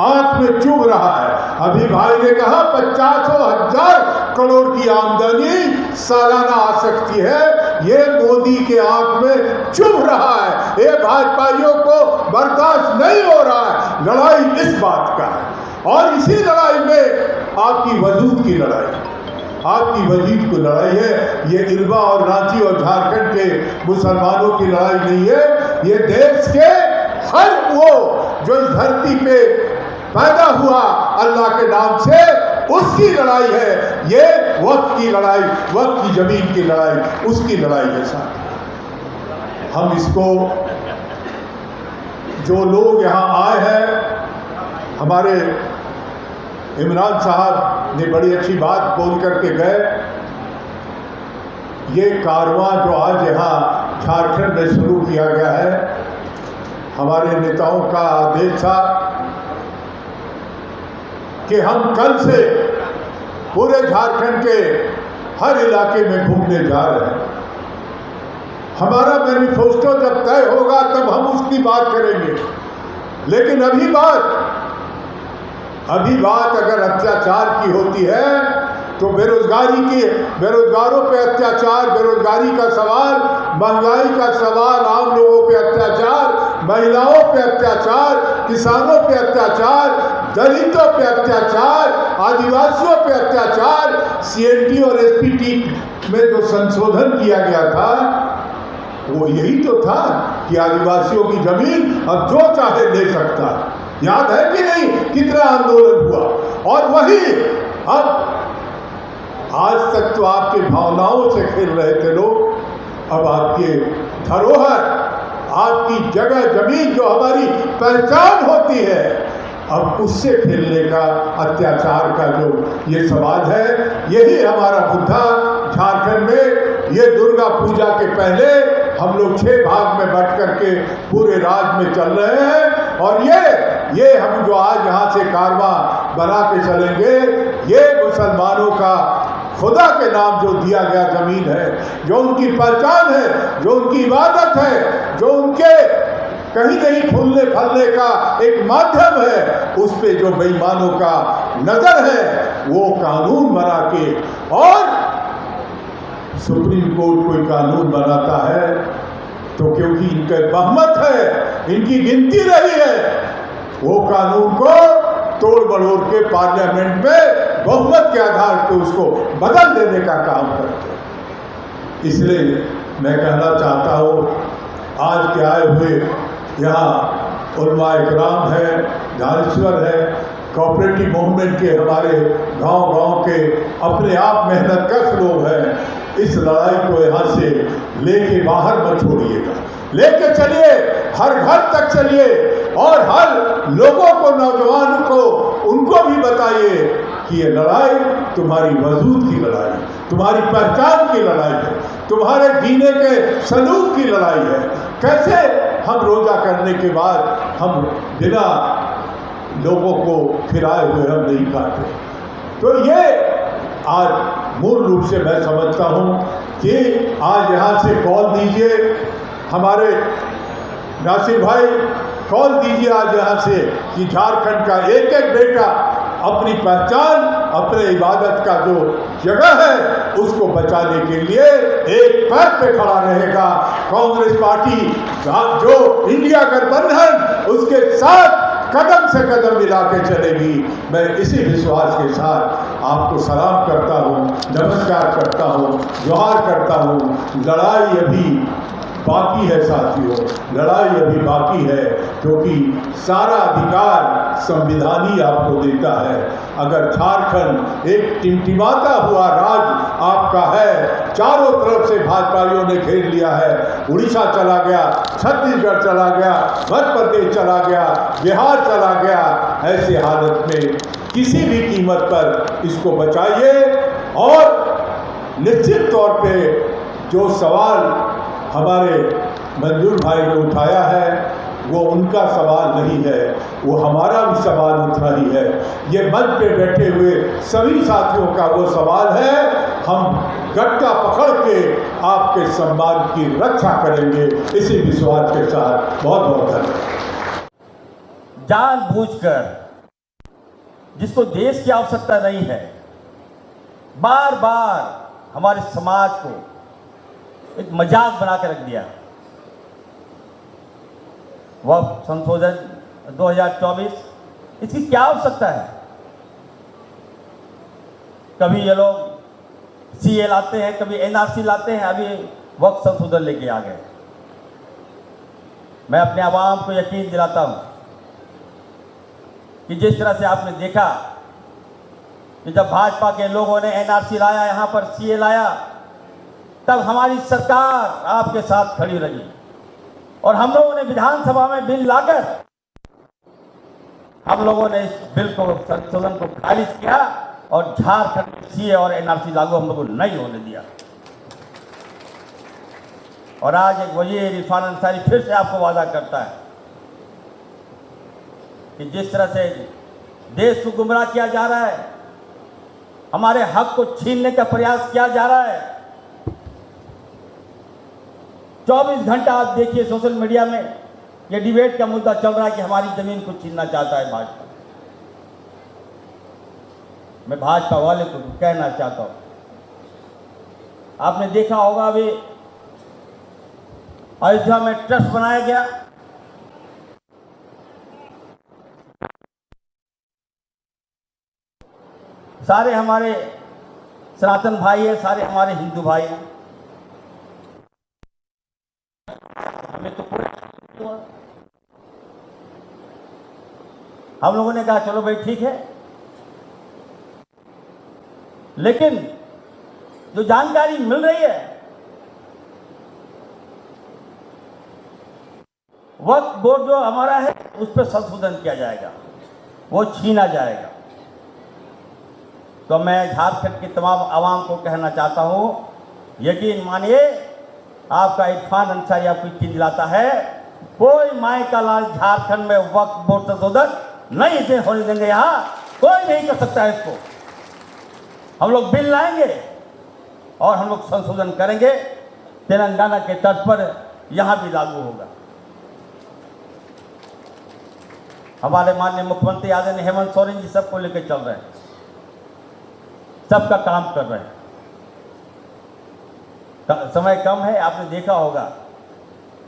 आंख में चुभ रहा है। अभी भाई ने कहा 50,000 करोड़ की आमदनी सालाना आ सकती है, ये मोदी के आंख में चुभ रहा है। ये भाजपाइयों को बर्दाश्त नहीं हो रहा है। लड़ाई इस बात का है और इसी लड़ाई में आपकी वजूद की लड़ाई, आपकी वजूद की लड़ाई है। ये इल्वा और रांची और झारखंड के मुसलमानों की लड़ाई नहीं है, ये देश के हर वो जो इस धरती पे पैदा हुआ अल्लाह के नाम से, उसकी लड़ाई है। ये वक्त की लड़ाई, वक्त की जमीन की लड़ाई, उसकी लड़ाई है साथ। हम इसको, जो लोग यहाँ आए हैं, हमारे इमरान साहब ने बड़ी अच्छी बात बोल करके गए। ये कारवां जो आज यहाँ झारखंड में शुरू किया गया है, हमारे नेताओं का आदेश था कि हम कल से पूरे झारखंड के हर इलाके में घूमने जा रहे हैं। हमारा मैनिफेस्टो जब तय होगा तब हम उसकी बात करेंगे, लेकिन अभी बात अगर अत्याचार की होती है तो बेरोजगारों पे अत्याचार, बेरोजगारी का सवाल, महंगाई का सवाल, आम लोगों पे अत्याचार, महिलाओं पे अत्याचार, किसानों पे अत्याचार, दलितों पे अत्याचार, आदिवासियों पे अत्याचार। CNT और SPT में जो संशोधन किया गया था वो यही तो था कि आदिवासियों की जमीन अब जो चाहे ले सकता है। याद है कि नहीं कितना आंदोलन हुआ? और वही अब आज तक तो आपकी भावनाओं से खेल रहे थे लोग, अब आपके धरोहर, आपकी जगह जमीन जो हमारी पहचान होती है, अब उससे खेलने का, अत्याचार का जो ये सवाल है, यही हमारा मुद्दा झारखंड में। ये दुर्गा पूजा के पहले हम लोग 6 भाग में बंट करके पूरे राज्य में चल रहे हैं और ये हम जो आज यहाँ से कारवां बना के चलेंगे, ये मुसलमानों का खुदा के नाम जो दिया गया जमीन है, जो उनकी पहचान है, जो उनकी इबादत है, जो उनके कहीं नहीं फूलने फलने का एक माध्यम है, उस पे जो बेईमानों का नजर है, वो कानून बना के, और सुप्रीम कोर्ट कोई कानून बनाता है तो क्योंकि इनका बहुमत है, इनकी गिनती रही है, वो कानून को तोड़ मरोड़ के पार्लियामेंट में बहुमत के आधार पर उसको बदल देने का काम करते हैं। इसलिए मैं कहना चाहता हूँ, आज के आए हुए यहाँ उलमा इकराम है, दानिश्वर है, कोऑपरेटिव मूवमेंट के हमारे गांव के अपने आप मेहनतकश लोग हैं, इस लड़ाई को यहाँ से लेके बाहर मत छोड़िएगा, लेके चलिए, हर घर तक चलिए और हर लोगों को, नौजवानों को, उनको भी बताइए कि ये लड़ाई तुम्हारी वजूद की लड़ाई है, तुम्हारी पहचान की लड़ाई है, तुम्हारे जीने के सलूक की लड़ाई है। कैसे हम रोजा करने के बाद हम बिना लोगों को खिलाए हुए हम नहीं खाते? तो ये आज मूल रूप से मैं समझता हूँ कि आज यहाँ से कॉल दीजिए, हमारे नासिर भाई कॉल दीजिए आज यहाँ से कि झारखंड का एक एक बेटा अपनी पहचान, अपने इबादत का जो जगह है उसको बचाने के लिए एक पैर पे खड़ा रहेगा। कांग्रेस पार्टी जो इंडिया गठबंधन, उसके साथ कदम से कदम मिला के चलेगी। मैं इसी विश्वास के साथ आपको सलाम करता हूँ, नमस्कार करता हूँ, जोहार करता हूँ। लड़ाई अभी बाकी है साथियों, लड़ाई अभी बाकी है, क्योंकि सारा अधिकार संविधान ही आपको देता है। अगर झारखंड एक टिमटिमाता हुआ राज्य आपका है, चारों तरफ से भाजपाइयों ने घेर लिया है, उड़ीसा चला गया, छत्तीसगढ़ चला गया, मध्य प्रदेश चला गया, बिहार चला गया, ऐसे हालत में किसी भी कीमत पर इसको बचाइए। और निश्चित तौर पे जो सवाल हमारे मंजूर भाई ने उठाया है वो उनका सवाल नहीं है, वो हमारा भी सवाल उतना ही है। ये मंच पे बैठे हुए सभी साथियों का वो सवाल है। हम गट्टा पकड़ के आपके सम्मान की रक्षा करेंगे, इसी विश्वास के साथ बहुत बहुत धन्यवाद। जानबूझकर जिसको देश की आवश्यकता नहीं है, बार बार हमारे समाज को एक मजाक बना के रख दिया। वह संशोधन 2024, इसकी क्या आवश्यकता है? कभी ये लोग सीए लाते हैं, कभी एनआरसी लाते हैं, अभी वक्त संशोधन लेके आ गए। मैं अपने आवाम को यकीन दिलाता हूं कि जिस तरह से आपने देखा कि जब भाजपा के लोगों ने एनआरसी लाया, यहां पर सीए लाया, तब हमारी सरकार आपके साथ खड़ी रही और हम लोगों ने विधानसभा में बिल लाकर हम लोगों ने इस बिल को, संशोधन को खारिज किया और झारखंड में सीए और एनआरसी लागू हम लोगों ने नहीं होने दिया। और आज एक वजीर इरफान अंसारी फिर से आपको वादा करता है कि जिस तरह से देश को गुमराह किया जा रहा है, हमारे हक को छीनने का प्रयास किया जा रहा है। 24 घंटा आप देखिए सोशल मीडिया में ये डिबेट का मुद्दा चल रहा है कि हमारी जमीन को छीनना चाहता है भाजपा। मैं भाजपा वाले को कहना चाहता हूं, आपने देखा होगा अभी अयोध्या में ट्रस्ट बनाया गया, सारे हमारे सनातन भाई है, सारे हमारे हिंदू भाई हैं, हमें तो हम लोगों ने कहा चलो भाई ठीक है, लेकिन जो जानकारी मिल रही है वक्फ बोर्ड जो हमारा है उस पर संशोधन किया जाएगा, वो छीना जाएगा। तो मैं झारखंड के तमाम आवाम को कहना चाहता हूं, यकीन मानिए आपका इरफान अंसारी आपको यकीन दिलाता है, कोई माई का लाल झारखंड में वक्फ बोर्ड संशोधन नहीं होने देंगे। यहां कोई नहीं कर सकता है इसको। हम लोग बिल लाएंगे और हम लोग संशोधन करेंगे, तेलंगाना के तर्ज पर यहां भी लागू होगा। हमारे माननीय मुख्यमंत्री आदरणीय हेमंत सोरेन जी सबको लेकर चल रहे हैं, सबका काम कर रहे हैं। समय कम है, आपने देखा होगा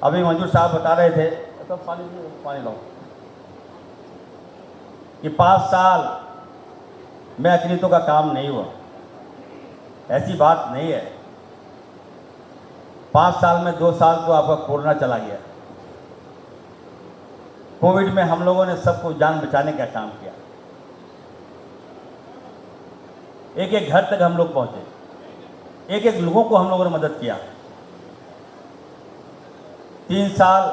अभी मंजूर साहब बता रहे थे, तो पानी लो, कि 5 साल में अखिलितों का काम नहीं हुआ। ऐसी बात नहीं है। 5 साल में 2 साल तो आपका कोरोना चला गया। कोविड में हम लोगों ने सबको जान बचाने का काम किया, एक एक घर तक हम लोग पहुंचे, एक एक लोगों को हम लोगों ने मदद किया। 3 साल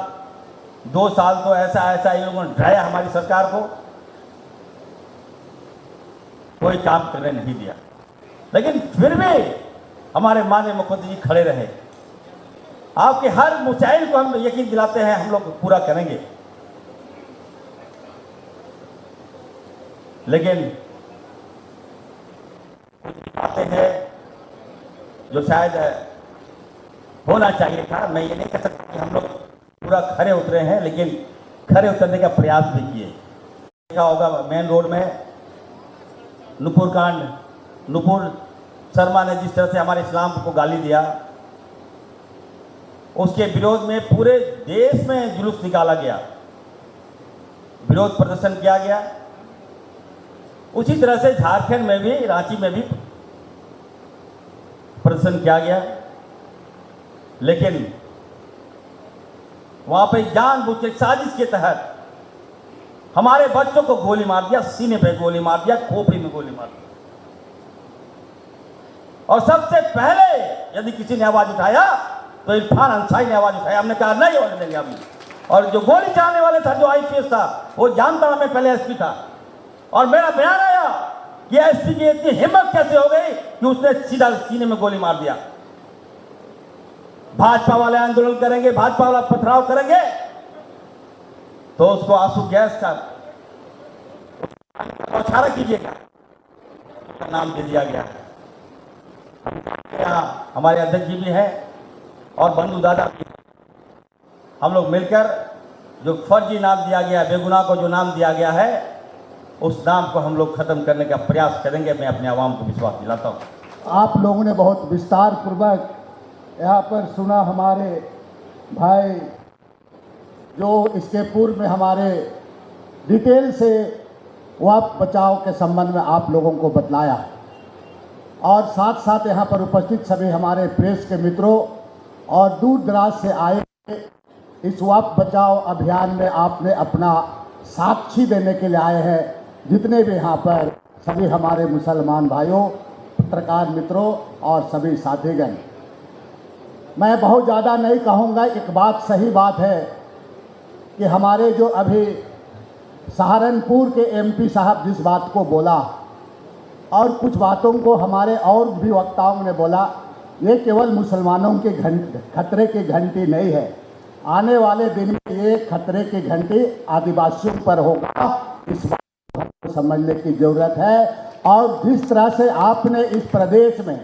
2 साल तो ऐसा इन लोगों ने डराया हमारी सरकार को, कोई काम करने नहीं दिया, लेकिन फिर भी हमारे माननीय मुख्यमंत्री जी खड़े रहे। आपके हर मुसाइल को हम यकीन दिलाते हैं हम लोग पूरा करेंगे, लेकिन बातें हैं जो शायद होना चाहिए था। मैं ये नहीं कह सकता कि हम लोग पूरा खरे उतरे हैं, लेकिन खरे उतरने का प्रयास भी किए। देखा होगा मेन रोड में नुपुर कांड, नुपुर शर्मा ने जिस तरह से हमारे इस्लाम को गाली दिया, उसके विरोध में पूरे देश में जुलूस निकाला गया, विरोध प्रदर्शन किया गया। उसी तरह से झारखंड में भी, रांची में भी प्रदर्शन किया गया, लेकिन वहां पर जानबूझ के साजिश के तहत हमारे बच्चों को गोली मार दिया, सीने पे गोली मार दिया, खोपड़ी में गोली मार दिया। और सबसे पहले यदि किसी ने आवाज उठाया तो इरफान अंसारी ने आवाज उठाया, हमने कहा नहीं होने देंगे अभी। और जो गोली चलाने वाले था, जो आईपीएस था, वो जानता मैं पहले एसपी था, और मेरा बयान आया कि एसपी की इतनी हिम्मत कैसे हो गई कि उसने सीधा सीने में गोली मार दिया। भाजपा वाले आंदोलन करेंगे, भाजपा वाला पथराव करेंगे, तो उसको आंसू गैस का बौछारा कीजिएगा का नाम दे दिया गया। यहाँ हमारे अध्यक्ष जी भी हैं और बंधु दादा भी हैं। हम लोग मिलकर जो फर्जी नाम दिया गया, बेगुनाह को जो नाम दिया गया है, उस नाम को हम लोग खत्म करने का प्रयास करेंगे। मैं अपने आवाम को विश्वास दिलाता हूँ। आप लोगों ने बहुत विस्तार पूर्वक यहाँ पर सुना। हमारे भाई जो इसके पूर्व में हमारे डिटेल से वक्फ बचाव के संबंध में आप लोगों को बतलाया, और साथ साथ यहाँ पर उपस्थित सभी हमारे प्रेस के मित्रों और दूर दराज से आए इस वक्फ बचाव अभियान में आपने अपना साक्षी देने के लिए आए हैं। जितने भी यहाँ पर सभी हमारे मुसलमान भाइयों, पत्रकार मित्रों और सभी साथीगण, मैं बहुत ज़्यादा नहीं कहूँगा। एक बात सही बात है कि हमारे जो अभी सहारनपुर के एमपी साहब जिस बात को बोला और कुछ बातों को हमारे और भी वक्ताओं ने बोला, ये केवल मुसलमानों के खतरे की घंटी नहीं है। आने वाले दिन में ये खतरे की घंटी आदिवासियों पर होगा। इस बात को समझने की ज़रूरत है। और जिस तरह से आपने इस प्रदेश में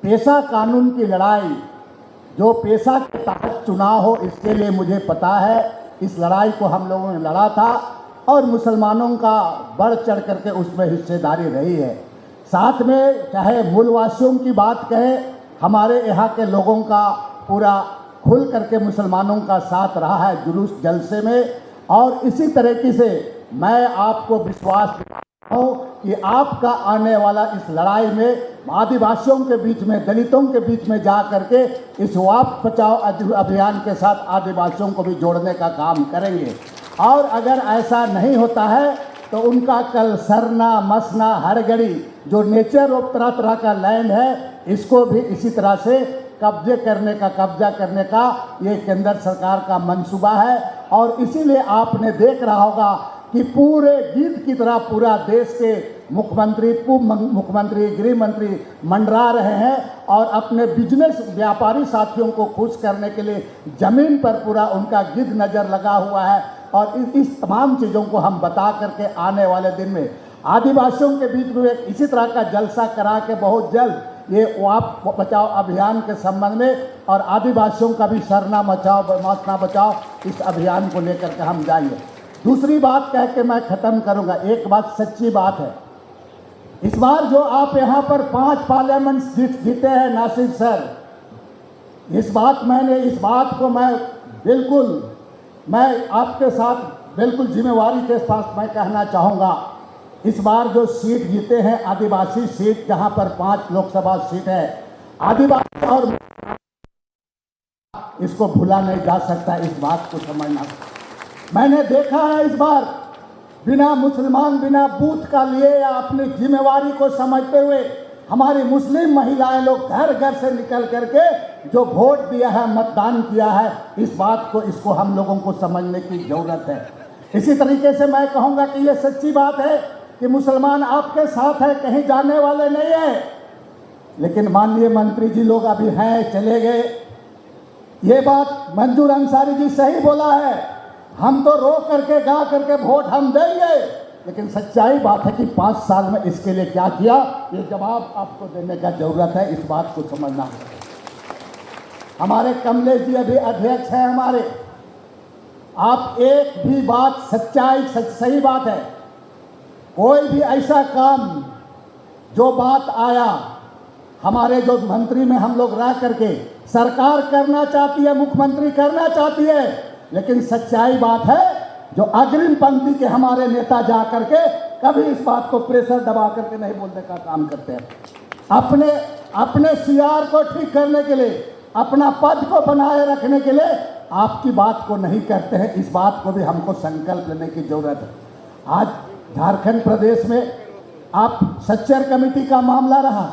पेशा कानून की लड़ाई, जो पेशा के तहत चुनाव हो, इसके लिए मुझे पता है इस लड़ाई को हम लोगों ने लड़ा था और मुसलमानों का बढ़ चढ़ करके उसमें हिस्सेदारी रही है। साथ में चाहे मूलवासियों की बात कहे, हमारे यहाँ के लोगों का पूरा खुल करके मुसलमानों का साथ रहा है जुलूस जलसे में। और इसी तरीके से मैं आपको विश्वास दिलाता हूँ कि आपका आने वाला इस लड़ाई में आदिवासियों के बीच में, दलितों के बीच में जा करके इस वक्फ बचाओ अभियान के साथ आदिवासियों को भी जोड़ने का काम करेंगे। और अगर ऐसा नहीं होता है तो उनका कल सरना मसना हरगड़ी जो नेचर ऑफ तरह तरह का लैंड है, इसको भी इसी तरह से कब्जा करने का ये केंद्र सरकार का मंसूबा है। और इसीलिए आपने देख रहा होगा कि पूरे गीत की तरह पूरा देश के मुख्यमंत्री, पूर्व मुख्यमंत्री, गृह मंत्री मंडरा रहे हैं और अपने बिजनेस व्यापारी साथियों को खुश करने के लिए ज़मीन पर पूरा उनका गिद्ध नज़र लगा हुआ है। और इस तमाम चीज़ों को हम बता करके आने वाले दिन में आदिवासियों के बीच में एक इसी तरह का जलसा करा के बहुत जल्द ये वक्फ बचाओ अभियान के संबंध में और आदिवासियों का भी सरना मसना बचाओ इस अभियान को लेकर के हम जाएंगे। दूसरी बात कह के मैं ख़त्म करूंगा। एक बात सच्ची बात है, इस बार जो आप यहाँ पर 5 पार्लियामेंट सीट जीते हैं नासिर सर, इस बात को मैं आपके साथ बिल्कुल जिम्मेवारी के साथ मैं कहना चाहूँगा। इस बार जो सीट जीते हैं आदिवासी सीट, जहाँ पर 5 लोकसभा सीट है, आदिवासी और इसको भूला नहीं जा सकता। इस बात को समझना, मैंने देखा है इस बार बिना मुसलमान, बिना बूथ का लिए या अपनी जिम्मेवारी को समझते हुए हमारी मुस्लिम महिलाएं लोग घर घर से निकल करके जो वोट दिया है, मतदान किया है, इस बात को, इसको हम लोगों को समझने की ज़रूरत है। इसी तरीके से मैं कहूँगा कि ये सच्ची बात है कि मुसलमान आपके साथ है, कहीं जाने वाले नहीं है। लेकिन माननीय मंत्री जी लोग अभी हैं, चले गए। ये बात मंजूर अंसारी जी सही बोला है, हम तो रो करके गा करके वोट हम देंगे, लेकिन सच्चाई बात है कि 5 साल में इसके लिए क्या किया, ये जवाब आपको देने का ज़रूरत है। इस बात को समझना है। हमारे कमलेश जी अभी अध्यक्ष हैं हमारे, आप एक भी बात सही बात है, कोई भी ऐसा काम जो बात आया हमारे जो मंत्री में हम लोग रह करके सरकार करना चाहती है, मुख्यमंत्री करना चाहती है, लेकिन सच्चाई बात है जो अग्रिम पंक्ति के हमारे नेता जा करके कभी इस बात को प्रेशर दबा करके नहीं बोलने का काम करते हैं। अपने सीआर को ठीक करने के लिए, अपना पद को बनाए रखने के लिए आपकी बात को नहीं करते हैं। इस बात को भी हमको संकल्प लेने की जरूरत है। आज झारखंड प्रदेश में आप सच्चर कमेटी का मामला रहा,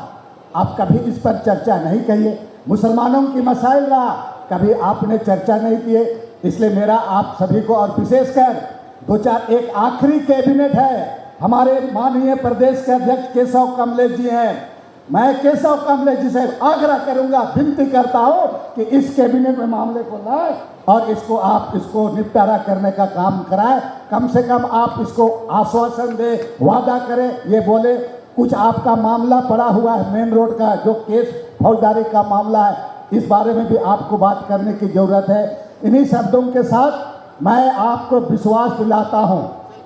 आप कभी इस पर चर्चा नहीं किए। मुसलमानों की मसाइल रहा, कभी आपने चर्चा नहीं किए। इसलिए मेरा आप सभी को, और विशेषकर एक आखिरी कैबिनेट है, हमारे माननीय प्रदेश के अध्यक्ष केशव कमलेश जी हैं, मैं केशव कमलेश जी से आग्रह करूंगा, विनती करता हूं कि इस कैबिनेट में मामले को लाए और इसको निपटारा करने का काम कराए। कम से कम आप इसको आश्वासन दे, वादा करें, ये बोले कुछ आपका मामला पड़ा हुआ है मेन रोड का जो केस फौजदारी का मामला है, इस बारे में भी आपको बात करने की ज़रूरत है। इन्हीं शब्दों के साथ मैं आपको विश्वास दिलाता हूँ,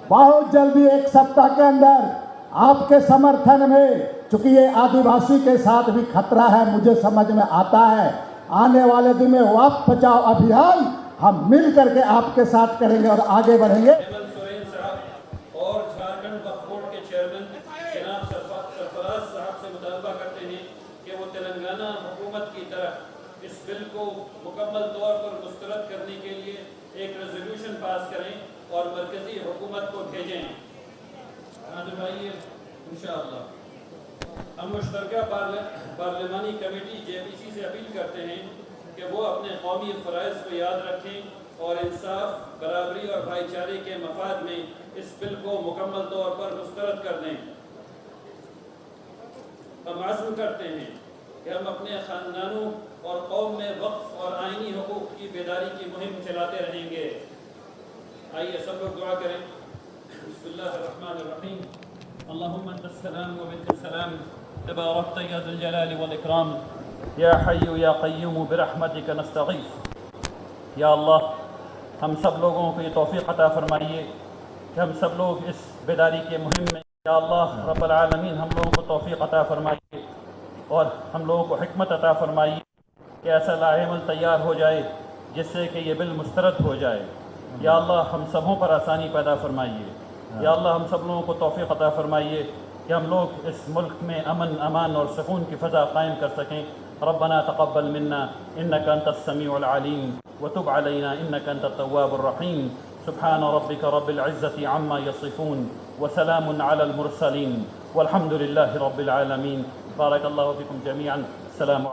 बहुत जल्दी 1 सप्ताह के अंदर आपके समर्थन में, चूंकि ये आदिवासी के साथ भी खतरा है, मुझे समझ में आता है, आने वाले दिन में वक्फ बचाओ अभियान हम मिल करके आपके साथ करेंगे और आगे बढ़ेंगे। हेमंत सोरेन साहब और झारखंड वक्फ बोर्ड के चेयरमैन जनाब सरफराज साहब से मुतालबा करते हैं कि वो तेलंगाना हुकूमत की तरफ इस बिल को मुकम्मल तौर पर मुस्तरद करने के लिए एक रेजोल्यूशन पास करें और मरकजी हुकूमत को भेजें। इंशाअल्लाह हम मुश्तरका पार्लिमानी कमेटी JPC से अपील करते हैं कि वो अपने कौमी फ़राइज़ को याद रखें और इंसाफ, बराबरी और भाईचारे के मफाद में इस बिल को मुकम्मल तौर पर मुस्तरद कर दें। हम आज़म करते हैं कि हम अपने ख़ानदानों और कौम में वक्फ और आइनी हुकूक़ की बेदारी की मुहिम चलाते रहेंगे। आइए सब लोग दुआ करें। बिस्मिल्लाहिर्रहमानिर्रहीम। अल्लाहुम्मा अंतस्सलाम व मिनकस्सलाम तबारकत या ज़ुल जलाली वल इकराम या हय्यु या क़य्यूम बिरहमतिका नस्तगीथ। या अल्लाह, हम सब लोगों को ये तौफ़ीक़ अता फ़रमाइए कि हम सब लोग इस बेदारी के मुहिम में, या अल्लाह रब्बुल आलमीन, हम लोगों को तौफ़ीक़ अता फ़रमाइए और हम लोगों को हिकमत अता फ़रमाइए कि ऐसा लाएमल तैयार हो जाए जिससे कि ये बिल मुस्तरद हो जाए। या अल्लाह, हम सबों पर आसानी पैदा फ़रमाइए। या अल्लाह, हम सब लोगों को तौफ़ीक़ अता फ़रमाइए कि हम लोग इस मुल्क में अमन, अमान और सुकून की फ़ज़ा कायम कर सकें। रब्बना तक़ब्बल मिन्ना इन्नका अंतस समीउल अलीम व तुब अलैना इन्नका अंतत तव्वाबुर रहीम। सुब्हान रब्बिका रब्बिल इज़्ज़ति अम्मा यसिफ़ून व सलामुन अलल मुरसलीन वल्हम्दुलिल्लाहि रब्बिल आलमीन। बारकल्लाहु फ़ीकुम जमीअन। अस्सलामु